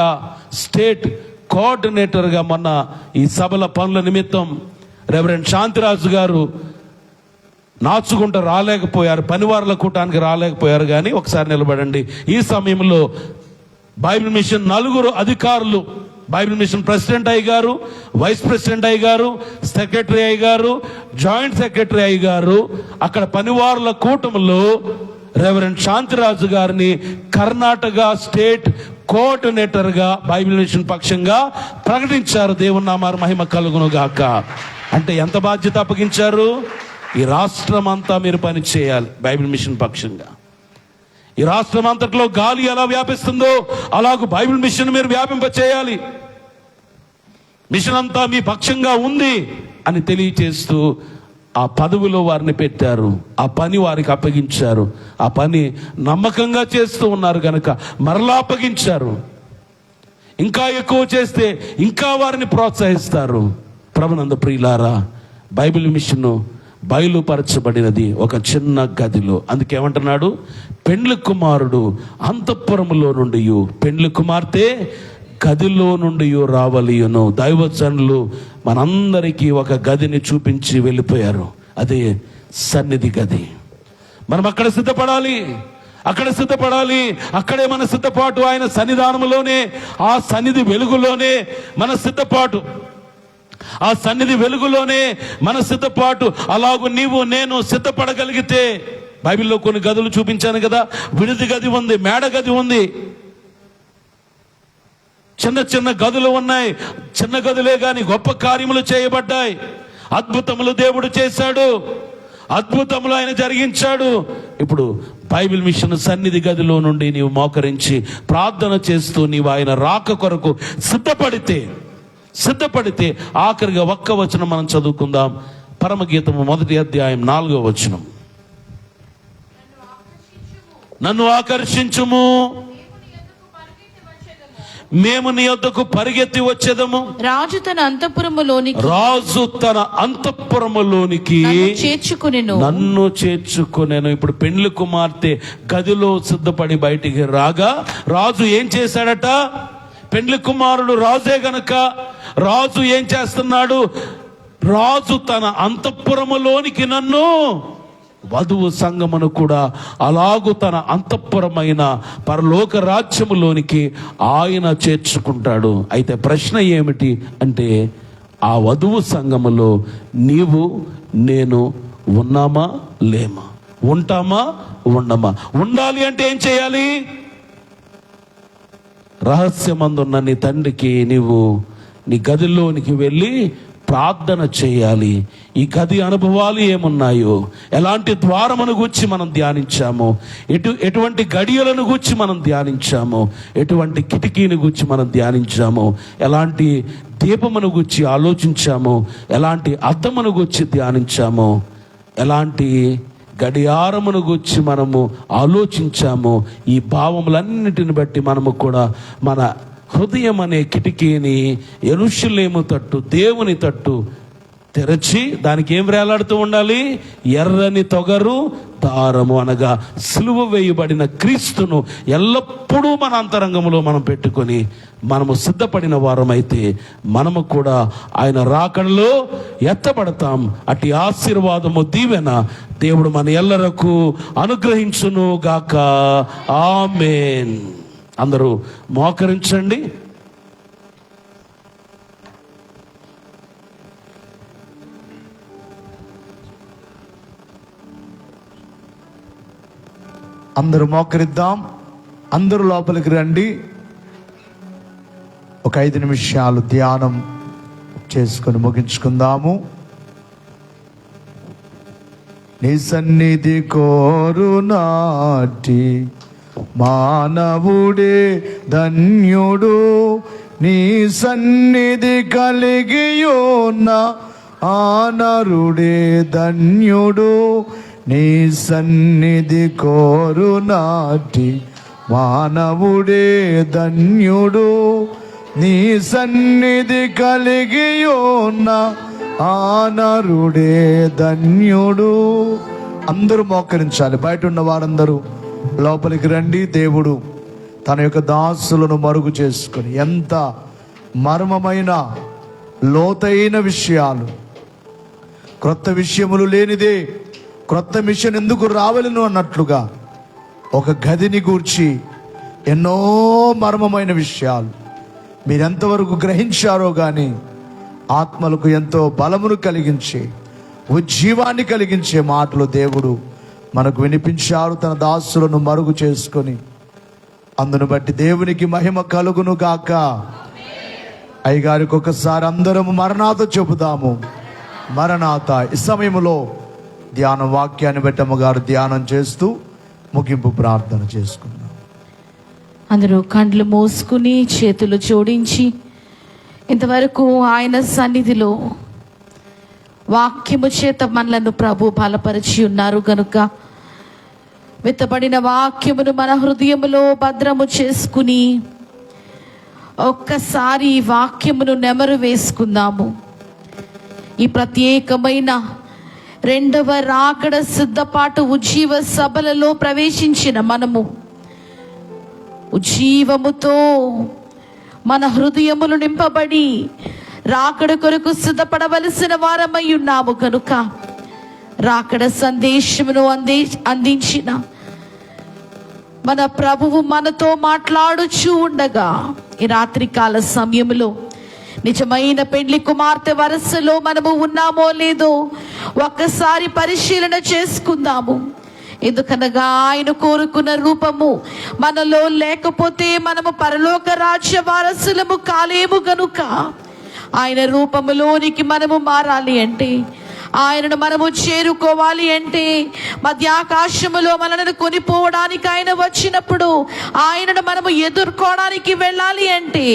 Speaker 3: స్టేట్ కోఆర్డినేటర్గా మొన్న ఈ సభల పనుల నిమిత్తం రెవరెండ్ శాంతిరాజు గారు నాచుకుంటూ రాలేకపోయారు, పనివారుల కూటానికి రాలేకపోయారు. కానీ ఒకసారి నిలబడండి. ఈ సమయంలో బైబిల్ మిషన్ 4 అధికారులు, బైబిల్ మిషన్ ప్రెసిడెంట్ అయ్యారు, వైస్ ప్రెసిడెంట్ అయ్యారు, సెక్రటరీ అయ్యారు, జాయింట్ సెక్రటరీ అయ్యారు. అక్కడ పనివారుల కూటమిలో రెవరెండ్ శాంతిరాజు గారిని కర్ణాటక స్టేట్ కోఆర్డినేటర్గా బైబిల్ మిషన్ పక్షంగా ప్రకటించారు. దేవుని నామానికి మహిమ కలుగును గాక. అంటే ఎంత బాధ్యత అప్పగించారు? ఈ రాష్ట్రం అంతా మీరు పని చేయాలి బైబిల్ మిషన్ పక్షంగా. ఈ రాష్ట్రం అంతట్లో గాలి ఎలా వ్యాపిస్తుందో అలాగూ బైబిల్ మిషన్ మీరు వ్యాపింప చేయాలి. మిషన్ అంతా మీ పక్షంగా ఉంది అని తెలియచేస్తూ ఆ పదవిలో వారిని పెట్టారు. ఆ పని వారికి అప్పగించారు. ఆ పని నమ్మకంగా చేస్తూ ఉన్నారు కనుక మరలా అప్పగించారు. ఇంకా ఎక్కువ చేస్తే ఇంకా వారిని ప్రోత్సహిస్తారు. ప్రభునందు ప్రియులారా, బైబిల్ మిషన్ బయలుపరచబడినది ఒక చిన్న గదిలో. అందుకేమంటున్నాడు? పెండ్లి కుమారుడు అంతఃపురములో నుండి, పెండ్లి కుమార్తె గదిలో నుండి రావలియును. దైవజనులు మనందరికీ ఒక గదిని చూపించి వెళ్ళిపోయారు. అదే సన్నిధి గది. మనం అక్కడ సిద్ధపడాలి. అక్కడ సిద్ధపడాలి. అక్కడే మన సిద్ధపాటు ఆయన సన్నిధానంలోనే, ఆ సన్నిధి వెలుగులోనే మన సిద్ధపాటు, ఆ సన్నిధి వెలుగులోనే మన సిద్ధపాటు. అలాగూ నీవు నేను సిద్ధపడగలిగితే, బైబిల్లో కొన్ని గదులు చూపించాను కదా, విడిది గది ఉంది, మేడ గది ఉంది, చిన్న చిన్న గదులు ఉన్నాయి. చిన్న గదులే గాని గొప్ప కార్యములు చేయబడ్డాయి. అద్భుతములు దేవుడు చేశాడు, అద్భుతములు ఆయన జరిగించాడు. ఇప్పుడు బైబిల్ మిషన్ సన్నిధి గదిలో నుండి నీవు మోకరించి ప్రార్థన చేస్తూ నీవు ఆయన రాక కొరకు సిద్ధపడితే ఆఖరిగా ఒక్క వచనం మనం చదువుకుందాం. పరమగీతము 1వ అధ్యాయం 4వ వచనం. నన్ను ఆకర్షించుము, మేము నీ యొద్దకు పరిగెత్తి వచ్చేదము.
Speaker 1: రాజు తన అంతఃపురములోనికి
Speaker 3: నన్ను చేర్చుకొనెను. ఇప్పుడు పెండ్లి కుమార్తె గదిలో సిద్ధపడి బయటికి రాగా రాజు ఏం చేశాడట? పెండ్లి కుమారుడు రాజే గనక రాజు ఏం చేస్తున్నాడు? రాజు తన అంతఃపురములోనికి నన్ను, వధువు సంగమును కూడా అలాగూ తన అంతఃపురమైన పరలోక రాజ్యములోనికి ఆయన చేర్చుకుంటాడు. అయితే ప్రశ్న ఏమిటి అంటే, ఆ వధువు సంగములో నీవు నేను ఉన్నామా లేమా? ఉంటామా ఉండమా? ఉండాలి అంటే ఏం చేయాలి? రహస్యమందున్న నీ తండ్రికి నీవు నీ గదిలోనికి వెళ్ళి ప్రార్థన చేయాలి. ఈ గది అనుభవాలు ఏమున్నాయో, ఎలాంటి ద్వారమును గూర్చి మనం ధ్యానించాము, ఎటువంటి గడియలను గూర్చి మనం ధ్యానించాము, ఎటువంటి కిటికీని గూర్చి మనం ధ్యానించాము, ఎలాంటి దీపమును గూర్చి ఆలోచించాము, ఎలాంటి అద్దమును గూర్చి ధ్యానించాము, ఎలాంటి గడియారమును గూర్చి మనము ఆలోచించాము. ఈ భావములన్నిటిని బట్టి మనము కూడా మన హృదయం అనే కిటికీని యెరూషలేము తట్టు, దేవుని తట్టు తెరచి దానికి ఏం వేలాడుతూ ఉండాలి? ఎర్రని తొగరు దారము, అనగా సిలువ వేయబడిన క్రీస్తును ఎల్లప్పుడూ మన అంతరంగంలో మనం పెట్టుకొని మనము సిద్ధపడిన వారమైతే మనము కూడా ఆయన రాకడలో ఎత్తబడతాం. అట్టి ఆశీర్వాదము, దీవెన దేవుడు మన ఎల్లరకు అనుగ్రహించును గాక. ఆమేన్. అందరూ మోకరించండి.
Speaker 2: అందరూ మోకరిద్దాం. అందరూ లోపలికి రండి. ఒక 5 నిమిషాలు ధ్యానం చేసుకొని ముగించుకుందాము. నీ సన్నిధి కోరునాటి మానవుడే ధన్యుడు, నీ సన్నిధి కలిగియున్న ఆనరుడే ధన్యుడు. నీ సన్నిధి కోరునాటి మానవుడే ధన్యుడు, నీ సన్నిధి కలిగియున్న ఆనరుడే ధన్యుడు. అందరూ మోకరించాలి. బయట ఉన్న వారందరూ లోపలికి రండి. దేవుడు తన యొక్క దాసులను మరుగు చేసుకొని ఎంత మర్మమైన లోతైన విషయాలు, క్రొత్త విషయములు లేనిదే క్రొత్త మిషన్ ఎందుకు రావలను అన్నట్లుగా ఒక గదిని గూర్చి ఎన్నో మర్మమైన విషయాలు మీరెంతవరకు గ్రహించారో కానీ ఆత్మలకు ఎంతో బలమును కలిగించే, ఉజ్జీవాన్ని కలిగించే మాటలు దేవుడు మనకు వినిపించారు. తన దాసులను మరుగు చేసుకొని అందును బట్టి దేవునికి మహిమ కలుగును గాక. అయ్యగారికి ఒకసారి అందరము మరణాత చెబుదాము. మరణాత. ఈ సమయంలో ధ్యాన వాక్యాన్ని బట్టి అమ్మగారు ధ్యానం చేస్తూ ముగింపు ప్రార్థన చేసుకుందాం.
Speaker 1: అందరూ కండ్లు మూసుకుని చేతులు జోడించి ఇంతవరకు ఆయన సన్నిధిలో వాక్యము చేత మనలను ప్రభు బలపరిచి ఉన్నారు గనుక విత్తబడిన వాక్యమును మన హృదయములో భద్రము చేసుకుని ఒక్కసారి ఈ వాక్యమును నెమరు వేసుకుందాము. ఈ ప్రత్యేకమైన 2వ రాకడ సిద్ధపాటు ఉజ్జీవ సభలలో ప్రవేశించిన మనము ఉజ్జీవముతో మన హృదయములు నింపబడి రాకడ కొరకు సిద్ధపడవలసిన వారమై ఉన్నాము కనుక రాకడ సందేశమును అందించిన మన ప్రభువు మనతో మాట్లాడుచూ ఉండగా ఈ రాత్రికాల సమయంలో నిజమైన పెండ్లి కుమార్తె వరసలో మనము ఉన్నామో లేదో ఒక్కసారి పరిశీలన చేసుకుందాము. ఎందుకనగా ఆయన కోరుకున్న రూపము మనలో లేకపోతే మనము పరలోక రాజ్య వారసులము కాలేము గనుక ఆయన రూపములోనికి మనము మారాలి అంటే, ఆయనను మనము చేరుకోవాలి అంటే, మధ్యాకాశములో మనలను కొనిపోవడానికి ఆయన వచ్చినప్పుడు ఆయనను మనము ఎదుర్కోవడానికి వెళ్ళాలి అంటే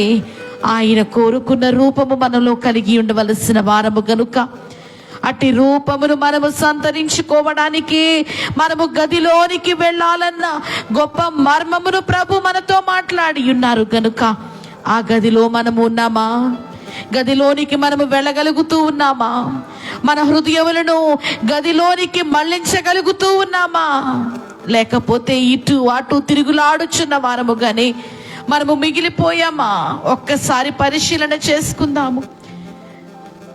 Speaker 1: ఆయన కోరుకున్న రూపము మనలో కలిగి ఉండవలసిన వారము గనుక అట్టి రూపమును మనము సంతరించుకోవడానికి మనము గదిలోనికి వెళ్ళాలన్న గొప్ప మర్మమును ప్రభు మనతో మాట్లాడి ఉన్నారు గనుక ఆ గదిలో మనము ఉన్నామా? గదిలోనికి మనము వెళ్ళగలుగుతూ ఉన్నామా? మన హృదయములను గదిలోనికి మళ్లించగలుగుతూ ఉన్నామా? లేకపోతే ఇటు అటు తిరుగులాడుచున్న వారముగానే మనము మిగిలిపోయామా? ఒక్కసారి పరిశీలన చేసుకుందాము.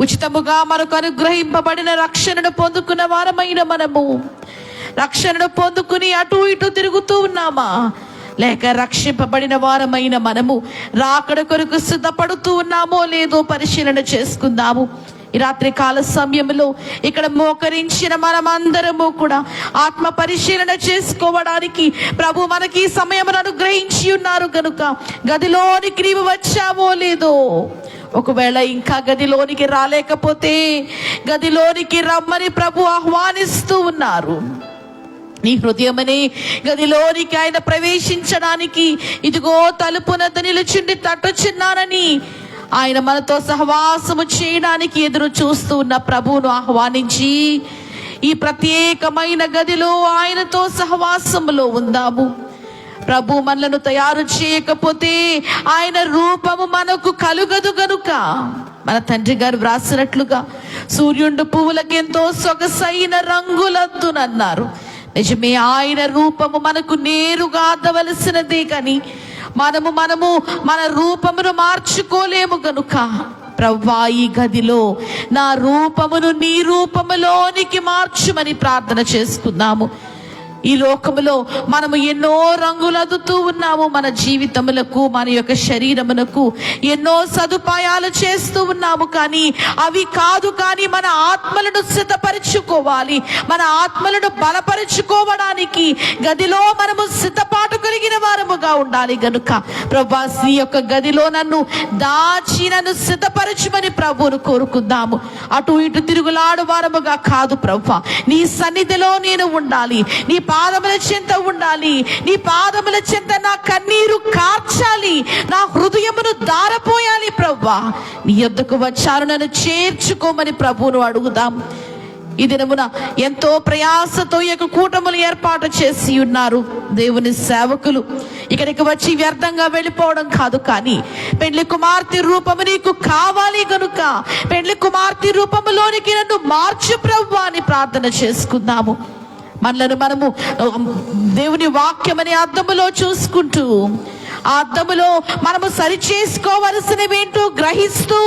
Speaker 1: ఉచితముగా మనకు అనుగ్రహింపబడిన రక్షణను పొందుకున్న వారమైన మనము రక్షణను పొందుకుని అటు ఇటు తిరుగుతూ ఉన్నామా? లేక రక్షింపబడిన వారమైన మనము రాకడ కొరకు సిద్ధపడుతూ ఉన్నామో లేదో పరిశీలన చేసుకుందాము. ఈ రాత్రి కాల సమయంలో ఇక్కడ మోకరించిన మనమందరము కూడా ఆత్మ పరిశీలన చేసుకోవడానికి ప్రభు మనకి ఈ సమయమును అనుగ్రహించి ఉన్నారు కనుక గదిలోనికి నీవు వచ్చావో లేదో, ఒకవేళ ఇంకా గదిలోనికి రాలేకపోతే గదిలోనికి రమ్మని ప్రభు ఆహ్వానిస్తూ ఉన్నారు. నీ హృదయమనే గదిలోనికి ఆయన ప్రవేశించడానికి ఇదిగో తలుపునద్ద నిలుచుండి తట్టుచున్నానని ఆయన మనతో సహవాసము చేయడానికి ఎదురు చూస్తూ ఉన్న ప్రభువును ఆహ్వానించి ఈ ప్రత్యేకమైన గదిలో ఆయనతో సహవాసములో ఉందాము. ప్రభు మనలను తయారు చేయకపోతే ఆయన రూపము మనకు కలుగదు గనుక మన తండ్రి గారు వ్రాసినట్లుగా సూర్యుడు పువ్వులకెంతో సొగసైన రంగులద్దునన్నారు. నిజమే, ఆయన రూపము మనకు నేరుగా అద్దవలసినదే కానీ మనము మన రూపమును మార్చుకోలేము గనుక ప్రభువా ఈ గదిలో నా రూపమును నీ రూపములోనికి మార్చుమని ప్రార్థన చేసుకుందాము. ఈ లోకములో మనము ఎన్నో రంగులు అదుతూ ఉన్నాము. మన జీవితములకు మన యొక్క శరీరమునకు ఎన్నో సదుపాయాలు చేస్తూ ఉన్నాము. కానీ అవి కాదు, కానీ మన ఆత్మలను సిద్ధపరచుకోవాలి. మన ఆత్మలను బలపరుచుకోవడానికి గదిలో మనము సిద్ధపాటు కలిగిన వారముగా ఉండాలి గనుక ప్రభా నీ యొక్క గదిలో నన్ను దాచి నన్ను సిద్ధపరచుమని ప్రభువును కోరుకుందాము. అటు ఇటు తిరుగులాడు వారముగా కాదు ప్రభా, నీ సన్నిధిలో నేను ఉండాలి, నీ పాదముల చెంత ఉండాలి, నీ పాదముల చెంత నా కన్నీరు కార్చాలి, నా హృదయమును దారపోయాలి. ప్రభువా నీ యొద్దకు వచ్చారు, నన్ను చేర్చుకోమని ప్రభువును అడుగుదాం. ఈ దినమున ఎంతో ప్రయాసతో ఈ యొక్క కూటములు ఏర్పాటు చేసి ఉన్నారు దేవుని సేవకులు. ఇక్కడికి వచ్చి వ్యర్థంగా వెళ్ళిపోవడం కాదు, కానీ పెండ్లి కుమార్తె రూపము నీకు కావాలి గనుక పెండ్లి కుమార్తె రూపములోనికి నన్ను మార్చు ప్రభువా అని ప్రార్థన చేసుకుందాము. మనము దేవుని వాక్యం అనే అద్దములో చూసుకుంటూ ఆ అద్దములో మనము సరి చేసుకోవలసినవేంటో గ్రహిస్తూ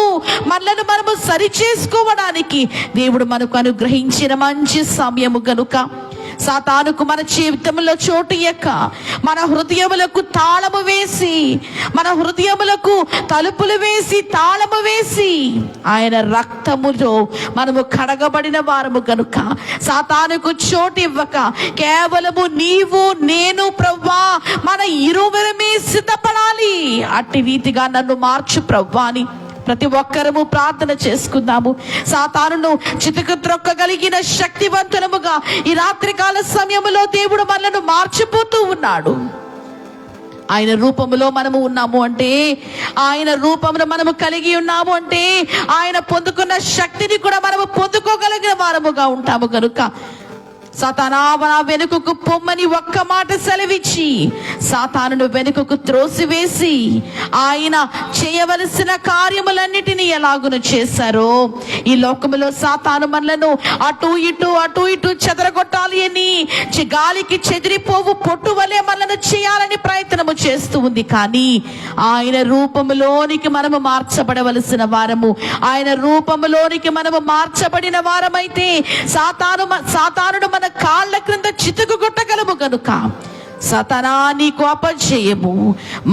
Speaker 1: మనము సరి చేసుకోవడానికి దేవుడు మనకు అనుగ్రహించిన మంచి సమయము గనుక సాతానుకు మన జీవితంలో చోటు ఎక్క మన హృదయములకు తాళము వేసి, మన హృదయములకు తలుపులు వేసి తాళము వేసి ఆయన రక్తములో మనము కడగబడిన వారము కనుక సాతానుకు చోటు ఇవ్వక కేవలము నీవు నేను ప్రభువా మన ఇరువురమే సిద్ధపడాలి. అట్టి రీతిగా నన్ను మార్చు ప్రభువా అని ప్రతి ఒక్కరము ప్రార్థన చేసుకుందాము. సాతానును చితక త్రొక్కగలిగిన శక్తివంతులముగా ఈ రాత్రికాల సమయంలో దేవుడు మనలను మార్చిపోతూ ఉన్నాడు. ఆయన రూపములో మనము ఉన్నాము అంటే, ఆయన రూపమును మనము కలిగి ఉన్నాము అంటే ఆయన పొందుకున్న శక్తిని కూడా మనము పొందుకోగలిగిన వారముగా ఉంటాము కనుక సాతానా వెనుకకు పొమ్మని ఒక్క మాట సెలవిచ్చి సాతానును వెనుకకు త్రోసివేసి ఆయన చేయవలసిన కార్యములన్నిటినీ ఎలాగును చేశారో ఈ లోకములో సాతాను మనలను అటు ఇటు చెదరగొట్టాలి అని గాలికి చెదిరిపోవు పొట్టు వలె మనలను చేయాలని ప్రయత్నము చేస్తూ ఉంది. కానీ ఆయన రూపములోనికి మనము మార్చబడవలసిన వారము, ఆయన రూపములోనికి మనము మార్చబడిన వారమైతే సాతానుడు మన కాళ్ళ క్రింద చితుకు కొట్టగలము గనుక సాతానా నీకు అపజయము,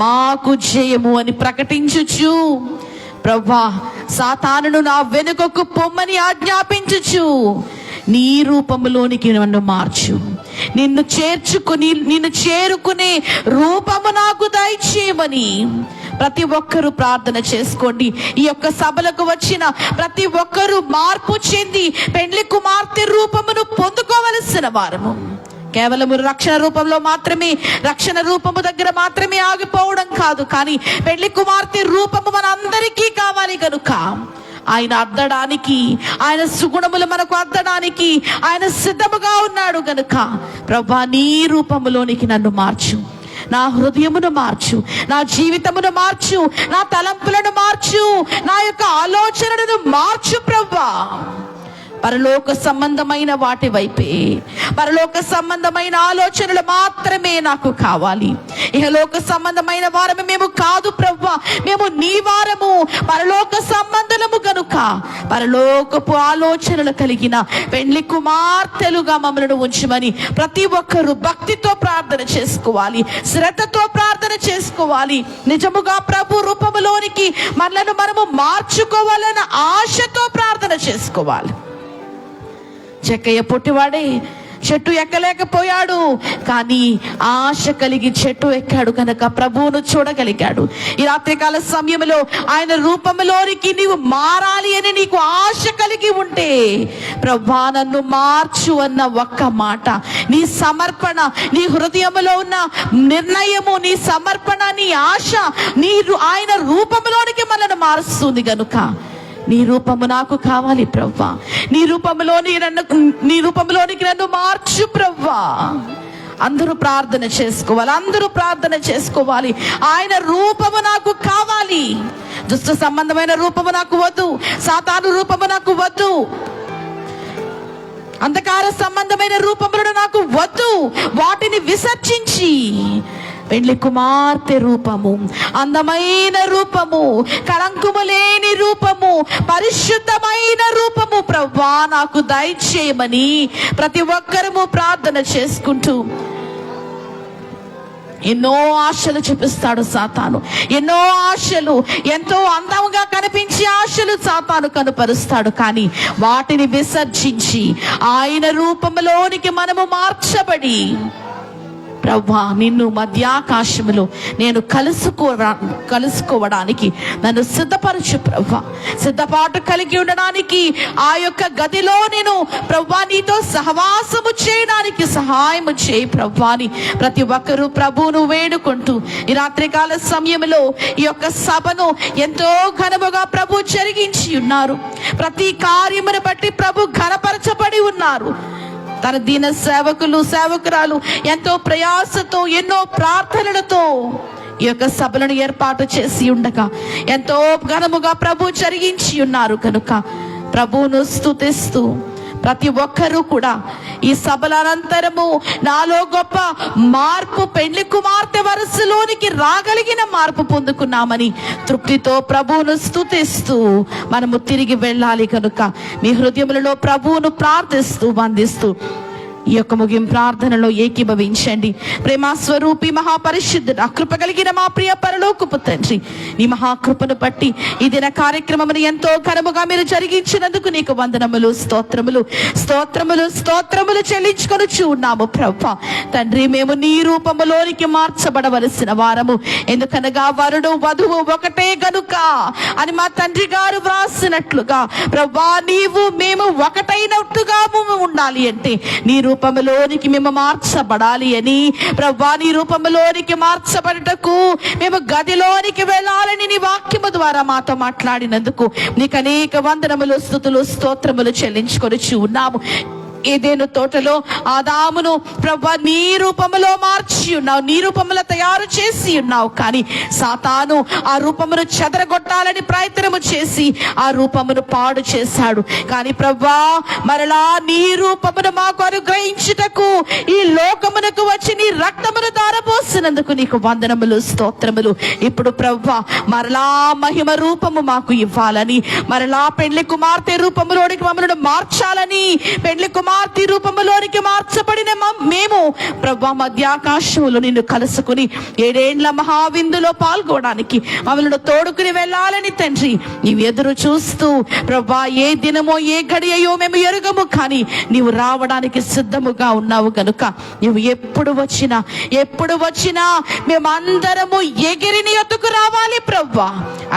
Speaker 1: మాకు జయము అని ప్రకటించుచు, ప్రభువా సాతానును నా వెనుకకు పొమ్మని ఆజ్ఞాపించుచు, నీ రూపములోనికి నన్ను మార్చు, నిన్ను చేరుకునే రూపము నాకు దయచేయమని ప్రతి ఒక్కరూ ప్రార్థన చేసుకోండి. ఈ యొక్క సభలకు వచ్చిన ప్రతి ఒక్కరూ మార్పు చెంది పెండ్లి కుమార్తె రూపమును పొందుకోవలసిన వారము. కేవలము రక్షణ రూపంలో మాత్రమే, రక్షణ రూపము దగ్గర మాత్రమే ఆగిపోవడం కాదు, కానీ పెండ్లి కుమార్తె రూపము మన అందరికీ కావాలి కనుక ఆయన అద్దడానికి, ఆయన సుగుణములు మనకు అద్దడానికి ఆయన సిద్ధముగా ఉన్నాడు గనుక, ప్రభువా నీ రూపములోనికి నన్ను మార్చు, నా హృదయమును మార్చు, నా జీవితమును మార్చు, నా తలంపులను మార్చు, నా యొక్క ఆలోచనలను మార్చు ప్రభువా. పరలోక సంబంధమైన వాటి వైపే, పరలోక సంబంధమైన ఆలోచనలు మాత్రమే నాకు కావాలి. ఇహలోక సంబంధమైన వారము మేము కాదు ప్రభువా, మేము నీ వారము, పరలోక సంబంధము గనుక పరలోకపు ఆలోచనలు కలిగిన పెండ్లి కుమార్తెలుగా మమ్మల్ని ఉంచమని ప్రతి ఒక్కరూ భక్తితో ప్రార్థన చేసుకోవాలి, శ్రద్ధతో ప్రార్థన చేసుకోవాలి. నిజముగా ప్రభు రూపములోనికి మనము మార్చుకోవాలన్న ఆశతో ప్రార్థన చేసుకోవాలి. చెక్కయ్య పొట్టివాడే చెట్టు ఎక్కలేకపోయాడు, కానీ ఆశ కలిగి చెట్టు ఎక్కాడు కనుక ప్రభువును చూడగలిగాడు. ఈ రాత్రికాల సమయంలో ఆయన రూపంలోనికి నీవు మారాలి అని నీకు ఆశ కలిగి ఉంటే, ప్రభువా నన్ను మార్చు అన్న ఒక్క మాట, నీ సమర్పణ, నీ హృదయంలో ఉన్న నిర్ణయము, నీ సమర్పణ, నీ ఆశ ఆయన రూపంలోనికి మనల్ని మారుస్తుంది గనుక నీ రూపము నాకు కావాలి ప్రభువా, నీ రూపంలోనికి నన్ను మార్చు ప్రభువా. అందరూ ప్రార్థన చేసుకోవాలి, ఆయన రూపము నాకు కావాలి. దుష్ట సంబంధమైన రూపము నాకు వద్దు, సాతాను రూపము నాకు వద్దు, అంధకార సంబంధమైన రూపములను నాకు వద్దు. వాటిని విసర్జించి పెండ్లి కుమార్తె రూపము, అందమైన రూపము, కళంకము లేని రూపము, పరిశుద్ధమైన రూపము ప్రభువా నాకు దయచేయమని ప్రతి ఒక్కరము ప్రార్థన చేసుకుంటూ, ఎన్నో ఆశలు చూపిస్తాడు సాతాను, ఎన్నో ఆశలు, ఎంతో అందంగా కనిపించే ఆశలు సాతాను కనుపరుస్తాడు. కానీ వాటిని విసర్జించి ఆయన రూపంలోనికి మనము మార్చబడి, ప్రభువా నిన్ను మధ్యాకాశములో నేను కలుసుకోవడానికి నన్ను సిద్ధపరచు ప్రభువా. సిద్ధపాటు కలిగి ఉండడానికి ఆ యొక్క గదిలో నేను ప్రభువా నీతో సహవాసము చేయడానికి సహాయము చేయి ప్రభువా అని ప్రతి ఒక్కరూ ప్రభువును వేడుకుంటూ ఈ రాత్రికాల సమయంలో ఈ యొక్క సభను ఎంతో ఘనముగా ప్రభు జరిగించి ఉన్నారు. ప్రతి కార్యమును బట్టి ప్రభు ఘనపరచబడి ఉన్నారు. తన దీన సేవకురాలు ఎంతో ప్రయాసతో, ఎన్నో ప్రార్థనలతో ఈ యొక్క సభలను ఏర్పాటు చేసి ఉండగా ఎంతో ఘనముగా ప్రభు జరిగించి ఉన్నారు కనుక ప్రభువును స్తుతిస్తూ ప్రతి ఒక్కరూ కూడా ఈ సభల అనంతరము నాలో గొప్ప మార్పు, పెండ్లి కుమార్తె వరుసలోనికి రాగలిగిన మార్పు పొందుకున్నామని తృప్తితో ప్రభువును స్తుతిస్తూ మనము తిరిగి వెళ్ళాలి కనుక మీ హృదయములలో ప్రభువును ప్రార్థిస్తూ వందిస్తూ ఈ యొక్క ముగింపు ప్రార్థనలో ఏకీభవించండి. ప్రేమస్వరూపి మహాపరిశుద్ధుడు, కృప కలిగిన మా ప్రియ పరలోకపు తండ్రి, నీ మహాకృపను బట్టి ఈ దిన కార్యక్రమమును ఎంతో ఘనముగా మీరు జరిగించినందుకు నీకు వందనములు, స్తోత్రములు చెల్లించుకొనుచు ఉన్నాము ప్రభువా. తండ్రి మేము నీ రూపములోనికి మార్చబడవలసిన వారము, ఎందుకనగా వరుడు వధువు ఒకటే గనుక అని మా తండ్రి గారు వ్రాసినట్లుగా ప్రభువా నీవు మేము ఒకటైనట్టుగా ఉండాలి అంటే నీ రూపంలోనికి మేము మార్చబడాలి అని ప్రభువా, నీ రూపంలోనికి మార్చబడటకు మేము గదిలోనికి వెళ్ళాలని నీ వాక్యము ద్వారా మాతో మాట్లాడినందుకు నీకు అనేక వందనములు, స్తుతులు, స్తోత్రములు చెల్లించుకొనుచు ఉన్నాము. ఏదెను తోటలో ఆదామును ప్రభువా నీ రూపములో మార్చి ఉన్నావు, నీ రూపములో తయారు చేసి ఉన్నావు. కానీ సాతాను ఆ రూపమును చెదరగొట్టాలని ప్రయత్నము చేసి ఆ రూపమును పాడు చేశాడు. కానీ ప్రభువా మరలా నీ రూపమును మాకు అనుగ్రహించుటకు ఈ లోకమునకు వచ్చి నీ రక్తమును దారపోసినందుకు నీకు వందనములు, స్తోత్రములు. ఇప్పుడు ప్రభువా మరలా మహిమ రూపము మాకు ఇవ్వాలని, మరలా పెండ్లి కుమార్తె రూపములోనికి మమ్మల్ని మార్చాలని, పెండ్లి కుమార్తె కుమార్తె రూపంలోనికి మార్చబడిన మేము ప్రభా మధ్యాకాశములో నిన్ను కలుసుకుని 7 ఏండ్ల మహావిందులో పాల్గొనడానికి మమ్మల్ని తోడుకుని వెళ్ళాలని తండ్రి నీవు ఎదురు చూస్తూ ప్రభా ఏ దినమో ఏ గడియయో మేము ఎరుగము, కానీ నీవు రావడానికి సిద్ధముగా ఉన్నావు కనుక నీవు ఎప్పుడు వచ్చినా మేమందరము ఎగిరి నీ యొద్దకు రావాలి ప్రభా.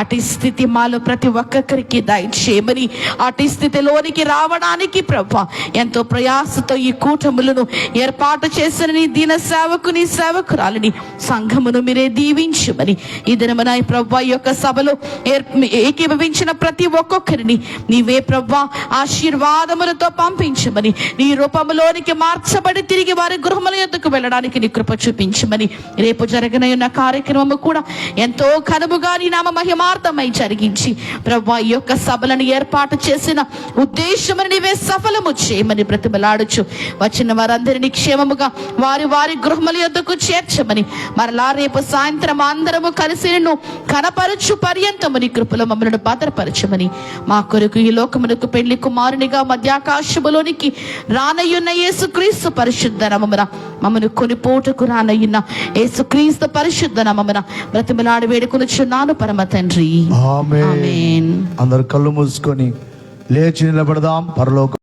Speaker 1: అటు స్థితి మాలో ప్రతి ఒక్కరికి దయచేయమని, అటు స్థితిలోనికి రావడానికి ప్రభా ఎంతో ప్రయాసతో ఈ కూటములను ఏర్పాటు చేసిన నీ దీన సేవకుని సేవకురాలిని సంఘమును మీరే దీవించమని, ఈ దినమున ప్రభా యొక్క సభలో ఏకీభవించిన ప్రతి ఒక్కొక్కరిని నీవే ప్రభా ఆశీర్వాదములతో పంపించమని, నీ రూపంలోనికి మార్చబడి తిరిగి వారి గృహముల యొద్దకు వెళ్ళడానికి నీ కృప చూపించమని, రేపు జరగనున్న కార్యక్రమము కూడా ఎంతో ఘనముగా నీ నామ మహిమార్థమై జరిగించి ప్రభా ఈ యొక్క సభలను ఏర్పాటు చేసిన ఉద్దేశమును నీవే సఫలము చేయమని బ్రతిమలాడుచు వచ్చిన వారందరినీ క్షేమముగా వారి వారి గృహముల యొద్దకు చేర్చమని, మరలా రేపు సాయంత్రం అందరము కలిసి నిన్ను కనపరచు పర్యంతము నీ కృపలో మమ్మల్ని భద్రపరచమని, మా కొరకు ఈ లోకమునకు పెళ్లి కుమారునిగా మధ్యాకాశములోనికి రానయ్యున్న యేసుక్రీస్తు పరిశుద్ధ నామమున మమ్మను కొనిపోటుకు రానయ్యున్న యేసుక్రీస్తు పరిశుద్ధ నామమున బ్రతిమలాడి వేడుకొనుచున్నాను పరమ తండ్రి,
Speaker 2: ఆమేన్.
Speaker 1: ఆమేన్.
Speaker 2: అందరు కళ్ళు మూసుకొని లేచి నిలబడదాం. పరలోక